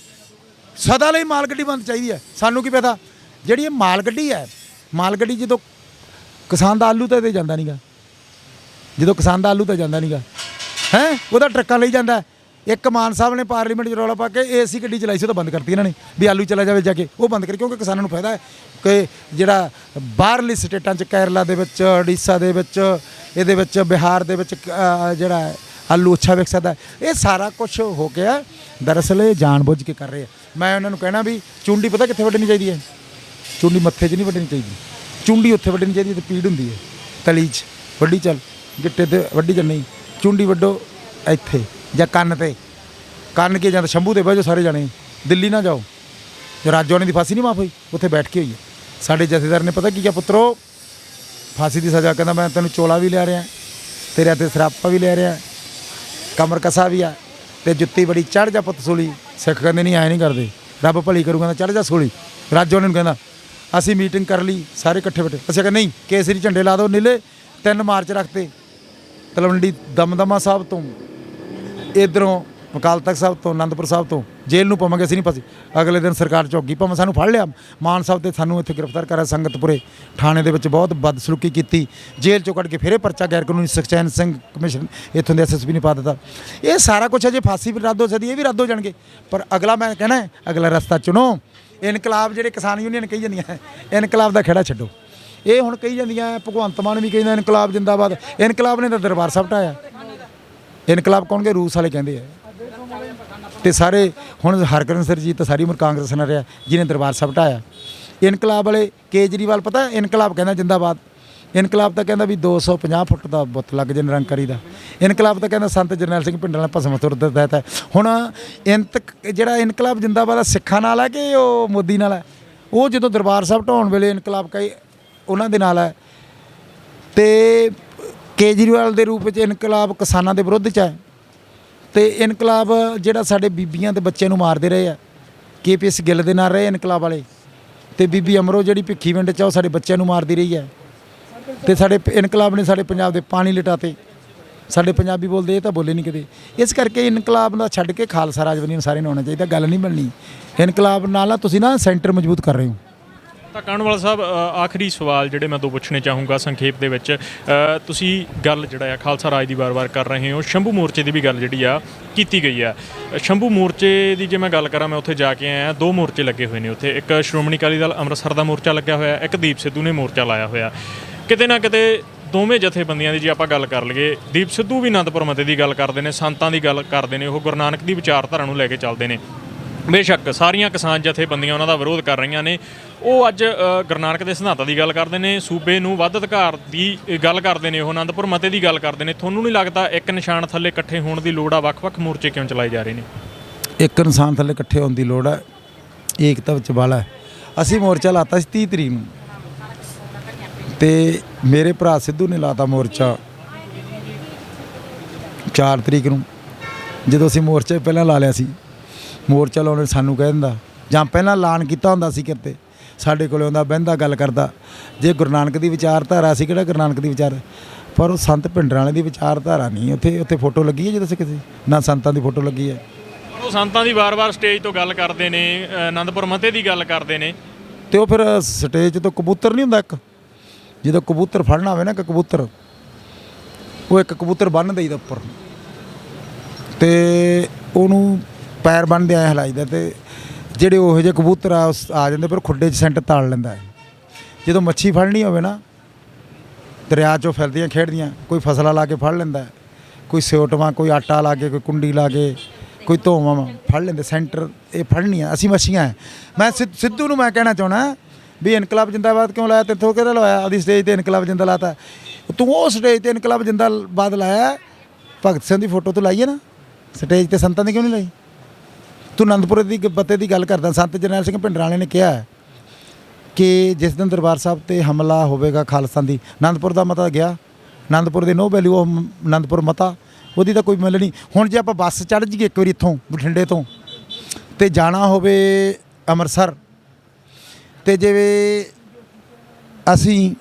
ਸਦਾ ਲਈ ਮਾਲ ਗੱਡੀ ਬੰਦ ਚਾਹੀਦੀ ਹੈ। ਸਾਨੂੰ ਕੀ ਪਤਾ ਜਿਹੜੀ ਇਹ ਮਾਲ ਗੱਡੀ ਹੈ, ਮਾਲ ਗੱਡੀ ਜਦੋਂ ਕਿਸਾਨ ਦਾ ਆਲੂ ਤਾਂ ਇਹਦੇ ਜਾਂਦਾ ਨਹੀਂਗਾ, ਜਦੋਂ ਕਿਸਾਨ ਦਾ ਆਲੂ ਤਾਂ ਜਾਂਦਾ ਨਹੀਂਗਾ ਹੈ, ਉਹਦਾ ਟਰੱਕਾਂ ਲਈ ਜਾਂਦਾ। ਇੱਕ ਮਾਨ ਸਾਹਿਬ ਨੇ ਪਾਰਲੀਮੈਂਟ 'ਚ ਰੌਲਾ ਪਾ ਕੇ ਏਸੀ ਗੱਡੀ ਚਲਾਈ ਸੀ, ਉਹ ਤਾਂ ਬੰਦ ਕਰਤੀ ਇਹਨਾਂ ਨੇ ਵੀ ਆਲੂ ਚਲਾ ਜਾਵੇ ਜਾ ਕੇ, ਉਹ ਬੰਦ ਕਰੀ ਕਿਉਂਕਿ ਕਿਸਾਨਾਂ ਨੂੰ ਫਾਇਦਾ ਹੈ ਕਿ ਜਿਹੜਾ ਬਾਹਰਲੀ ਸਟੇਟਾਂ 'ਚ ਕੇਰਲਾ ਦੇ ਵਿੱਚ, ਉੜੀਸਾ ਦੇ ਵਿੱਚ, ਇਹਦੇ ਵਿੱਚ ਬਿਹਾਰ ਦੇ ਵਿੱਚ ਜਿਹੜਾ ਆਲੂ ਅੱਛਾ ਵਿਕ ਸਕਦਾ। ਇਹ ਸਾਰਾ ਕੁਝ ਹੋ ਗਿਆ ਦਰਅਸਲ ਇਹ ਜਾਣਬੁੱਝ ਕੇ ਕਰ ਰਹੇ ਆ। ਮੈਂ ਉਹਨਾਂ ਨੂੰ ਕਹਿਣਾ ਵੀ ਚੁੰਡੀ ਪਤਾ ਕਿੱਥੇ ਵੱਢਣੀ ਚਾਹੀਦੀ ਹੈ? ਚੁੰਡੀ ਮੱਥੇ 'ਚ ਨਹੀਂ ਵੱਢਣੀ ਚਾਹੀਦੀ, ਚੁੰਡੀ ਉੱਥੇ ਵੱਢਣੀ ਚਾਹੀਦੀ ਤੇ ਪੀੜ ਹੁੰਦੀ ਹੈ ਤਲੀ 'ਚ, ਵੱਢੀ ਚੱਲ ਗਿੱਟੇ 'ਤੇ ਵੱਢੀ ਚੱਲ, ਨਹੀਂ ਚੁੰਡੀ ਵੱਢੋ ਇੱਥੇ ਜਾਂ ਕੰਨ 'ਤੇ। ਕੰਨ ਕੇ ਜਾਂ ਤਾਂ ਸ਼ੰਭੂ 'ਤੇ ਬਹਿ ਜਾਓ ਸਾਰੇ ਜਾਣੇ, ਦਿੱਲੀ ਨਾ ਜਾਓ। ਰਾਜੋਆਣੇ ਦੀ ਫਾਂਸੀ ਨਹੀਂ ਮਾਫ ਹੋਈ, ਉੱਥੇ ਬੈਠ ਕੇ ਹੋਈ ਹੈ। ਸਾਡੇ ਜਥੇਦਾਰ ਨੇ ਪਤਾ ਕੀ ਕਿਹਾ, ਪੁੱਤਰੋ ਫਾਂਸੀ ਦੀ ਸਜ਼ਾ, ਕਹਿੰਦਾ ਮੈਂ ਤੈਨੂੰ ਚੋਲਾ ਵੀ ਲੈ ਰਿਹਾ, ਤੇਰੇ ਹੱਥੇ ਸਰਾਪਾ ਵੀ ਲੈ ਰਿਹਾ, ਕਮਰ ਕਸਾ ਵੀ ਆ ਤੇ ਜੁੱਤੀ ਬੜੀ ਚੜ੍ਹ ਜਾ ਪੁੱਤ ਸੂਲੀ। ਸਿੱਖ ਕਹਿੰਦੇ ਨਹੀਂ ਐਂ ਨਹੀਂ ਕਰਦੇ, ਰੱਬ ਭਲੀ ਕਰੂਗਾ ਤਾਂ ਚੜ੍ਹ ਜਾ ਸੂਲੀ। ਰਾਜੋਆਣੇ ਨੂੰ ਕਹਿੰਦਾ ਅਸੀਂ ਮੀਟਿੰਗ ਕਰ ਲਈ ਸਾਰੇ ਇਕੱਠੇ ਬੈਠੇ, ਅਸੀਂ ਕਹਿੰਦੇ ਨਹੀਂ ਕੇਸਰੀ ਝੰਡੇ ਲਾ ਦਿਓ ਨੀਲੇ। 3 ਮਾਰਚ ਰੱਖਤੇ ਤਲਵੰਡੀ ਦਮਦਮਾ ਸਾਹਿਬ ਤੋਂ, ਇੱਧਰੋਂ ਅਕਾਲ ਤਖਤ ਸਾਹਿਬ ਤੋਂ, ਅਨੰਦਪੁਰ ਸਾਹਿਬ ਤੋਂ ਜੇਲ੍ਹ ਨੂੰ ਪਵਾਂਗੇ ਅਸੀਂ ਨਹੀਂ ਫਸੇ। ਅਗਲੇ ਦਿਨ ਸਰਕਾਰ ਚੌਕੀ ਭਾਵੇਂ ਸਾਨੂੰ ਫੜ ਲਿਆ, ਮਾਨ ਸਾਹਿਬ ਤੇ ਸਾਨੂੰ ਇੱਥੇ ਗ੍ਰਿਫਤਾਰ ਕਰਿਆ ਸੰਗਤਪੁਰੇ ਥਾਣੇ ਦੇ ਵਿੱਚ, ਬਹੁਤ ਬਦਸਲੂਕੀ ਕੀਤੀ, ਜੇਲ੍ਹ ਚੋਂ ਕੱਢ ਕੇ ਫਿਰ ਇਹ ਪਰਚਾ ਗੈਰ ਕਾਨੂੰਨੀ ਸੁਖਚੈਨ ਸਿੰਘ ਕਮਿਸ਼ਨ ਇੱਥੋਂ ਦੇ SSP ਨੇ ਪਾ ਦਿੱਤਾ। ਇਹ ਸਾਰਾ ਕੁਛ ਹੈ, ਜੇ ਫਾਂਸੀ ਵੀ ਰੱਦ ਹੋ ਸਕਦੀ, ਇਹ ਵੀ ਰੱਦ ਹੋ ਜਾਣਗੇ। ਪਰ ਅਗਲਾ ਮੈਂ ਕਹਿਣਾ ਅਗਲਾ ਰਸਤਾ ਚੁਣੋ। ਇਨਕਲਾਬ ਜਿਹੜੇ ਕਿਸਾਨ ਯੂਨੀਅਨ ਕਹੀ ਜਾਂਦੀਆਂ ਇਨਕਲਾਬ ਦਾ ਖਹਿੜਾ ਛੱਡੋ। ਇਹ ਹੁਣ ਕਹੀ ਜਾਂਦੀਆਂ, ਭਗਵੰਤ ਮਾਨ ਵੀ ਕਹਿੰਦਾ ਇਨਕਲਾਬ ਜਿੰਦਾਬਾਦ। ਇਨਕਲਾਬ ਨੇ ਤਾਂ ਦਰਬਾਰ ਸਾਹਿਬ ਢਾਇਆ। ਇਨਕਲਾਬ ਕੌਣ? ਰੂਸ ਵਾਲੇ ਕਹਿੰਦੇ ਆ। ਤੇ ਸਾਰੇ ਹੁਣ ਹਰਕਰਨ ਸਰਜੀਤ ਤਾਂ ਸਾਰੀ ਉਮਰ ਕਾਂਗਰਸ ਨਾਲ ਰਿਹਾ, ਜਿਹਨੇ ਦਰਬਾਰ ਸਾਹਿਬ ਢਾਇਆ। ਇਨਕਲਾਬ ਵਾਲੇ ਕੇਜਰੀਵਾਲ ਪਤਾ ਇਨਕਲਾਬ ਕਹਿੰਦਾ ਜਿੰਦਾਬਾਦ। ਇਨਕਲਾਬ ਤਾਂ ਕਹਿੰਦਾ ਵੀ 250 ਫੁੱਟ ਦਾ ਬੁੱਤ ਲੱਗ ਜੇ ਨਿਰੰਕਾਰੀ ਦਾ। ਇਨਕਲਾਬ ਤਾਂ ਕਹਿੰਦਾ ਸੰਤ ਜਰਨੈਲ ਸਿੰਘ ਭਿੰਡਰਾਂ ਨਾਲ ਭਸਮ ਸੁਰਤ ਦਿੱਤਾ। ਹੁਣ ਜਿਹੜਾ ਇਨਕਲਾਬ ਜਿੰਦਾਬਾਦ ਆ ਸਿੱਖਾਂ ਨਾਲ ਹੈ ਕਿ ਉਹ ਮੋਦੀ ਨਾਲ ਹੈ? ਉਹ ਜਦੋਂ ਦਰਬਾਰ ਸਾਹਿਬ ਢਾਉਣ ਵੇਲੇ ਇਨਕਲਾਬ ਕਹੀ ਉਹਨਾਂ ਦੇ ਨਾਲ ਹੈ। ਤੇ ਕੇਜਰੀਵਾਲ ਦੇ ਰੂਪ ਵਿੱਚ ਇਨਕਲਾਬ ਕਿਸਾਨਾਂ ਦੇ ਵਿਰੁੱਧ 'ਚ ਹੈ। ਤੇ ਇਨਕਲਾਬ ਜਿਹੜਾ ਸਾਡੇ ਬੀਬੀਆਂ ਤੇ ਬੱਚਿਆਂ ਨੂੰ ਮਾਰਦੇ ਰਹੇ ਆ, KPS ਗਿੱਲ ਦੇ ਨਾਲ ਰਹੇ ਇਨਕਲਾਬ ਵਾਲੇ। ਤੇ ਬੀਬੀ ਅਮਰੋ ਜਿਹੜੀ ਭਿੱਖੀਵਿੰਡ 'ਚ ਉਹ ਸਾਡੇ ਬੱਚਿਆਂ ਨੂੰ ਮਾਰਦੀ ਰਹੀ ਹੈ। ਤੇ ਸਾਡੇ ਇਨਕਲਾਬ ਨੇ ਸਾਡੇ ਪੰਜਾਬ ਦੇ ਪਾਣੀ ਲਿਟਾਤੇ। ਸਾਡੇ ਪੰਜਾਬੀ ਬੋਲਦੇ, ਇਹ ਤਾਂ ਬੋਲੇ ਨਹੀਂ ਕਦੇ। ਇਸ ਕਰਕੇ ਇਨਕਲਾਬ ਦਾ ਛੱਡ ਕੇ ਖਾਲਸਾ ਰਾਜ ਬਣੀ ਸਾਰੇ ਨੂੰ ਆਉਣਾ ਚਾਹੀਦਾ। ਗੱਲ ਨਹੀਂ ਬਣਨੀ ਇਨਕਲਾਬ ਨਾਲ ਨਾ, ਤੁਸੀਂ ਨਾ ਸੈਂਟਰ ਮਜ਼ਬੂਤ ਕਰ ਰਹੇ ਹੋ। ਤਾਂ ਕਾਹਨੂੰਵਾਲ ਸਾਹਿਬ, ਆਖਰੀ ਸਵਾਲ ਜਿਹੜੇ ਮੈਂ ਦੋ ਪੁੱਛਣੇ ਚਾਹੂੰਗਾ ਸੰਖੇਪ ਦੇ ਵਿੱਚ। ਤੁਸੀਂ ਗੱਲ ਜਿਹੜਾ ਆ ਖਾਲਸਾ ਰਾਜ ਦੀ ਵਾਰ-ਵਾਰ ਕਰ ਰਹੇ ਹੋ, ਸ਼ੰਭੂ ਮੋਰਚੇ ਦੀ ਵੀ ਗੱਲ ਜਿਹੜੀ ਆ ਕੀਤੀ ਗਈ ਆ। ਸ਼ੰਭੂ ਮੋਰਚੇ ਦੀ ਜੇ ਮੈਂ ਗੱਲ ਕਰਾਂ, ਮੈਂ ਉੱਥੇ ਜਾ ਕੇ ਆਇਆ, 2 ਮੋਰਚੇ ਲੱਗੇ ਹੋਏ ਨੇ ਉੱਥੇ। ਇੱਕ ਸ਼੍ਰੋਮਣੀ ਅਕਾਲੀ ਦਲ ਅੰਮ੍ਰਿਤਸਰ ਦਾ ਮੋਰਚਾ ਲੱਗਿਆ ਹੋਇਆ, ਇੱਕ ਦੀਪ ਸਿੱਧੂ ਨੇ ਮੋਰਚਾ ਲਾਇਆ ਹੋਇਆ। ਕਿਤੇ ਨਾ ਕਿਤੇ ਦੋਵੇਂ ਜਥੇਬੰਦੀਆਂ ਦੀ ਜੇ ਆਪਾਂ ਗੱਲ ਕਰ ਲਈਏ, ਦੀਪ ਸਿੱਧੂ ਵੀ ਅਨੰਦਪੁਰ ਮੱਤੇ ਦੀ ਗੱਲ ਕਰਦੇ ਨੇ, ਸੰਤਾਂ ਦੀ ਗੱਲ ਕਰਦੇ ਨੇ, ਉਹ ਗੁਰੂ ਨਾਨਕ ਦੀ ਵਿਚਾਰਧਾਰਾ ਨੂੰ ਲੈ ਕੇ ਚੱਲਦੇ ਨੇ। ਬੇਸ਼ੱਕ ਸਾਰੀਆਂ ਕਿਸਾਨ ਜਥੇਬੰਦੀਆਂ ਉਹਨਾਂ ਦਾ ਵਿਰੋਧ ਕਰ ਰਹੀਆਂ ਨੇ, ਉਹ ਅੱਜ ਗੁਰੂ ਨਾਨਕ ਦੇ ਸਿਧਾਂਤਾਂ ਦੀ ਗੱਲ ਕਰਦੇ ਨੇ, ਸੂਬੇ ਨੂੰ ਵੱਧ ਅਧਿਕਾਰ ਦੀ ਗੱਲ ਕਰਦੇ ਨੇ, ਉਹ ਅਨੰਦਪੁਰ ਮਤੇ ਦੀ ਗੱਲ ਕਰਦੇ ਨੇ। ਤੁਹਾਨੂੰ ਨਹੀਂ ਲੱਗਦਾ ਇੱਕ ਨਿਸ਼ਾਨ ਥੱਲੇ ਇਕੱਠੇ ਹੋਣ ਦੀ ਲੋੜ ਆ? ਵੱਖ-ਵੱਖ ਮੋਰਚੇ ਕਿਉਂ ਚਲਾਏ ਜਾ ਰਹੇ ਨੇ? ਇੱਕ ਇਨਸਾਨ ਥੱਲੇ ਇਕੱਠੇ ਹੋਣ ਦੀ ਲੋੜ ਹੈ, ਏਕਤਾ ਵਿੱਚ ਬਲ ਹੈ। ਅਸੀਂ ਮੋਰਚਾ ਲਾਤਾ ਸੀ 30 ਤਰੀਕ ਨੂੰ, ਤੇ ਮੇਰੇ ਭਰਾ ਸਿੱਧੂ ਨੇ ਲਾਤਾ ਮੋਰਚਾ 4 ਤਰੀਕ ਨੂੰ। ਜਦੋਂ ਅਸੀਂ ਮੋਰਚਾ ਪਹਿਲਾਂ ਲਾ ਲਿਆ ਸੀ, ਮੋਰਚਾ ਲਾਉਣੇ ਸਾਨੂੰ ਕਹਿ ਦਿੰਦਾ, ਜਾਂ ਪਹਿਲਾਂ ਐਲਾਨ ਕੀਤਾ ਹੁੰਦਾ ਸੀ ਕਿਤੇ, ਸਾਡੇ ਕੋਲ ਆਉਂਦਾ, ਬਹਿੰਦਾ, ਗੱਲ ਕਰਦਾ। ਜੇ ਗੁਰੂ ਨਾਨਕ ਦੀ ਵਿਚਾਰਧਾਰਾ ਸੀ, ਕਿਹੜਾ ਗੁਰੂ ਨਾਨਕ ਦੀ ਵਿਚਾਰ, ਪਰ ਉਹ ਸੰਤ ਭਿੰਡਰਾਂ ਵਾਲੇ ਦੀ ਵਿਚਾਰਧਾਰਾ ਨਹੀਂ। ਉੱਥੇ ਫੋਟੋ ਲੱਗੀ ਹੈ ਜਦੋਂ ਅਸੀਂ ਕਿਸੇ ਨਾ ਸੰਤਾਂ ਦੀ ਫੋਟੋ ਲੱਗੀ ਹੈ। ਉਹ ਸੰਤਾਂ ਦੀ ਵਾਰ-ਵਾਰ ਸਟੇਜ ਤੋਂ ਗੱਲ ਕਰਦੇ ਨੇ, ਅਨੰਦਪੁਰ ਮਤੇ ਦੀ ਗੱਲ ਕਰਦੇ ਨੇ, ਤੇ ਉਹ ਫਿਰ ਸਟੇਜ ਤੋਂ ਕਬੂਤਰ ਨਹੀਂ ਹੁੰਦਾ ਇੱਕ, ਜਦੋਂ ਕਬੂਤਰ ਫੜਨਾ ਹੋਵੇ ਨਾ, ਇੱਕ ਕਬੂਤਰ, ਉਹ ਇੱਕ ਕਬੂਤਰ ਬੰਨ੍ਹ ਦੇਈਦਾ ਉੱਪਰ, ਤੇ ਉਹਨੂੰ ਪੈਰ ਬੰਨ੍ਹਦੇ ਐਂ ਹਿਲਾਈਦਾ, ਤੇ ਜਿਹੜੇ ਉਹੋ ਜਿਹੇ ਕਬੂਤਰ ਆ ਜਾਂਦੇ, ਪਰ ਖੁੱਡੇ 'ਚ ਸੈਂਟ ਤਾਲ ਲੈਂਦਾ ਹੈ। ਜਦੋਂ ਮੱਛੀ ਫੜਨੀ ਹੋਵੇ ਨਾ, ਦਰਿਆ 'ਚੋਂ ਫਿਰਦੀਆਂ ਖੇਡਦੀਆਂ, ਕੋਈ ਫਸਲਾਂ ਲਾ ਕੇ ਫੜ ਲੈਂਦਾ, ਕੋਈ ਸਿਓਟਵਾਂ, ਕੋਈ ਆਟਾ ਲਾ ਕੇ, ਕੋਈ ਕੁੰਡੀ ਲਾ ਕੇ, ਕੋਈ ਧੋਵਾਂ ਫੜ ਲੈਂਦੇ। ਸੈਂਟਰ ਇਹ ਫੜਨੀਆਂ, ਅਸੀਂ ਮੱਛੀਆਂ। ਮੈਂ ਸਿੱਧੂ ਨੂੰ ਮੈਂ ਕਹਿਣਾ ਚਾਹੁੰਦਾ ਵੀ ਇਨਕਲਾਬ ਜਿੰਦਾਬਾਦ ਕਿਉਂ ਲਾਇਆ? ਤੇਥੋਂ ਕਿਹੜਾ ਲਵਾਇਆ? ਉਹਦੀ ਸਟੇਜ 'ਤੇ ਇਨਕਲਾਬ ਜਿੰਦਾ ਲਾਤਾ ਤੂੰ, ਉਹ ਸਟੇਜ 'ਤੇ ਇਨਕਲਾਬ ਜਿੰਦਾਬਾਦ ਲਾਇਆ। ਭਗਤ ਸਿੰਘ ਦੀ ਫੋਟੋ ਤੋਂ ਲਾਈ ਹੈ ਨਾ ਸਟੇਜ 'ਤੇ, ਸੰਤਾਂ ਦੀ ਕਿਉਂ ਨਹੀਂ ਲਾਈ? ਤੂੰ ਅਨੰਦਪੁਰ ਦੀ ਪਤੇ ਦੀ ਗੱਲ ਕਰਦਾ। ਸੰਤ ਜਰਨੈਲ ਸਿੰਘ ਭਿੰਡਰਾਂ ਵਾਲੇ ਨੇ ਕਿਹਾ ਕਿ ਜਿਸ ਦਿਨ ਦਰਬਾਰ ਸਾਹਿਬ 'ਤੇ ਹਮਲਾ ਹੋਵੇਗਾ ਖਾਲਸਾ ਦੀ, ਅਨੰਦਪੁਰ ਦਾ ਮਤਾ ਗਿਆ, ਅਨੰਦਪੁਰ ਦੇ ਨੋ ਵੈਲਿਊ ਉਹ ਅਨੰਦਪੁਰ ਮਤਾ, ਉਹਦੀ ਤਾਂ ਕੋਈ ਮੁੱਲ ਨਹੀਂ। ਹੁਣ ਜੇ ਆਪਾਂ ਬੱਸ ਚੜ੍ਹ ਜਾਈਏ ਇੱਕ ਵਾਰੀ ਇੱਥੋਂ ਬਠਿੰਡੇ ਤੋਂ, ਤੇ ਜਾਣਾ ਹੋਵੇ ਅੰਮ੍ਰਿਤਸਰ, ਤੇ ਜਿਵੇਂ ਅਸੀਂ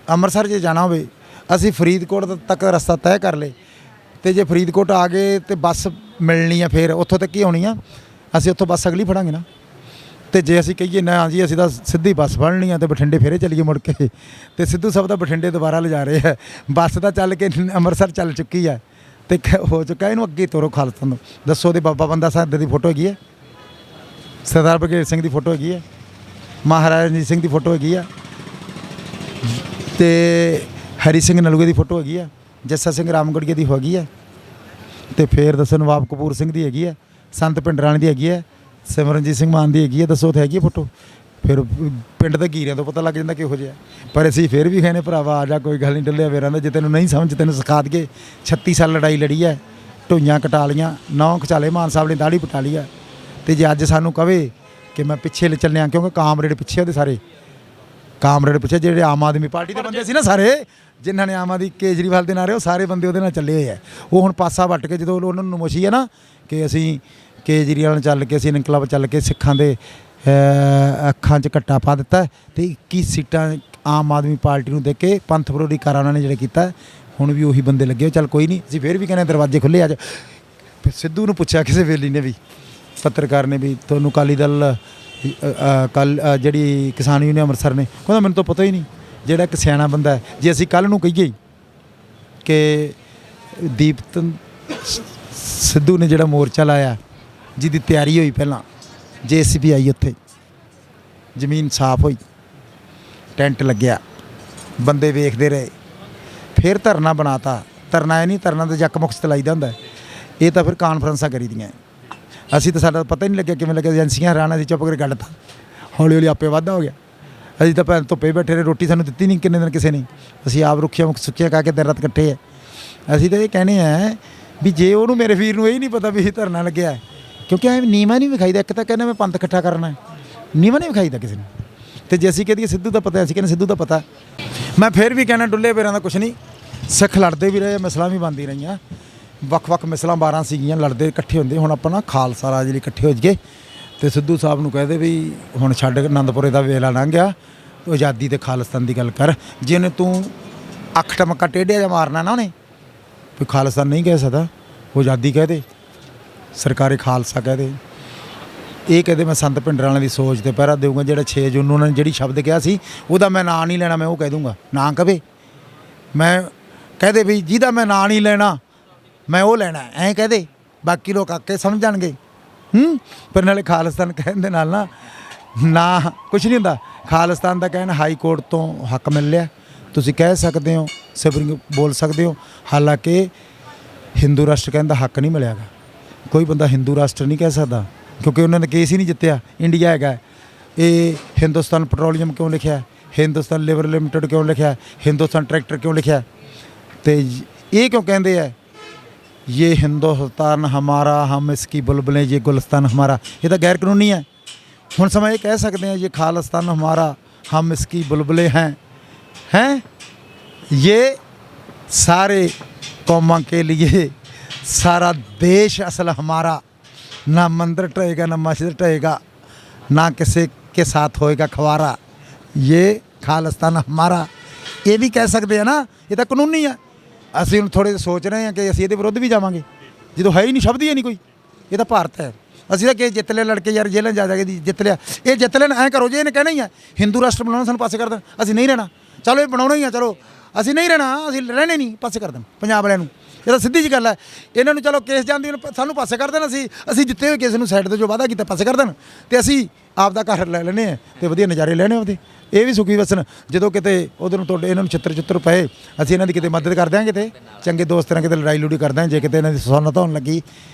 ਅੰਮ੍ਰਿਤਸਰ ਜੇ ਜਾਣਾ ਹੋਵੇ, ਅਸੀਂ ਫਰੀਦਕੋਟ ਤੱਕ ਰਸਤਾ ਤੈਅ ਕਰ ਲਏ, ਤੇ ਜੇ ਫਰੀਦਕੋਟ ਆ ਗਏ ਤੇ ਬੱਸ ਮਿਲਣੀ ਆ, ਫਿਰ ਉੱਥੋਂ ਤੱਕ ਹੀ ਆਉਣੀ ਆ, ਅਸੀਂ ਉੱਥੋਂ ਬੱਸ ਅਗਲੀ ਫੜਾਂਗੇ ਨਾ। ਤੇ ਜੇ ਅਸੀਂ ਕਹੀਏ ਨਾ ਜੀ ਅਸੀਂ ਤਾਂ ਸਿੱਧੀ ਬੱਸ ਫੜਨੀ ਆ, ਤੇ ਬਠਿੰਡੇ ਫੇਰੇ ਚੱਲੀਏ ਮੁੜ ਕੇ, ਤੇ ਸਿੱਧੂ ਸਾਹਿਬ ਤਾਂ ਬਠਿੰਡੇ ਦੁਬਾਰਾ ਲਿਜਾ ਰਹੇ ਆ। ਬੱਸ ਤਾਂ ਚੱਲ ਕੇ ਅੰਮ੍ਰਿਤਸਰ ਚੱਲ ਚੁੱਕੀ ਆ, ਤੇ ਹੋ ਚੁੱਕਾ, ਇਹਨੂੰ ਅੱਗੇ ਤੋਰੋ ਖਾਲਸਾ ਨੂੰ। ਦੱਸੋ ਉਹਦੇ ਬਾਬਾ ਬੰਦਾ ਸਾਹਿਬ ਦੀ ਫੋਟੋ ਹੈਗੀ ਹੈ, ਸਰਦਾਰ ਬਘੇਲ ਸਿੰਘ ਦੀ ਫੋਟੋ ਹੈਗੀ ਹੈ, ਮਹਾਰਾਜਾ ਰਣਜੀਤ ਸਿੰਘ ਦੀ ਫੋਟੋ ਹੈਗੀ ਆ, ਤੇ ਹਰੀ ਸਿੰਘ ਨਲੂਏ ਦੀ ਫੋਟੋ ਹੈਗੀ ਆ, ਜੱਸਾ ਸਿੰਘ ਰਾਮਗੜੀਏ ਦੀ ਹੈਗੀ ਆ, ਤੇ ਫਿਰ ਦੱਸੋ ਨਵਾਬ ਕਪੂਰ ਸਿੰਘ ਦੀ ਹੈਗੀ ਹੈ, ਸੰਤ ਭਿੰਡਰਾਂ ਦੀ ਹੈਗੀ ਹੈ, ਸਿਮਰਨਜੀਤ ਸਿੰਘ ਮਾਨ ਦੀ ਹੈਗੀ ਹੈ। ਦੱਸੋ ਉੱਥੇ ਹੈਗੀ ਹੈ ਫੋਟੋ? ਫਿਰ ਪਿੰਡ ਦੇ ਗੀਰਿਆਂ ਤੋਂ ਪਤਾ ਲੱਗ ਜਾਂਦਾ ਕਿਹੋ ਜਿਹਾ। ਪਰ ਅਸੀਂ ਫਿਰ ਵੀ ਕਹਿੰਦੇ ਭਰਾਵਾ ਆ ਜਾ, ਕੋਈ ਗੱਲ ਨਹੀਂ, ਡੱਲਿਆ ਵੇਰਾਂ ਦਾ, ਜੇ ਤੈਨੂੰ ਨਹੀਂ ਸਮਝ ਤੈਨੂੰ ਸਿਖਾ ਦਈਏ। 36 ਸਾਲ ਲੜਾਈ ਲੜੀ ਹੈ, ਢੋਈਆਂ ਕਟਾ ਲੀਆਂ, 9 ਖਚਾਲੇ ਮਾਨ ਸਾਹਿਬ ਨੇ ਦਾੜੀ ਪਟਾ ਲਈ ਹੈ। ਤੇ ਜੇ ਅੱਜ ਸਾਨੂੰ ਕਵੇ ਕਿ ਮੈਂ ਪਿੱਛੇ ਚੱਲਿਆ, ਕਿਉਂਕਿ ਕਾਮਰੇਡ ਪਿੱਛੇ ਉਹਦੇ ਸਾਰੇ, ਕਾਮਰੇਡ ਪਿੱਛੇ ਜਿਹੜੇ ਆਮ ਆਦਮੀ ਪਾਰਟੀ ਦੇ ਬੰਦੇ ਸੀ ਨਾ ਸਾਰੇ, ਜਿਨ੍ਹਾਂ ਨੇ ਆਮ ਆਦਮੀ ਕੇਜਰੀਵਾਲ ਦੇ ਨਾਰੇ, ਉਹ ਸਾਰੇ ਬੰਦੇ ਉਹਦੇ ਨਾਲ ਚੱਲੇ ਹੋਏ ਆ। ਉਹ ਹੁਣ ਪਾਸਾ ਵੱਟ ਕੇ ਜਦੋਂ ਉਹਨਾਂ ਨੂੰ ਨਮੋਸ਼ੀ ਹੈ ਨਾ ਕਿ ਅਸੀਂ ਕੇਜਰੀਵਾਲ ਨਾਲ ਚੱਲ ਕੇ, ਅਸੀਂ ਇਨਕਲਾਬ ਚੱਲ ਕੇ ਸਿੱਖਾਂ ਦੇ ਅੱਖਾਂ 'ਚ ਘੱਟਾ ਪਾ ਦਿੱਤਾ, ਤੇ 21 ਸੀਟਾਂ ਆਮ ਆਦਮੀ ਪਾਰਟੀ ਨੂੰ ਦੇ ਕੇ ਪੰਥ ਵਿਰੋਧੀ ਕਾਰਾਂ ਉਹਨਾਂ ਨੇ ਜਿਹੜਾ ਕੀਤਾ। ਹੁਣ ਵੀ ਉਹੀ ਬੰਦੇ ਲੱਗੇ। ਚੱਲ ਕੋਈ ਨਹੀਂ, ਅਸੀਂ ਫਿਰ ਵੀ ਕਹਿੰਦੇ ਦਰਵਾਜ਼ੇ ਖੁੱਲ੍ਹੇ ਅੱਜ। ਫਿਰ ਸਿੱਧੂ ਨੂੰ ਪੁੱਛਿਆ ਕਿਸੇ ਵੇਲੀ ਨੇ ਵੀ, ਪੱਤਰਕਾਰ ਨੇ ਵੀ, ਤੁਹਾਨੂੰ ਅਕਾਲੀ ਦਲ ਜਿਹੜੀ ਕਿਸਾਨ ਯੂਨੀਅਨ ਅੰਮ੍ਰਿਤਸਰ ਨੇ, ਕਹਿੰਦਾ ਮੈਨੂੰ ਤਾਂ ਪਤਾ ਹੀ ਨਹੀਂ। ਜਿਹੜਾ ਇੱਕ ਸਿਆਣਾ ਬੰਦਾ ਹੈ, ਜੇ ਅਸੀਂ ਕੱਲ੍ਹ ਨੂੰ ਕਹੀਏ ਕਿ ਦੀਪ ਸਿੱਧੂ ਨੇ ਜਿਹੜਾ ਮੋਰਚਾ ਲਾਇਆ, ਜਿਹਦੀ ਤਿਆਰੀ ਹੋਈ, ਪਹਿਲਾਂ JCB ਆਈ, ਉੱਥੇ ਜ਼ਮੀਨ ਸਾਫ਼ ਹੋਈ, ਟੈਂਟ ਲੱਗਿਆ, ਬੰਦੇ ਵੇਖਦੇ ਰਹੇ, ਫਿਰ ਧਰਨਾ ਬਣਾਤਾ। ਧਰਨਾ ਇਹ ਨਹੀਂ, ਧਰਨਾ ਤਾਂ ਜੱਕ ਮੁਕਸ ਲਾਈਦਾ ਹੁੰਦਾ, ਇਹ ਤਾਂ ਫਿਰ ਕਾਨਫਰੰਸਾਂ ਕਰੀ ਦੀਆਂ। ਅਸੀਂ ਤਾਂ, ਸਾਡਾ ਪਤਾ ਹੀ ਨਹੀਂ ਲੱਗਿਆ ਕਿਵੇਂ ਲੱਗਿਆ, ਏਜੰਸੀਆਂ ਹੈਰਾਨ, ਅਸੀਂ ਚੁੱਪ ਕਰਕੇ ਗੱਲਤਾ, ਹੌਲੀ ਹੌਲੀ ਆਪੇ ਵਾਧਾ ਹੋ ਗਿਆ। ਅਸੀਂ ਤਾਂ ਭੈਣ ਧੁੱਪੇ ਬੈਠੇ ਰਹੇ, ਰੋਟੀ ਸਾਨੂੰ ਦਿੱਤੀ ਨਹੀਂ ਕਿੰਨੇ ਦਿਨ ਕਿਸੇ ਨੇ। ਅਸੀਂ ਆਪ ਰੁੱਖੀਆਂ ਸੁੱਕੀਆਂ ਕਾ ਕੇ ਦਿਨ ਰਾਤ ਇਕੱਠੇ ਹੈ। ਅਸੀਂ ਤਾਂ ਇਹ ਕਹਿੰਦੇ ਆ ਵੀ ਜੇ ਉਹਨੂੰ, ਮੇਰੇ ਵੀਰ ਨੂੰ ਇਹ ਨਹੀਂ ਪਤਾ ਵੀ ਇਹ ਧਰਨਾ ਲੱਗਿਆ, ਕਿਉਂਕਿ ਐ ਨੀਵਾਂ ਨਹੀਂ ਵਿਖਾਈਦਾ। ਇੱਕ ਤਾਂ ਕਹਿੰਦਾ ਮੈਂ ਪੰਥ ਇਕੱਠਾ ਕਰਨਾ, ਨੀਵਾਂ ਨਹੀਂ ਵਿਖਾਈਦਾ ਕਿਸੇ ਨੂੰ। ਤੇ ਜੇ ਅਸੀਂ ਕਹਦੇ ਸਿੱਧੂ ਦਾ ਪਤਾ, ਅਸੀਂ ਕਹਿੰਦੇ ਸਿੱਧੂ ਦਾ ਪਤਾ। ਮੈਂ ਫਿਰ ਵੀ ਕਹਿਣਾ ਡੁੱਲੇ ਪੇਰਾਂ ਦਾ ਕੁਛ ਨਹੀਂ, ਸਿੱਖ ਲੜਦੇ ਵੀ ਰਹੇ, ਮਿਸਲਾਂ ਵੀ ਬਣਦੀ ਰਹੀਆਂ, ਵੱਖ-ਵੱਖ ਮਿਸਲਾਂ 12 ਸੀਗੀਆਂ, ਲੜਦੇ ਇਕੱਠੇ ਹੁੰਦੇ। ਹੁਣ ਆਪਾਂ ਨਾ ਖਾਲਸਾ ਰਾਜ ਲਈ ਇਕੱਠੇ ਹੋ ਜਾਈਏ, ਤੇ ਸਿੱਧੂ ਸਾਹਿਬ ਨੂੰ ਕਹਦੇ ਵੀ ਹੁਣ ਛੱਡ, ਅਨੰਦਪੁਰੇ ਦਾ ਵੇਲਾ ਲੰਘ ਗਿਆ, ਆਜ਼ਾਦੀ ਤੇ ਖਾਲਿਸਤਾਨ ਦੀ ਗੱਲ ਕਰ। ਜਿਹਨੇ ਤੂੰ ਅੱਖ ਟਮਕਾ ਟੇਢਿਆ ਜਾਂ ਮਾਰਨਾ ਨਾ, ਉਹਨੇ ਕੋਈ ਖਾਲਿਸਤਾਨ ਨਹੀਂ ਕਹਿ ਸਕਦਾ, ਉਹ ਆਜ਼ਾਦੀ ਕਹਿ ਦੇ, ਸਰਕਾਰੇ ਖਾਲਸਾ ਕਹਿ ਦੇ। ਇਹ ਕਹਦੇ ਮੈਂ ਸੰਤ ਭਿੰਡਰਾਂ ਦੀ ਸੋਚ ਤੇ ਪਹਿਰਾ ਦੇਊਂਗਾ। ਜਿਹੜਾ 6 ਜੂਨ ਨੂੰ ਉਹਨਾਂ ਨੇ ਜਿਹੜੀ ਸ਼ਬਦ ਕਿਹਾ ਸੀ ਉਹਦਾ ਮੈਂ ਨਾਂ ਨਹੀਂ ਲੈਣਾ, ਮੈਂ ਉਹ ਕਹਿ ਦੂੰਗਾ। ਨਾ ਕਵੇ, ਮੈਂ ਕਹਦੇ ਵੀ ਜਿਹਦਾ ਮੈਂ ਨਾਂ ਨਹੀਂ ਲੈਣਾ ਮੈਂ ਉਹ ਲੈਣਾ, ਐਂ ਕਹਦੇ, ਬਾਕੀ ਲੋਕ ਆਕੇ ਸਮਝ ਜਾਣਗੇ। ਪਰ ਨਾਲੇ ਖਾਲਿਸਤਾਨ ਕਹਿਣ ਦੇ ਨਾਲ ਨਾ ਕੁਛ ਨਹੀਂ ਹੁੰਦਾ। ਖਾਲਿਸਤਾਨ ਦਾ ਕਹਿਣ ਹਾਈ ਕੋਰਟ ਤੋਂ ਹੱਕ ਮਿਲ ਲਿਆ, ਤੁਸੀਂ ਕਹਿ ਸਕਦੇ ਹੋ, ਸਬਰਿੰਗ ਬੋਲ ਸਕਦੇ ਹੋ। ਹਾਲਾਂਕਿ ਹਿੰਦੂ ਰਾਸ਼ਟਰ ਕਹਿਣ ਦਾ ਹੱਕ ਨਹੀਂ ਮਿਲਿਆਗਾ। ਕੋਈ ਬੰਦਾ ਹਿੰਦੂ ਰਾਸ਼ਟਰ ਨਹੀਂ ਕਹਿ ਸਕਦਾ ਕਿਉਂਕਿ ਉਹਨਾਂ ਨੇ ਕੇਸ ਹੀ ਨਹੀਂ ਜਿੱਤਿਆ। ਇੰਡੀਆ ਹੈਗਾ। ਇਹ ਹਿੰਦੁਸਤਾਨ ਪੈਟਰੋਲੀਅਮ ਕਿਉਂ ਲਿਖਿਆ, ਹਿੰਦੁਸਤਾਨ ਲਿਵਰ ਲਿਮਟਿਡ ਕਿਉਂ ਲਿਖਿਆ, ਹਿੰਦੁਸਤਾਨ ਟਰੈਕਟਰ ਕਿਉਂ ਲਿਖਿਆ, ਤੇ ਇਹ ਕਿਉਂ ਕਹਿੰਦੇ ਆ ये हिंदुस्तान हमारा हम इसकी बुलबुलें ये गुलिस्तान हमारा। ये तो गैर कानूनी है। हम समय ये कह सकते हैं ये खालिस्तान हमारा हम इसकी बुलबुलें हैं ये सारे कौमां के लिए सारा देश असल हमारा। ना मंदिर टहेगा ना मस्जिद टहेगा ना किसी के साथ होएगा खवारा, ये खालिस्तान हमारा। ये भी कह सकते हैं ना, ये तो कानूनी है। ਅਸੀਂ ਹੁਣ ਥੋੜ੍ਹੇ ਸੋਚ ਰਹੇ ਹਾਂ ਕਿ ਅਸੀਂ ਇਹਦੇ ਵਿਰੁੱਧ ਵੀ ਜਾਵਾਂਗੇ ਜਦੋਂ ਹੈ ਹੀ ਨਹੀਂ, ਸ਼ਬਦ ਹੀ ਨਹੀਂ ਕੋਈ। ਇਹ ਤਾਂ ਭਾਰਤ ਹੈ। ਅਸੀਂ ਤਾਂ ਕਿ ਜਿੱਤ ਲਿਆ ਲੜਕੇ ਯਾਰ ਜੇਲ੍ਹਾਂ ਜਾ ਕੇ ਜਿੱਤ ਲਿਆ, ਇਹ ਜਿੱਤ ਲੈਣ ਐਂ ਕਰੋ ਜੇ ਇਹਨੇ ਕਹਿਣਾ ਹੀ ਹੈ ਹਿੰਦੂ ਰਾਸ਼ਟਰ ਬਣਾਉਣਾ, ਸਾਨੂੰ ਪਾਸੇ ਕਰ ਦੇਣ, ਅਸੀਂ ਨਹੀਂ ਰਹਿਣਾ। ਚਲੋ ਇਹ ਬਣਾਉਣਾ ਹੀ ਆ, ਚਲੋ ਅਸੀਂ ਨਹੀਂ ਰਹਿਣਾ, ਅਸੀਂ ਰਹਿਣੇ ਨਹੀਂ, ਪਾਸੇ ਕਰ ਦੇਣ ਪੰਜਾਬ ਵਾਲਿਆਂ ਨੂੰ। ਇਹ ਤਾਂ ਸਿੱਧੀ ਜਿਹੀ ਗੱਲ ਹੈ। ਇਹਨਾਂ ਨੂੰ ਚਲੋ ਕੇਸ ਜਾਂਦੀ ਸਾਨੂੰ ਪਾਸੇ ਕਰ ਦੇਣ, ਅਸੀਂ ਜਿੱਤੇ ਹੋਏ ਕੇਸ ਨੂੰ ਸਾਈਡ 'ਤੇ ਜੋ ਵਾਅਦਾ ਕੀਤਾ ਪਾਸੇ ਕਰ ਦੇਣ, ਅਤੇ ਅਸੀਂ ਆਪ ਦਾ ਘਰ ਲੈ ਲੈਂਦੇ ਹਾਂ ਅਤੇ ਵਧੀਆ ਨਜ਼ਾਰੇ ਲੈਣੇ ਉਹਦੇ। ਇਹ ਵੀ ਸੁਖੀ ਵਸਣ। ਜਦੋਂ ਕਿਤੇ ਉਧਰ ਨੂੰ ਤੁਹਾਡੇ ਇਹਨਾਂ ਨੂੰ ਛਿੱਤਰ ਪਏ, ਅਸੀਂ ਇਹਨਾਂ ਦੀ ਕਿਤੇ ਮਦਦ ਕਰ ਦਿਆਂਗੇ, ਕਿਤੇ ਚੰਗੇ ਦੋਸਤ ਨਾਲ ਕਿਤੇ ਲੜਾਈ ਲੂੜੀ ਕਰ ਦਿਆਂਗੇ। ਜੇ ਕਿਤੇ ਇਹਨਾਂ ਦੀ ਸੁਨਤ ਹੋਣ ਲੱਗੀ,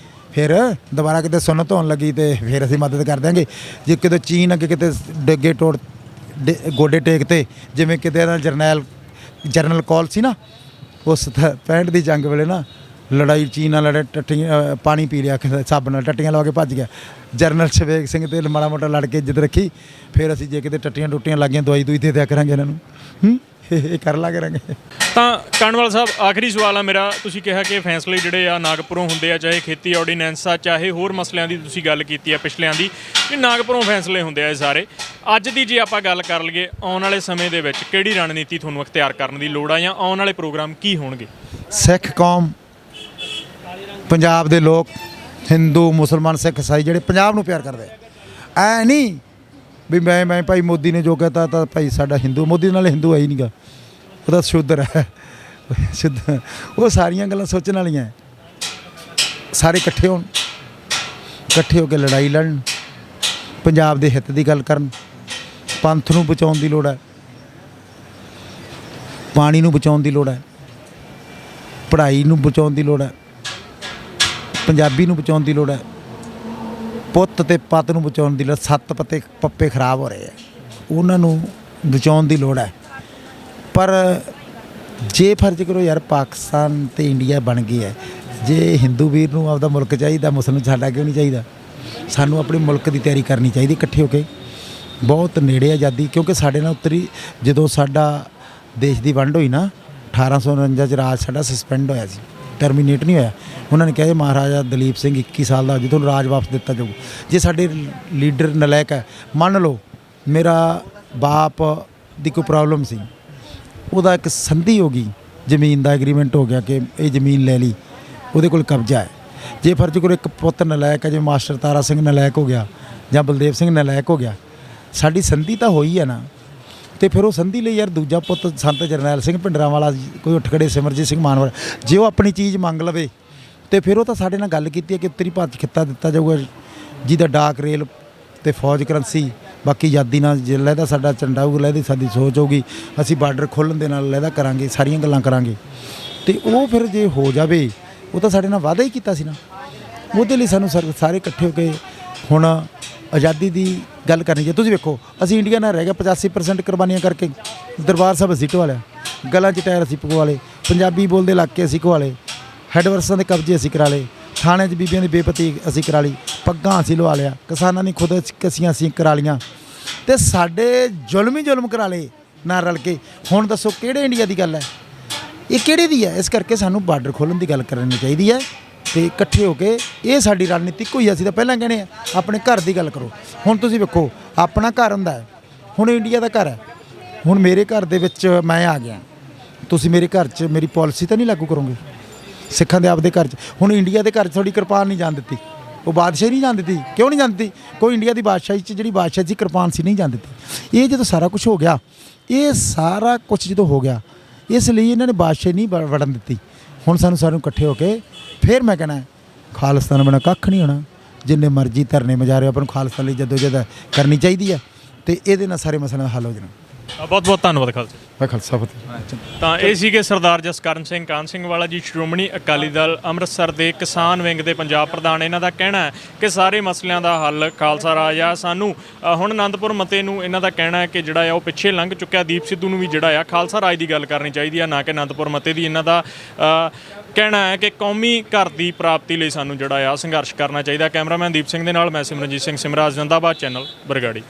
ਫਿਰ ਦੁਬਾਰਾ ਕਿਤੇ ਸੁਨਤ ਹੋਣ ਲੱਗੀ ਤੇ ਫਿਰ ਅਸੀਂ ਮਦਦ ਕਰ ਦਿਆਂਗੇ। ਜੇ ਕਿਤੇ ਚੀਨ ਅੱਗੇ ਕਿਤੇ ਡਿੱਗੇ ਟੋੜ ਗੋਡੇ ਟੇਕ ਤੇ, ਜਿਵੇਂ ਕਿਤੇ ਇਹਦਾ ਜਰਨਲ ਕੌਲ ਸੀ ਨਾ, ਉਸ 65 ਦੀ ਜੰਗ ਵੇਲੇ ਨਾ ਲੜਾਈ ਚੀਨ ਨਾਲ ਲੜੇ, ਟੱਟੀਆਂ ਪਾਣੀ ਪੀ ਲਿਆ ਸੱਬ ਨਾਲ, ਟੱਟੀਆਂ ਲਵਾ ਕੇ ਭੱਜ ਗਿਆ ਜਰਨਲ ਸ਼ਵੇਕ ਸਿੰਘ ਤੇ ਮਾੜਾ ਮੋਟਾ ਲੜ ਕੇ ਇੱਜ਼ਤ ਰੱਖੀ। ਫਿਰ ਅਸੀਂ ਜੇ ਕਿਤੇ ਟੱਟੀਆਂ ਟੁੱਟੀਆਂ ਲੱਗ ਗਈਆਂ ਦਵਾਈ ਦੂਈ ਦੇ ਦਿਆ ਕਰਾਂਗੇ ਇਹਨਾਂ ਨੂੰ, ਇਹ ਕਰ ਲਾ ਕਰਾਂਗੇ। ਤਾਂ ਕਾਹਨਵਾਲ ਸਾਹਿਬ, ਆਖਰੀ ਸਵਾਲ ਆ ਮੇਰਾ। ਤੁਸੀਂ ਕਿਹਾ ਕਿ ਫੈਸਲੇ ਜਿਹੜੇ ਆ ਨਾਗਪੁਰੋਂ ਹੁੰਦੇ ਆ, ਚਾਹੇ ਖੇਤੀ ਆਰਡੀਨੈਂਸ ਆ, ਚਾਹੇ ਹੋਰ ਮਸਲਿਆਂ ਦੀ ਤੁਸੀਂ ਗੱਲ ਕੀਤੀ ਆ ਪਿਛਲਿਆਂ ਦੀ, ਕਿ ਨਾਗਪੁਰੋਂ ਫੈਸਲੇ ਹੁੰਦੇ ਆ ਇਹ ਸਾਰੇ। ਅੱਜ ਦੀ ਜੇ ਆਪਾਂ ਗੱਲ ਕਰ ਲਈਏ, ਆਉਣ ਵਾਲੇ ਸਮੇਂ ਦੇ ਵਿੱਚ ਕਿਹੜੀ ਰਣਨੀਤੀ ਤੁਹਾਨੂੰ ਅਖਤਿਆਰ ਕਰਨ ਦੀ ਲੋੜ ਆ, ਜਾਂ ਆਉਣ ਵਾਲੇ ਪ੍ਰੋਗਰਾਮ ਕੀ ਹੋਣਗੇ? ਸਿੱਖ ਕੌਮ, ਪੰਜਾਬ ਦੇ ਲੋਕ, ਹਿੰਦੂ ਮੁਸਲਮਾਨ ਸਿੱਖ ਈਸਾਈ ਜਿਹੜੇ ਪੰਜਾਬ ਨੂੰ ਪਿਆਰ ਕਰਦੇ, ਐ ਨਹੀਂ ਵੀ ਮੈਂ ਭਾਈ ਮੋਦੀ ਨੇ ਜੋ ਕਹਤਾ ਤਾਂ ਭਾਈ ਸਾਡਾ ਹਿੰਦੂ, ਮੋਦੀ ਨਾਲ ਹਿੰਦੂ ਹੈ ਹੀ ਨਹੀਂਗਾ, ਉਹ ਤਾਂ ਸ਼ੂਦਰ ਹੈ, ਸ਼ੁੱਧ। ਉਹ ਸਾਰੀਆਂ ਗੱਲਾਂ ਸੋਚਣ ਵਾਲੀਆਂ। ਸਾਰੇ ਇਕੱਠੇ ਹੋਣ, ਇਕੱਠੇ ਹੋ ਕੇ ਲੜਾਈ ਲੜਨ, ਪੰਜਾਬ ਦੇ ਹਿੱਤ ਦੀ ਗੱਲ ਕਰਨ। ਪੰਥ ਨੂੰ ਬਚਾਉਣ ਦੀ ਲੋੜ ਹੈ, ਪਾਣੀ ਨੂੰ ਬਚਾਉਣ ਦੀ ਲੋੜ ਹੈ, ਪੜ੍ਹਾਈ ਨੂੰ ਬਚਾਉਣ ਦੀ ਲੋੜ ਹੈ, ਪੰਜਾਬੀ ਨੂੰ ਬਚਾਉਣ ਦੀ ਲੋੜ ਹੈ, ਪੁੱਤ ਅਤੇ ਪੱਤ ਨੂੰ ਬਚਾਉਣ ਦੀ ਲੋੜ। 7 ਪੱਪੇ ਖਰਾਬ ਹੋ ਰਹੇ ਹੈ, ਉਹਨਾਂ ਨੂੰ ਬਚਾਉਣ ਦੀ ਲੋੜ ਹੈ। ਪਰ ਜੇ ਫਰਜ਼ ਕਰੋ ਯਾਰ ਪਾਕਿਸਤਾਨ ਅਤੇ ਇੰਡੀਆ ਬਣ ਗਈ ਹੈ, ਜੇ ਹਿੰਦੂ ਵੀਰ ਨੂੰ ਆਪਦਾ ਮੁਲਕ ਚਾਹੀਦਾ, ਮੁਸਲਮਾਨ ਸਾਡਾ ਕਿਉਂ ਨਹੀਂ ਚਾਹੀਦਾ? ਸਾਨੂੰ ਆਪਣੇ ਮੁਲਕ ਦੀ ਤਿਆਰੀ ਕਰਨੀ ਚਾਹੀਦੀ ਇਕੱਠੇ ਹੋ ਕੇ। ਬਹੁਤ ਨੇੜੇ ਆਜ਼ਾਦੀ, ਕਿਉਂਕਿ ਸਾਡੇ ਨਾਲ ਉੱਤਰੀ ਜਦੋਂ ਸਾਡਾ ਦੇਸ਼ ਦੀ ਵੰਡ ਹੋਈ ਨਾ 1849 'ਚ, ਰਾਜ ਸਾਡਾ ਸਸਪੈਂਡ ਹੋਇਆ ਸੀ, ਟਰਮੀਨੇਟ ਨਹੀਂ ਹੋਇਆ। ਉਹਨਾਂ ਨੇ ਕਿਹਾ ਮਹਾਰਾਜਾ ਦਲੀਪ ਸਿੰਘ 21 ਸਾਲ ਦਾ, ਜਦੋਂ ਰਾਜ ਵਾਪਸ ਦਿੱਤਾ ਜਾਊ। ਜੇ ਸਾਡੇ ਲੀਡਰ ਨਲਾਇਕ ਹੈ, ਮੰਨ ਲਓ ਮੇਰਾ ਬਾਪ ਦੀ ਕੋਈ ਪ੍ਰੋਬਲਮ ਸੀ, ਉਹਦਾ ਇੱਕ ਸੰਧੀ ਹੋ ਗਈ, ਜ਼ਮੀਨ ਦਾ ਐਗਰੀਮੈਂਟ ਹੋ ਗਿਆ ਕਿ ਇਹ ਜ਼ਮੀਨ ਲੈ ਲਈ, ਉਹਦੇ ਕੋਲ ਕਬਜ਼ਾ ਹੈ। ਜੇ ਫਰਜ਼ ਕਰੋ ਇੱਕ ਪੁੱਤ ਨਲਾਇਕ ਹੈ, ਜਿਵੇਂ ਮਾਸਟਰ ਤਾਰਾ ਸਿੰਘ ਨਲਾਇਕ ਹੋ ਗਿਆ ਜਾਂ ਬਲਦੇਵ ਸਿੰਘ ਨਲਾਇਕ ਹੋ ਗਿਆ, ਸਾਡੀ ਸੰਧੀ ਤਾਂ ਹੋਈ ਹੈ ਨਾ, ਅਤੇ ਫਿਰ ਉਹ ਸੰਧੀ ਲਈ ਯਾਰ ਦੂਜਾ ਪੁੱਤ ਸੰਤ ਜਰਨੈਲ ਸਿੰਘ ਭਿੰਡਰਾਂਵਾਲਾ, ਕੋਈ ਉੱਠ ਖੜੇ ਸਿਮਰਜੀਤ ਸਿੰਘ ਮਾਨਵਰ, ਜੇ ਉਹ ਆਪਣੀ ਚੀਜ਼ ਮੰਗ ਲਵੇ ਅਤੇ ਫਿਰ ਉਹ ਤਾਂ ਸਾਡੇ ਨਾਲ ਗੱਲ ਕੀਤੀ ਹੈ ਕਿ ਉੱਤਰੀ ਭਾਰਤ 'ਚ ਖਿੱਤਾ ਦਿੱਤਾ ਜਾਊਗਾ, ਜਿਹਦਾ ਡਾਕ ਰੇਲ ਅਤੇ ਫੌਜ ਕਰੰਸੀ, ਬਾਕੀ ਆਜ਼ਾਦੀ ਨਾਲ ਜੇ ਲਹਿਦਾ ਸਾਡਾ ਝੰਡਾ ਹੋਊਗਾ, ਲਹਿਦੀ ਸਾਡੀ ਸੋਚ ਹੋਊਗੀ, ਅਸੀਂ ਬਾਰਡਰ ਖੋਲ੍ਹਣ ਦੇ ਨਾਲ ਲਹਿਦਾ ਕਰਾਂਗੇ, ਸਾਰੀਆਂ ਗੱਲਾਂ ਕਰਾਂਗੇ। ਅਤੇ ਉਹ ਫਿਰ ਜੇ ਹੋ ਜਾਵੇ, ਉਹ ਤਾਂ ਸਾਡੇ ਨਾਲ ਵਾਅਦਾ ਹੀ ਕੀਤਾ ਸੀ ਨਾ। ਉਹਦੇ ਲਈ ਸਾਨੂੰ ਸਾਰੇ ਇਕੱਠੇ ਹੋ ਕੇ ਹੁਣ ਆਜ਼ਾਦੀ ਦੀ ਗੱਲ ਕਰਨੀ ਚਾਹੀਦੀ। ਤੁਸੀਂ ਵੇਖੋ, ਅਸੀਂ ਇੰਡੀਆ ਨਾਲ ਰਹਿ ਗਿਆ 85% ਕੁਰਬਾਨੀਆਂ ਕਰਕੇ। ਦਰਬਾਰ ਸਾਹਿਬ ਅਸੀਂ ਢਵਾ ਲਿਆ, ਗਲਾਂ 'ਚ ਟਾਇਰ ਅਸੀਂ ਪਕਵਾ ਲਏ, ਪੰਜਾਬੀ ਬੋਲਦੇ ਇਲਾਕੇ ਅਸੀਂ ਘੁਆ ਲਏ, ਹੈਡਵਰਸਾਂ ਦੇ ਕਬਜ਼ੇ ਅਸੀਂ ਕਰਾ ਲਏ, ਥਾਣੇ 'ਚ ਬੀਬੀਆਂ ਦੀ ਬੇਪਤੀ ਅਸੀਂ ਕਰਾ ਲਈ, ਪੱਗਾਂ ਅਸੀਂ ਲਵਾ ਲਿਆ, ਕਿਸਾਨਾਂ ਦੀ ਖੁਦਕਸ਼ੀਆਂ ਅਸੀਂ ਕਰਾ ਲਈਆਂ, ਅਤੇ ਸਾਡੇ ਜ਼ੁਲਮ ਹੀ ਜ਼ੁਲਮ ਕਰਾ ਲਏ ਨਾਲ ਰਲ ਕੇ। ਹੁਣ ਦੱਸੋ ਕਿਹੜੇ ਇੰਡੀਆ ਦੀ ਗੱਲ ਹੈ ਇਹ, ਕਿਹੜੇ ਦੀ ਹੈ? ਇਸ ਕਰਕੇ ਸਾਨੂੰ ਬਾਰਡਰ ਖੋਲ੍ਹਣ ਦੀ ਗੱਲ ਕਰਨੀ ਚਾਹੀਦੀ ਹੈ, ਅਤੇ ਇਕੱਠੇ ਹੋ ਕੇ ਇਹ ਸਾਡੀ ਰਣਨੀਤੀ ਕੋਈ। ਅਸੀਂ ਤਾਂ ਪਹਿਲਾਂ ਕਹਿੰਦੇ ਆ ਆਪਣੇ ਘਰ ਦੀ ਗੱਲ ਕਰੋ। ਹੁਣ ਤੁਸੀਂ ਵੇਖੋ, ਆਪਣਾ ਘਰ ਹੁੰਦਾ ਹੈ, ਹੁਣ ਇੰਡੀਆ ਦਾ ਘਰ ਹੈ। ਹੁਣ ਮੇਰੇ ਘਰ ਦੇ ਵਿੱਚ ਮੈਂ ਆ ਗਿਆ, ਤੁਸੀਂ ਮੇਰੇ ਘਰ 'ਚ ਮੇਰੀ ਪਾਲਿਸੀ ਤਾਂ ਨਹੀਂ ਲਾਗੂ ਕਰੋਗੇ? ਸਿੱਖਾਂ ਦੇ ਆਪਦੇ ਘਰ 'ਚ। ਹੁਣ ਇੰਡੀਆ ਦੇ ਘਰ 'ਚ ਥੋੜੀ ਕਿਰਪਾਨ ਨਹੀਂ ਜਾਣ ਦਿੱਤੀ, ਉਹ ਬਾਦਸ਼ਾਹੀ ਨਹੀਂ ਜਾਣ ਦਿੱਤੀ। ਕਿਉਂ ਨਹੀਂ ਜਾਣ ਦਿੱਤੀ? ਕੋਈ ਇੰਡੀਆ ਦੀ ਬਾਦਸ਼ਾਹੀ 'ਚ ਜਿਹੜੀ ਬਾਦਸ਼ਾਹ ਸੀ ਕਿਰਪਾਨ ਸੀ, ਨਹੀਂ ਜਾਣ ਦਿੱਤੀ। ਇਹ ਜਦੋਂ ਸਾਰਾ ਕੁਝ ਹੋ ਗਿਆ, ਇਹ ਸਾਰਾ ਕੁਝ ਜਦੋਂ ਹੋ ਗਿਆ, ਇਸ ਲਈ ਇਹਨਾਂ ਨੇ ਬਾਦਸ਼ਾਹੀ ਨਹੀਂ ਵੜਨ ਦਿੱਤੀ। ਹੁਣ ਸਾਨੂੰ ਸਾਰਿਆਂ ਨੂੰ ਇਕੱਠੇ ਹੋ ਕੇ ਫਿਰ ਮੈਂ ਕਹਿਣਾ ਖਾਲਿਸਤਾਨ ਬਣਾ ਕੱਖ ਨਹੀਂ ਹੋਣਾ। ਜਿੰਨੇ ਮਰਜ਼ੀ ਧਰਨੇ ਮਜਾਰੇ ਆਪਾਂ ਨੂੰ ਖਾਲਿਸਤਾਨ ਲਈ ਜਦੋਜਹਿਦ ਕਰਨੀ ਚਾਹੀਦੀ ਹੈ ਤੇ ਇਹਦੇ ਨਾਲ ਸਾਰੇ ਮਸਲੇ ਦਾ ਹੱਲ ਹੋ ਜਾਣਾ। ਬਹੁਤ ਬਹੁਤ ਧੰਨਵਾਦ ਖਾਲਸਾ। ਮੈਂ ਖਾਲਸਾ ਫਤਿਹ। ਤਾਂ ਇਹ ਸੀਗੇ ਸਰਦਾਰ ਜਸਕਰਨ ਸਿੰਘ ਕਾਹਨ ਸਿੰਘ ਵਾਲਾ ਜੀ, ਸ਼੍ਰੋਮਣੀ ਅਕਾਲੀ ਦਲ ਅੰਮ੍ਰਿਤਸਰ ਦੇ ਕਿਸਾਨ ਵਿੰਗ ਦੇ ਪੰਜਾਬ ਪ੍ਰਧਾਨ। ਇਹਨਾਂ ਦਾ ਕਹਿਣਾ ਹੈ ਕਿ ਸਾਰੇ ਮਸਲਿਆਂ ਦਾ ਹੱਲ ਖਾਲਸਾ ਰਾਜ ਆ। ਸਾਨੂੰ ਹੁਣ ਆਨੰਦਪੁਰ ਮਤੇ ਨੂੰ ਇਹਨਾਂ ਦਾ ਕਹਿਣਾ ਹੈ ਕਿ ਜਿਹੜਾ ਆ ਉਹ ਪਿੱਛੇ ਲੰਘ ਚੁੱਕਿਆ। ਦੀਪ ਸਿੱਧੂ ਨੂੰ ਵੀ ਜਿਹੜਾ ਆ ਖਾਲਸਾ ਰਾਜ ਦੀ ਗੱਲ ਕਰਨੀ ਚਾਹੀਦੀ ਆ, ਨਾ ਕਿ ਆਨੰਦਪੁਰ ਮਤੇ ਦੀ। ਇਹਨਾਂ ਦਾ ਕਹਿਣਾ ਹੈ ਕਿ ਕੌਮੀ ਘਰ ਦੀ ਪ੍ਰਾਪਤੀ ਲਈ ਸਾਨੂੰ ਜਿਹੜਾ ਆ ਸੰਘਰਸ਼ ਕਰਨਾ ਚਾਹੀਦਾ। ਕੈਮਰਾਮੈਨ ਦੀਪ ਸਿੰਘ ਦੇ ਨਾਲ ਮੈਂ ਸਿਮਰਨਜੀਤ ਸਿੰਘ ਸਿਮਰਾਜ, ਜ਼ਿੰਦਾਬਾਦ ਚੈਨਲ ਬਰਗਾੜੀ।